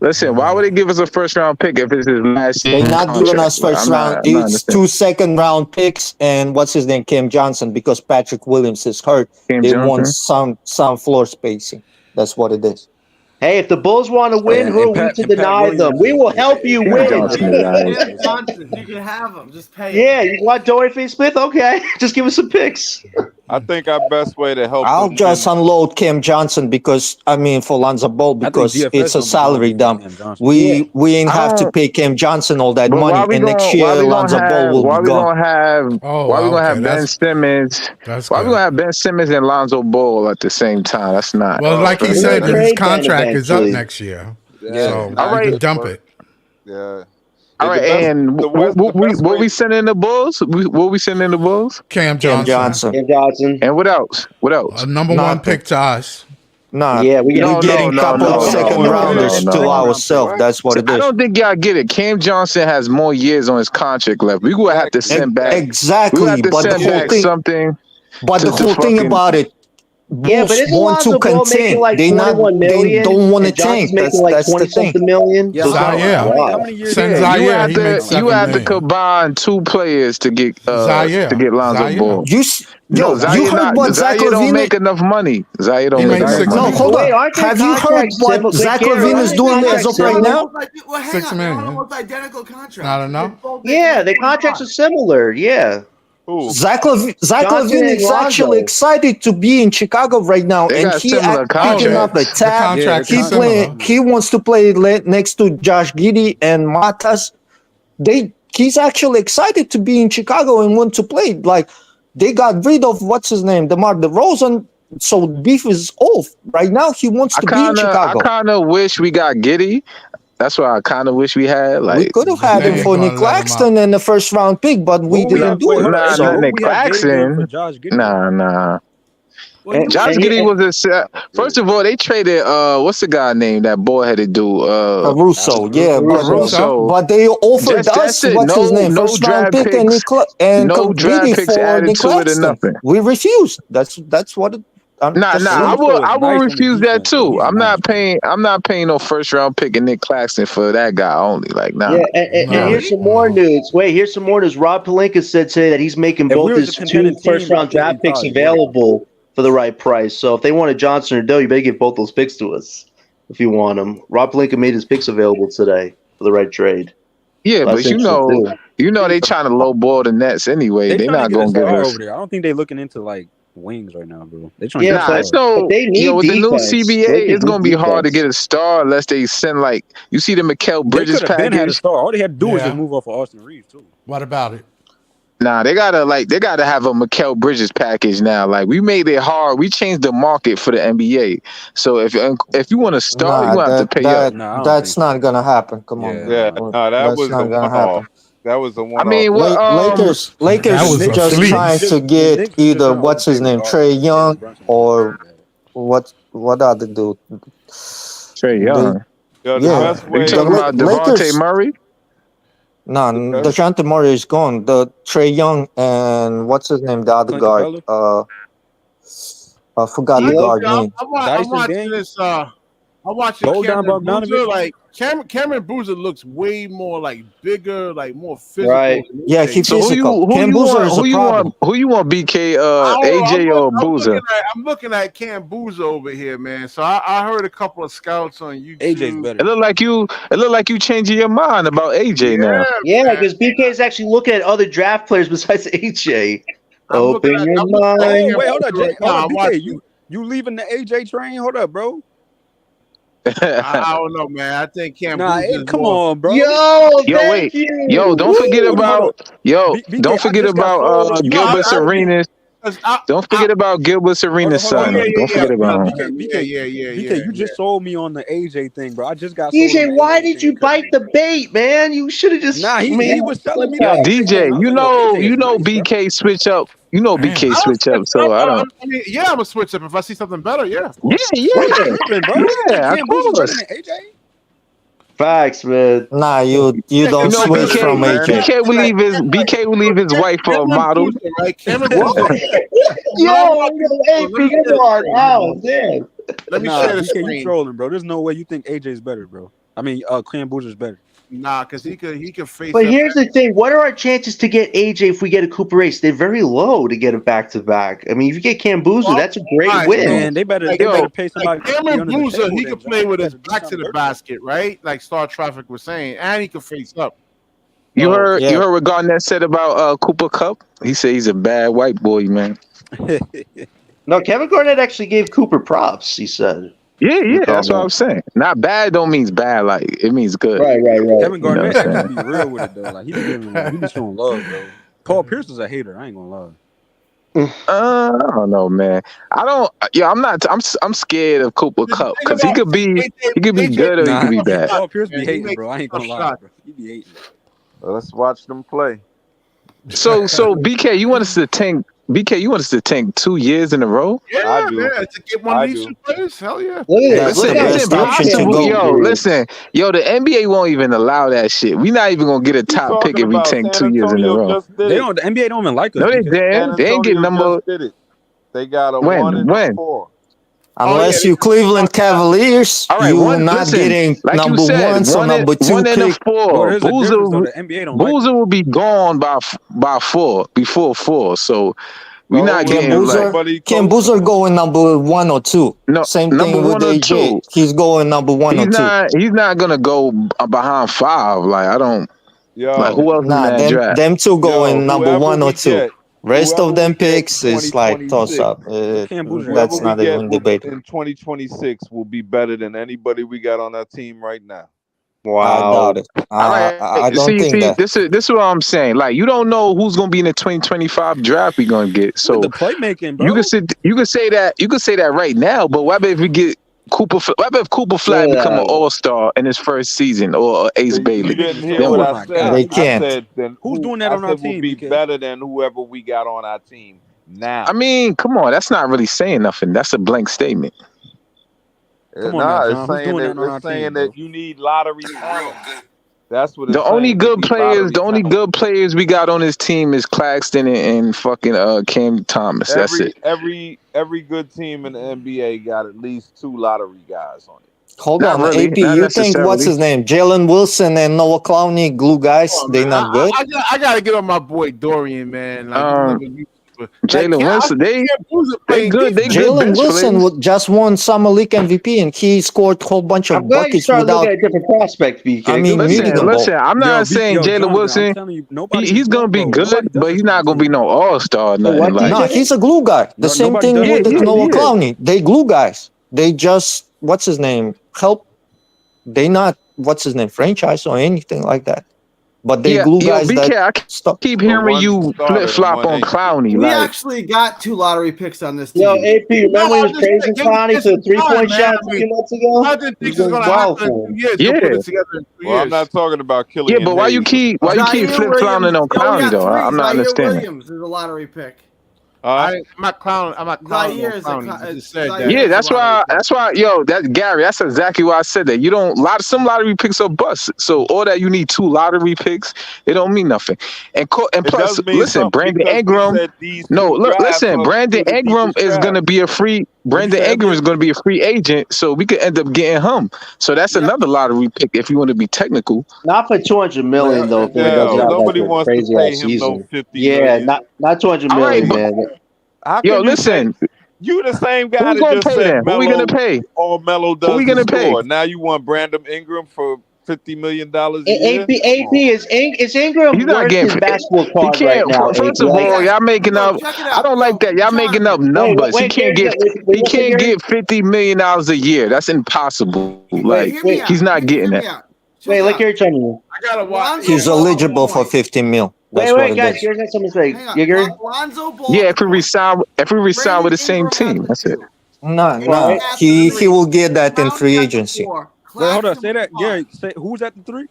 Listen, why would they give us a first round pick if it's his last year? They're not giving us first round. It's 2 second-round picks and what's his name, Cam Johnson, because Patrick Williams is hurt. They want some floor spacing. That's what it is. Hey, if the Bulls want to win, who are we to deny them? We will help you win. Cam Johnson, you can have him. Just pay him. Yeah, you want Dorian Finney-Smith? Okay, just give us some picks. I think our best way to help. I'll just unload Cam Johnson because for Lonzo Ball because it's a salary dump. We ain't have to pay Cam Johnson all that money, and next year Lonzo Ball will be gone. Why we gonna have Ben Simmons? Why we gonna have Ben Simmons and Lonzo Ball at the same time? That's not. Well, like he said, his contract is up next year. Yeah. So all right, you can dump it. Yeah. All right, and what we sending the Bulls? What we sending the Bulls? Cam Johnson. And what else? What else? A number one pick to us. Nah, yeah, we're getting a couple of second rounders to ourselves. That's what it is. I don't think y'all get it. Cam Johnson has more years on his contract left. We will have to send back exactly, but the whole thing, something. But the whole thing about it. Yeah, but isn't Lonzo Ball making like they 21 million? They don't want to tank. Making like 20-something million. Yeah, how many years? You have to combine 2 players to get Lonzo Ball. You heard what Zach LaVine LaVine don't make enough money. Zach don't make enough money. No, hold on. Have you heard what Zach LaVine is doing as of right now? $6 million. Almost identical contracts. I don't know. Yeah, the contracts are similar. Yeah. Zach LaVine is actually excited to be in Chicago right now, and he picking up the tab. He wants to play next to Josh Giddey and Matas. He's actually excited to be in Chicago and want to play. Like they got rid of what's his name, DeMar DeRozan, so beef is off. Right now, he wants to be in Chicago. I kind of wish we got Giddey. That's what I kind of wish we had. Like we could have had him for Nick Claxton and the first round pick, but we didn't do it. Not Nick Claxton. Nah. Josh Giddey was first of all, they traded what's the guy name that boy had to do Russo, but they offered us what's his name, first round pick and no draft picks added to it or nothing. We refused. That's what it. I will refuse that too. I'm not paying no first round pick and Nick Claxton for that guy only. Like, nah. Yeah, and here's some more news. Here's some more news. Rob Pelinka said today that he's making both his 2 first round draft picks available for the right price. So if they wanted Johnson or Doe, you better give both those picks to us if you want them. Rob Pelinka made his picks available today for the right trade. Yeah, but you know they trying to lowball the Nets anyway. They're not going to give us. Over there. I don't think they're looking into like wings right now, bro. They trying with the new CBA, it's gonna be hard to get a star unless they send like you see the Mikal Bridges package. Had a star. All they had to do was just move off of Austin Reeves too. What about it? Nah, they gotta have a Mikal Bridges package now. Like we made it hard. We changed the market for the NBA. So if you want to start, you have to pay up. That's not gonna happen. Come on. Yeah. That was not gonna happen. That was the one. I mean, Lakers just trying to get either what's his name, Trae Young, or what other dude? Trae Young. You talking about Devontae Murray? No, DeJounte Murray is gone. The Trae Young and what's his name, the other guard. I forgot the guard name. I'm watching this. I'm watching Cameron Boozer. Like Cameron Boozer looks way more like bigger, like more physical. Right. Yeah, he's physical. Cam Boozer is a problem. Who you want, BK? AJ or Boozer? I'm looking at Cam Boozer over here, man. So I heard a couple of scouts on YouTube. AJ's better. It look like you changing your mind about AJ now. Yeah, because BK is actually looking at other draft players besides AJ. Open your mind. Wait, hold up, Jay. BK, you leaving the AJ train? Hold up, bro. I don't know, man. I think Cam. Come on, bro. Wait. Don't forget about Gilbert Arenas. Don't forget about Gilbert Arenas' son. Don't forget about him. BK, you just sold me on the AJ thing, bro. I just got. DJ, why did you bite the bait, man? You should have just. Nah, he was telling me that. DJ, you know BK switch up. You know BK switch up, so I don't. I mean, I'm gonna switch up if I see something better. Yeah. Yeah, of course. Facts, man. Nah, you don't switch BK, from AJ. BK will leave his wife for a model. Right? Hey, damn. Let me share the BK, screen. you trolling, bro. There's no way you think AJ's better, bro. I mean, Cam Boozer's better. Nah, because he could face. But here's the thing: what are our chances to get AJ if we get a Cooper Race? They're very low to get a back-to-back. I mean, if you get Cam Boozer, that's a great win. Man, they better pay somebody. Like Cameron Boozer, he could play with his back to the basket, right? Like Star Traffic was saying, and he could face up. You heard what Garnett said about Cooper Kupp? He said he's a bad white boy, man. No, Kevin Garnett actually gave Cooper props. He said. Yeah, that's what I'm saying. Not bad don't means bad, like it means good. Right. Kevin Garnett actually be real with it though. Like he be showing love though. Paul Pierce is a hater. I ain't gonna lie. I don't know, man. I'm scared of Cooper Kupp because he could be good or he could be bad. Paul Pierce be hating, bro. I ain't gonna lie, bro. He be hating. Well, let's watch them play. So BK, you want us to tank 2 years in a row? Yeah, I do. man, to get one of these two players, hell yeah. Listen, it's impossible. The NBA won't even allow that shit. We're not even gonna get a top pick if we tank 2 years in a row. The NBA don't even like us. No, they didn't. They ain't getting number. They got a 1 and a 4. Unless you Cleveland Cavaliers, you're not getting like number 1, so number 2 1 and a 4. Boozer will be gone by 4 before 4. So we're not getting Cam Boozer going number 1 or 2. No, same thing with AJ. He's going number 1 or 2. He's not gonna go behind 5. Like I don't. Like who else? Them two going number 1 or 2. Rest of them picks is like toss up. That's not even debatable. In 2026 will be better than anybody we got on our team right now. Wow. I doubt it. I don't think that. This is what I'm saying. Like you don't know who's gonna be in the 2025 draft we're gonna get. So the playmaking, bro. You can say that right now. But what if we get Cooper? What if Cooper Flag become an All-Star in his first season or Ace Bailey? You didn't hear what I said. They can't. I said, then who's doing that on our team? Will be better than whoever we got on our team now. I mean, come on, that's not really saying nothing. That's a blank statement. It's saying that you need lottery talent. That's what it's the only good players we got on this team is Claxton and fucking Cam Thomas. That's it. Every good team in the NBA got at least 2 lottery guys on it. Hold on, really, AP. You think what's his name? Jalen Wilson and Noah Clowney, glue guys? They not good. I gotta get on my boy Dorian, man. Jalen Wilson, they good. They Jalen Wilson just won Summer League MVP and he scored a whole bunch of buckets without. At different prospects, BK. I mean, listen. I'm not saying Jalen Wilson. He's gonna be good, but he's not gonna be no All-Star. No, he's a glue guy. The same thing with Noah Clowney. They glue guys. They just what's his name help. They not what's his name franchise or anything like that. But they glue guys I keep hearing you flip-flop on Clowney. We actually got 2 lottery picks on this team. Yo, AP, remember he was praising Clowney for the 3-point shot a few months ago? I didn't think it's going to happen in 2 years. Yeah. Put it together in 2 years. I'm not talking about killing. Yeah, but why you keep flip-flopping on Clowney, though? I'm not understanding. Williams is a lottery pick. I'm not clowning. Yeah, that's why. Yo, that's Gary. That's exactly why I said that. You don't some lottery picks are bust. So all that you need 2 lottery picks, it don't mean nothing. And plus, listen, Brandon Ingram. No, look, listen, Brandon Ingram is gonna be a free. Brandon Ingram is going to be a free agent, so we could end up getting him. So that's another lottery pick if you want to be technical. Not for $200 million though. Nobody wants to pay him no $50 million. Not $200 million, man. Yo, listen. You the same guy that just said Melo. Who we gonna pay? All Melo does. Who we gonna pay? Now you want Brandon Ingram for $50 million a year? AP is Ingram. He's not getting his basketball card right now. First of all, y'all making up. I don't like that. Y'all making up numbers. He can't get $50 million a year. That's impossible. Like he's not getting that. Wait, look here, Tony. I gotta watch. He's eligible for 15 mil. Wait, guys. Here's not some mistake. Yeah, if we resign with the same team, that's it. No. He will get that in free agency. Wait, hold on. Say that, Gary. Who's at the 3?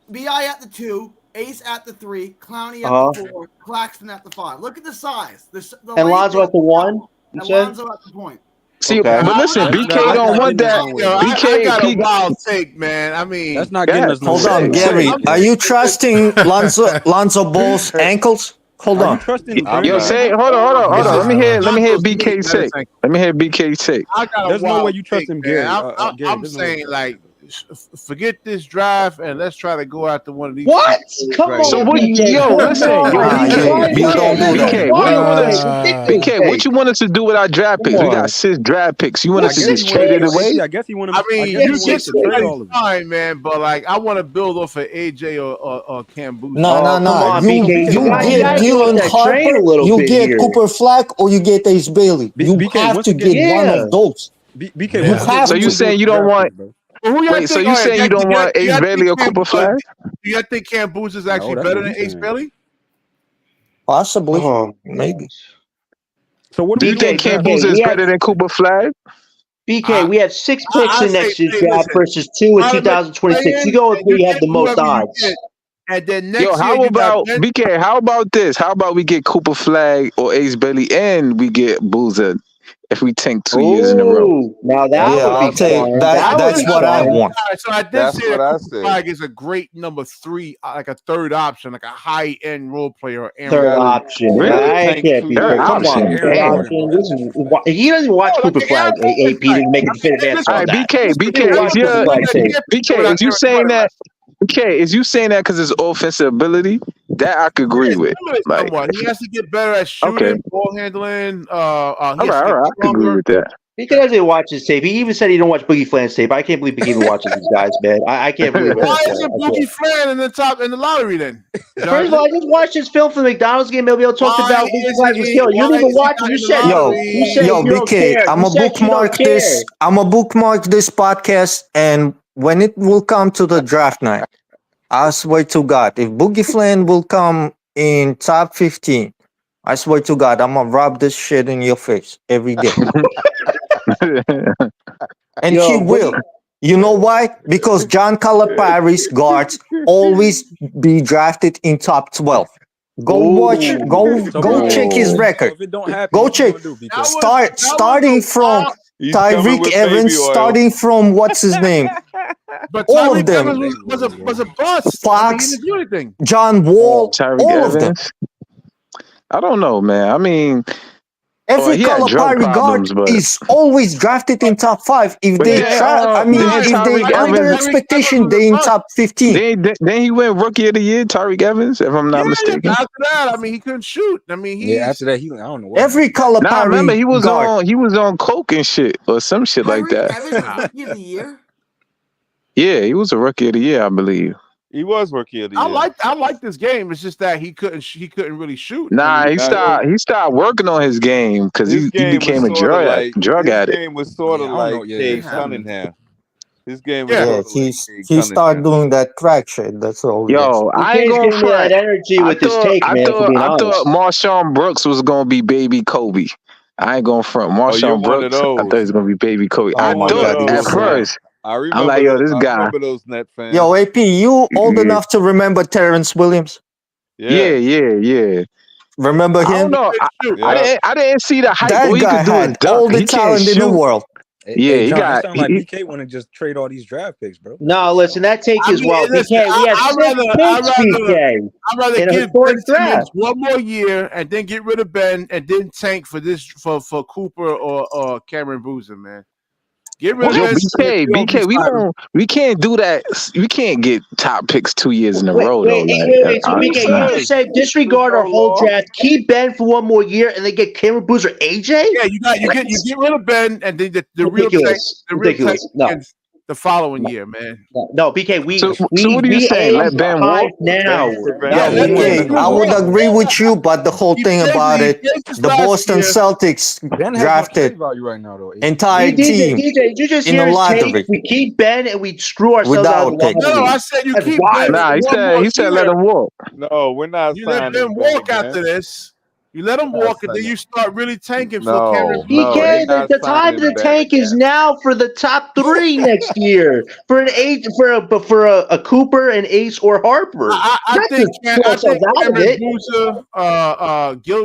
BI at the 2, Ace at the 3, Clowney at the 4, Claxton at the 5. Look at the size. And Lonzo at the 1. And Lonzo at the point. See, but listen, BK don't want that. BK got a wild take, man. I mean, that's not getting us. Hold on, Gary. Are you trusting Lonzo Ball's ankles? Hold Are you on. trusting I'm Dirk Yo, right not. say, now? hold on. Let me hear Broncos BK need better say. than- Let me hear BK say. I got a There's no way wild you trust take, him, man. Gary. Gary, I'm there's no way you saying, trust like, forget this draft and let's try to go after one of these. What? Come right So on, here. what? BK. Yo, Come listen, on. yo, Nah, you don't do that. BK, what do you want us? Ridiculous BK, what take. you want us to do with our draft Come picks? We on. got 6 draft picks. You want I us to guess he just wanted. trade it Yo, away? AP, I guess he wanted. I I mean, guess he you wanted get us to trade all somebody of them. fine, man, but like, I want to build off of AJ or Cam Boozer. Oh, come on, You BK. You get gotta get off Dylan that train a Harper, little you bit get here. Cooper Flack, or you get Ace Bailey. You BK, have once to get again, one Yeah. of those. BK, You once again, have So what you you to. gonna do saying with you the don't draft want? picks, bro? Well, who y'all Wait, so think? you saying you don't want Ace y'all Bailey or think Cooper Flag? Do y'all think Cam Boozer is No, actually that's better what than he's Ace saying. Bailey? Possibly. Oh, Maybe. So what do Do we you do on the think Cam draft? Boozer BK, is we have better than Cooper Flag? BK. We have 6 picks I in say, next year's hey, draft listen, versus 2 in try to make a 2026. You play-in, go with and where you you have get the most whoever you odds. get, and then Yo, next year how you got about Ben. BK? How about this? How about we get Cooper Flag or Ace Bailey and we get Boozer if we tank 2 years in a row? Oh, now that That's Yeah, would what be I'll I take said. fun. that. That would That's be what I fun. want. All right, so I did That's say what that I Cooper said. Flag is a great number 3, like a third option, like a high-end role player. You Third gotta option. you gotta Really? I tank can't 2 be Third third. years. Come on, option. third Aaron Damn. Gordon, option. bro. This That's is disrespect. he doesn't even watch Oh, Cooper like Aaron Flag. Gordon AP didn't make a type. definitive answer All on right, that. BK, He didn't watch is Cooper your Flag tape. BK? Is you saying that? BK, is you saying that because it's offensive ability? That I could agree Yes, with. limited Like, somewhat. He has to get better at okay, shooting, ball handling. He all has right, to get I could agree stronger. with that. BK doesn't watch his tape. He even said he don't watch Boogie Flans tape. I can't believe BK even watches these guys, man. I can't believe it. Why isn't Boogie Flan in the lottery then? First of all, I just watched his film from the McDonald's game. Maybe I'll talk about Boogie Flags was killer. You didn't even watch it. You said Yo, you don't BK, care. You said you don't care. I'ma bookmark this podcast, and when it will come to the draft night, I swear to God, if Boogie Flan will come in top 15, I swear to God, I'm gonna rub this shit in your face every day. And he will. You know why? Because John Calipari's guards always be drafted in top 12. Go check his record. So if it don't happen, Go what you check. gonna do, BK? Starting from He's coming Tyreek with Evans, baby oil. starting from what's his name? But All of Tyreek them. Evans was a bust. Fox, he didn't do anything. John Wall, Tyreek all of them. Evans. I don't know, man. I mean, Every he had drug Calipari guard problems, but is always drafted in top 5. If but they then, if they Tyreek under Evans, expectation, they in top 15. then he went Rookie of the Year, Tyreek Evans, if I'm not mistaken. After that, he couldn't shoot. After that, I don't know what. Every Nah, I remember Calipari guard. he was on coke and shit or some shit like that. Evans was Rookie of the Year. Yeah, he was a Rookie of the Year, I believe. He was Rookie of the Year. I like this game. It's just that he couldn't really shoot. Nah, he started working on his game because he became a drug addict. His game was sort of like Cade Cunningham. His game was sort of like Cade he Cunningham. started doing that crack shit. That's all. Yo, I ain't gonna front. that energy with his take, man. For being honest, I thought Marshawn Brooks was gonna be baby Kobe. I ain't gonna front. Marshawn Brooks, I thought he was gonna be baby Kobe. Oh I my thought God, at first. I remember. I'm like, yo, this guy. I remember those Net fans. Yo, AP, you old enough to remember Terrence Williams? Yeah. Remember him? I don't know. I didn't see the hype. That guy had all the talent in the world. Yeah, Hey, John, it sounds like BK want to just trade all these draft picks, bro. No, listen, that take is wild. BK, we have 6 picks, BK. I'd rather in a give historic Ben Simmons draft. one more year and then get rid of Ben and then tank for Cooper or Cameron Boozer, man. Get rid of Ben Simmons. BK, we can't do that. We can't get top picks 2 years in a row though. Wait. So BK, you just said disregard our whole draft, keep Ben for one more year, and then get Cameron Boozer, AJ? Yeah, you get rid of Ben and then the real tank the following year, man. No, BK, so what are you saying? Let Ben walk now. I would agree with you, but the whole thing about it, the Boston Celtics drafted right now, though. entire team DJ, you just in hear the his lottery. take? We keep Ben and we screw ourselves out of the lottery. No, I said you keep Ben. Nah, he said let him walk. No, we're not. You let Ben walk after this. You let him walk, and then you start really tanking for Cameron. No, they BK, not the time signing to back. tank is now for the top 3 next year. For an eight, for a Cooper, an Ace, or Harper. I think out of Cameron it. Boozer,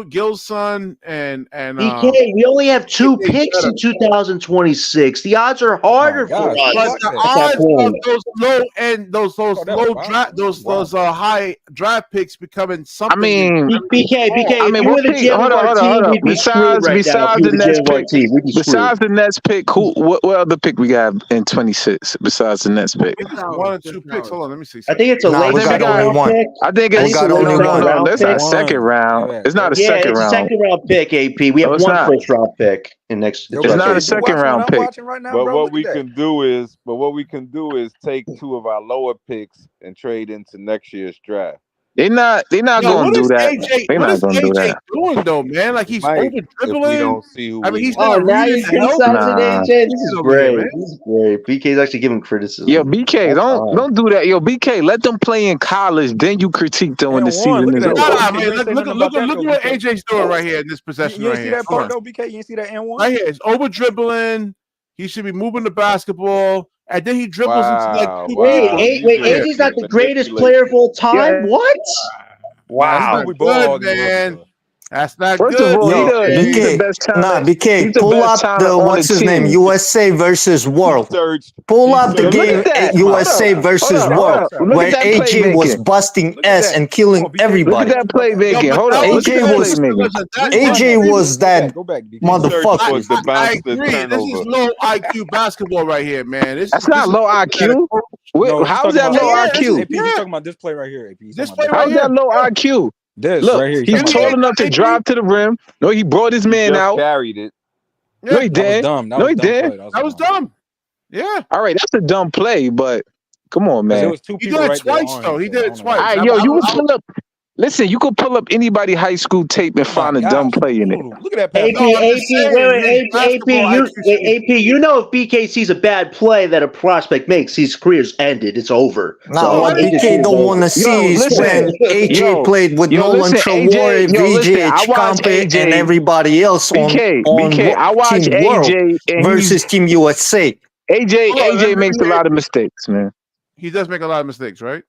Gilson, and BK, we only have 2 picks in 2026. The odds are harder for us. But the odds of those low end, those high draft picks becoming something. I mean, BK, I mean, what pick? Hold on. Besides the Nets pick, besides the Nets pick, what other pick we got in 26? Besides the Nets pick, 1 or 2 picks. Hold on, let me see. I think it's a late second round pick. I think it's no. That's not second round. It's not a second round. It's a second round pick. AP. We have 1 first round pick in next. It's not a second round pick. But what we can do is take 2 of our lower picks and trade into next year's draft. They're not going to do that. They're not going to do that. Doing though, man? Like he's over dribbling. We don't see who. I mean, he's not now you're criticizing AJ. This is great. This is great. BK's actually giving criticism. Yo, BK, don't do that. Yo, BK, let them play in college, then you critique them when the season is over. Look at what AJ's doing right here in this possession. You see that part though, BK? You see that N1? Right here, it's over dribbling. He should be moving the basketball, and then he dribbles into like. Wait, AJ's not the greatest player of all time. Yeah. What? Wow, that's good, man. That's not First good. Of all, he's the best talent. BK, pull up the what's his name? USA versus World. Pull up the game USA versus World, where AJ was busting S and killing everybody. Look at that playmaking. Hold on. AJ was that motherfucker. I agree. This is low IQ basketball right here, man. That's not low IQ. How's that low IQ? AP, he's talking about this play right here. AP, how's that low IQ? Look, right here. He's tall enough to drive to the rim. No, he brought his man out. Carried it. Yeah. No, he did. No, he did. That was dumb. Yeah. All right, that's a dumb play, but come on, man. It was 2 people he did it twice, though. He did it twice. All right, yo, you can pull up. Listen, you could pull up anybody high school tape and find a dumb play in it. Look at that pass. AP, you know if BK sees a bad play that a prospect makes, his career's ended. It's over. No, what BK don't want to see is when AJ played with Nolan Traore, VJ, Campe, and everybody else on I watch Team AJ World versus Team USA. AJ makes a lot of mistakes, man. He does make a lot of mistakes, right?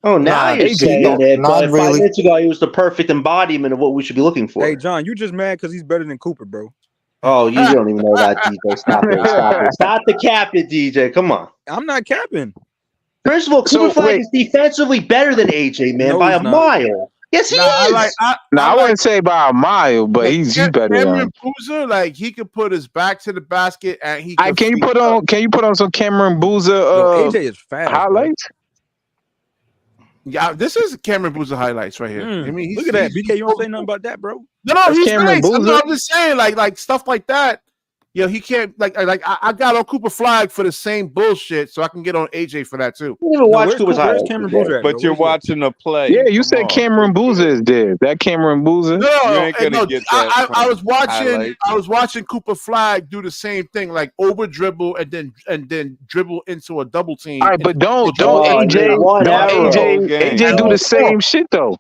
Oh, now you're saying that. But 5 minutes ago, he was the perfect embodiment of what we should be looking for. Hey, John, you just mad because he's better than Cooper, bro. Oh, you don't even know that, DJ. Stop it. Stop the cap it, DJ. Come on. I'm not capping. First of all, Cooper Flag is defensively better than AJ, man, by a mile. Yes, he is. I wouldn't say by a mile, but he's better than him. Boozer, like he could put his back to the basket and he. Can you put on some Cameron Boozer? AJ is fast. Highlights. Yeah, this is Cameron Boozer highlights right here. I mean, look at that, BK. You don't say nothing about that, bro. No, he's nice. I'm just saying, like stuff like that. Yo, he can't I got on Cooper Flag for the same bullshit, so I can get on AJ for that too. You never watch Cooper's highlights, Cameron Boozer, but you're watching a play. Yeah, you said Cameron Boozer is dead. That Cameron Boozer. No, you ain't gonna get that. I was watching Cooper Flag do the same thing, like over dribble and then dribble into a double team. All right, but don't AJ do the same shit though.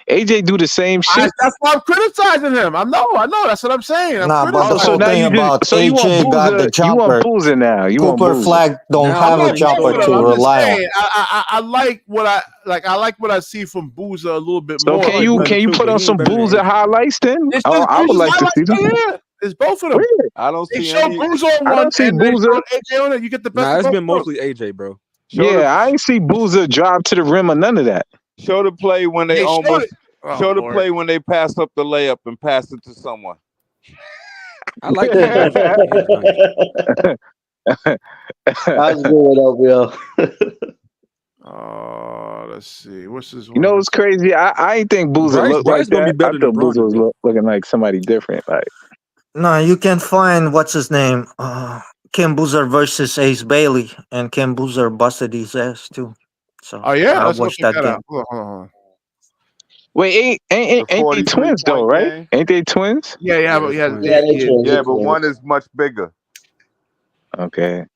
AJ do the same shit. That's why I'm criticizing him. I know. That's what I'm saying. But the whole thing about AJ got the jumper. You want Boozer now. Cooper Flag don't have a jumper to rely on. I like what I see from Boozer a little bit more. So can you put on some Boozer highlights then? I would like to see them. It's both of them. I don't see any. Boozer on one. I don't see Boozer. AJ on it. You get the best. Nah, it's been mostly AJ, bro. I ain't see Boozer drive to the rim or none of that. Show the play when they show the play when they pass up the layup and pass it to someone. I like that. That's good over let's see. What's this one? You know what's crazy? I ain't think Boozer looked like that. I thought Boozer was looking like somebody different. Like, no, you can find what's his name, Kim Boozer versus Ace Bailey, and Kim Boozer busted his ass too. So let's watch that game. Hold on. Wait, ain't they twins though, right? Ain't they twins? Yeah, but one is much bigger. Okay.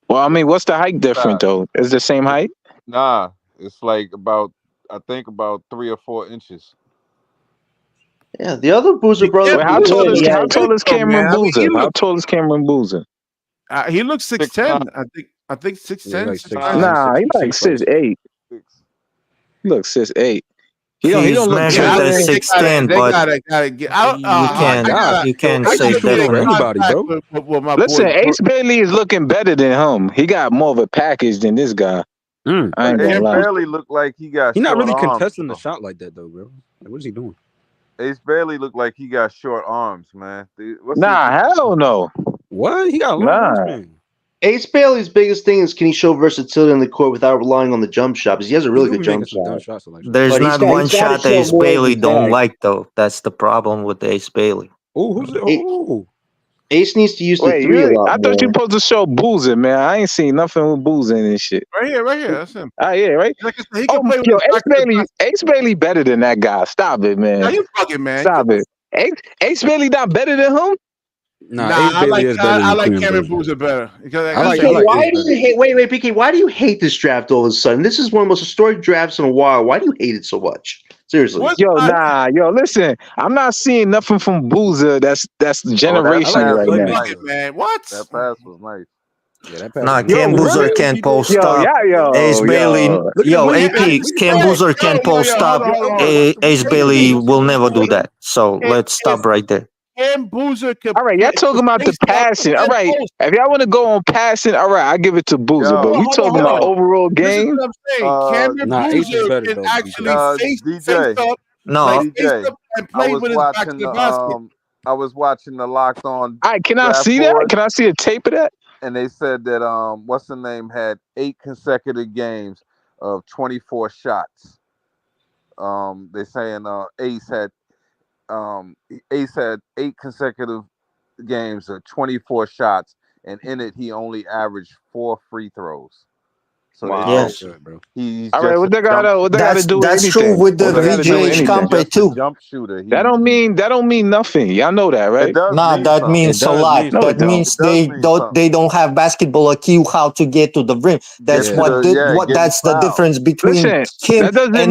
Well, I mean, what's the height different though? Is the same height? Nah, it's like about 3 or 4 inches. Yeah, the other Boozer brother. Wait, how tall is Cameron Boozer? Man, How tall is Cameron Boozer? he looks 6'10". I think 6'10". like 6'9". Nah, he like 6'8". He looks 6'8". He don't look measured big. as 6'10", but gotta get out. you can Ace say is doing it for definitely. anybody, bro. With my Listen, boy, Ace Bailey is looking better than him. He got more of a package than this guy. I ain't gonna Ace lie. Bailey looked like he got. He's not short really arms, contesting the though. shot like that though, bro. Like, what is he doing? Ace Bailey looked like he got short arms, man. Nah, hell no. What? He got a long wingspan. Ace Bailey's biggest thing is can he show versatility in the court without relying on the jump shot? Because he has a really good jump shot. There's But not he's one gotta shot show Ace more Bailey than don't that. like though. That's the problem with Ace Bailey. Oh, who's it? Oh, Ace needs to use the Wait, three a lot I more. thought you supposed to show Boozer, man. I ain't seen nothing with Boozer in this shit. Right here. That's him. Ah, yeah, right. Like I said, he can play with Ace Bailey better than that guy. Stop it, man. Now you fucking man. Stop it. Ace Bailey not better than him? Nah, Ace Bailey is better I than like Quinn Cameron Boozer. Boozer better. Because Why do you hate? Wait, BK. Why do you hate this draft all of a sudden? This is one of the most historic drafts in a while. Why do you hate it so much? Seriously. Yo, listen. I'm not seeing nothing from Boozer that's generational right now. Fuck it, man. What? That pass was nice. Yeah, that pass. Nah, Cam Boozer can't post up. Ace Bailey, AP, Cam Boozer can't post up. Ace Bailey will never do that. So let's stop right there. Cam Boozer can. All right, y'all talking about the passing. All right, if y'all want to go on passing, all right, I give it to Boozer. But we talking about overall game. This is what I'm saying. Cameron Boozer can actually face up. No, and play with his back to the basket. I was watching the Locked On. All right, can I see that? Can I see a tape of that? And they said that what's the name had 8 consecutive games of 24 shots. They saying Ace had 8 consecutive games of 24 shots, and in it he only averaged 4 free throws. So yes, bro. All right, what they got to do? That's true with the VJH Campe too. Jump shooter. That don't mean nothing. Y'all know that, right? That means a lot. That means they don't have basketball IQ how to get to the rim. That's that's the difference between him and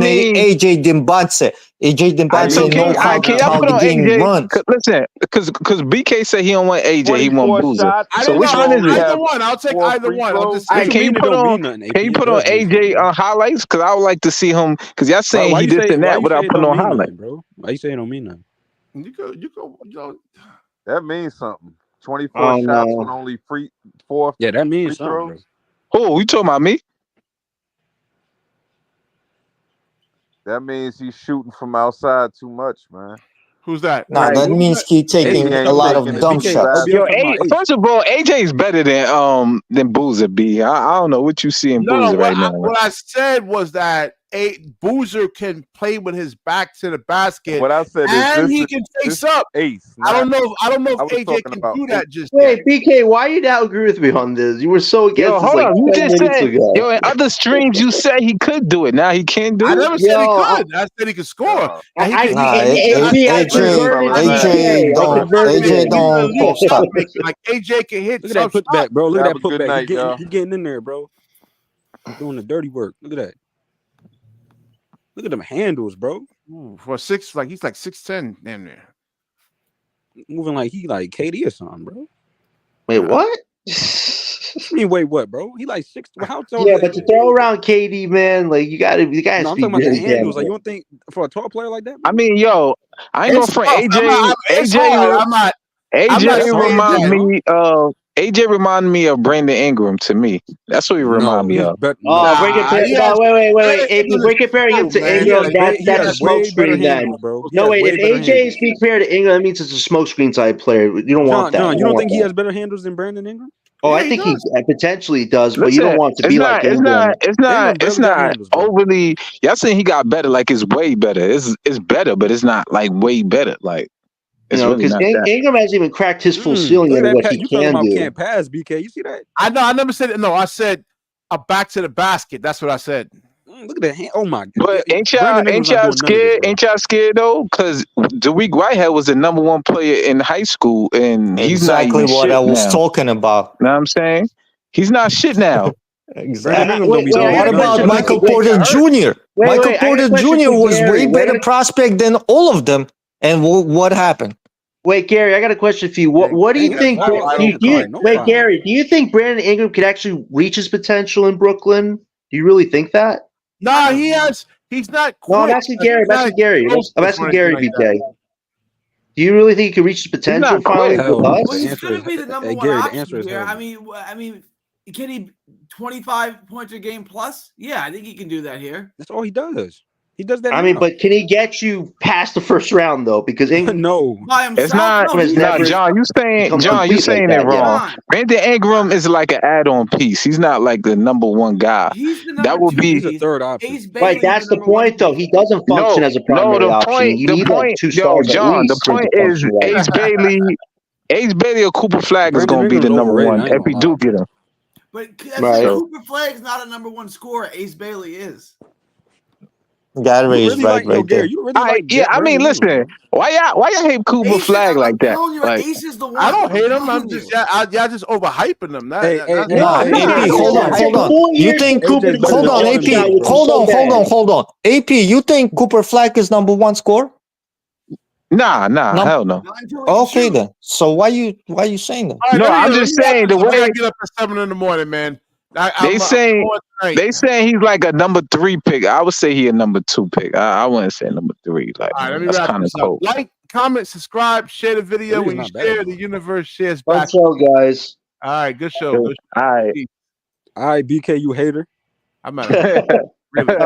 AJ Dimbadze. AJ Dimbadze know how the game runs. Listen, because BK said he don't want AJ, he want Boozer. So which one is it? Either one. I'll take either one. Can you put on AJ highlights? Because I would like to see him. Because y'all saying he this and that without putting on highlights, bro. Why you saying don't mean nothing? You go. That means something. 24 shots with only 4. Yeah, that means something. Oh, you talking about me? That means he's shooting from outside too much, man. Who's that? No, that means he's taking a lot of dumb shots. Yo, first of all, AJ is better than Boozer B. I don't know what you see in Boozer right now. What I said was that Boozer can play with his back to the basket. What I said and he can face up. Ace. I don't know if AJ can do that just yet. Wait, BK, why you now agree with me on this? You were so against this hold like on. You just said, ago. in other streams you said he could do it. Now he can't do it. I never said he could. I said he could score. AJ don't post up. Like AJ can hit. Look at that putback, bro. Look at that putback. He getting in there, bro. He's doing the dirty work. Look at that. Look at them handles, bro. Ooh, for he's like 6'10", damn near. Moving like he like KD or something, bro. Wait, what? I mean, wait, what, bro? He like 6. How tall? Yeah, but to throw around KD, man, like you gotta. No, I'm talking about the handles. Like, you don't think for a tall player like that? Bro? I mean, yo, I ain't going for AJ. AJ remind me of Brandon Ingram to me. That's what he remind me of. We're comparing him to Ingram. That's a smoke screen then. No, wait, if AJ is being compared to Ingram, that means it's a smoke screen type player. You don't want that. John, you don't think he has better handles than Brandon Ingram? Oh, I think he potentially does, but you don't want to be like Ingram. It's not overly. Y'all saying he got better, like it's way better. It's better, but it's not like way better. Like, you know, because Ingram hasn't even cracked his full ceiling yet of what he can do. Can't pass, BK. You see that? I know. I never said it. No, I said a back to the basket. That's what I said. Look at that hand. Oh my god! But ain't y'all scared? Ain't y'all scared though? Because Dariq Whitehead was the #1 player in high school, and he's exactly not what I was talking about. Know what I'm saying? He's not shit now. Exactly. What about Michael Porter Jr.? Michael Porter Jr. was way better prospect than all of them. And what happened? Wait, Gary, I got a question for you. What do you think? Wait, Gary, do you think Brandon Ingram could actually reach his potential in Brooklyn? Do you really think that? Nah, he's not quick. No, I'm asking Gary. I'm asking Gary, BK. Do you really think he could reach his potential finally with us? Well, he's going to be the number one option here. I mean, can he 25 points a game plus? Yeah, I think he can do that here. That's all he does. He does that. I mean, but can he get you past the first round though? Because no, by himself, it's not. No, John, you saying it wrong. Brandon Ingram is like an add-on piece. He's not like the number one guy. That would be the third option. Right, that's the point though. He doesn't function as a primary option. You need like two stars at least. The point is Ace Bailey or Cooper Flag is going to be the number one if we do get him. But Cooper Flag's not a number one scorer. Ace Bailey is. Gary is right there. I mean, listen. Why y'all hate Cooper Flag like that? Like, Ace is the one. I don't hate him. I'm just y'all just overhyping him. AP, hold on. You think Cooper? Hold on, AP. Hold on. AP, you think Cooper Flag is number one scorer? Nah, hell no. Okay then. So why you saying that? No, I'm just saying the way I get up at 7 a.m, man. They saying he's like a number 3 pick. I would say he a number 2 pick. I wouldn't say number 3. Like, that's kind of cool. Like, comment, subscribe, share the video. When you share, the universe shares back. Good show, guys. All right, good show. All right, BK, you hater. I'm out. Really.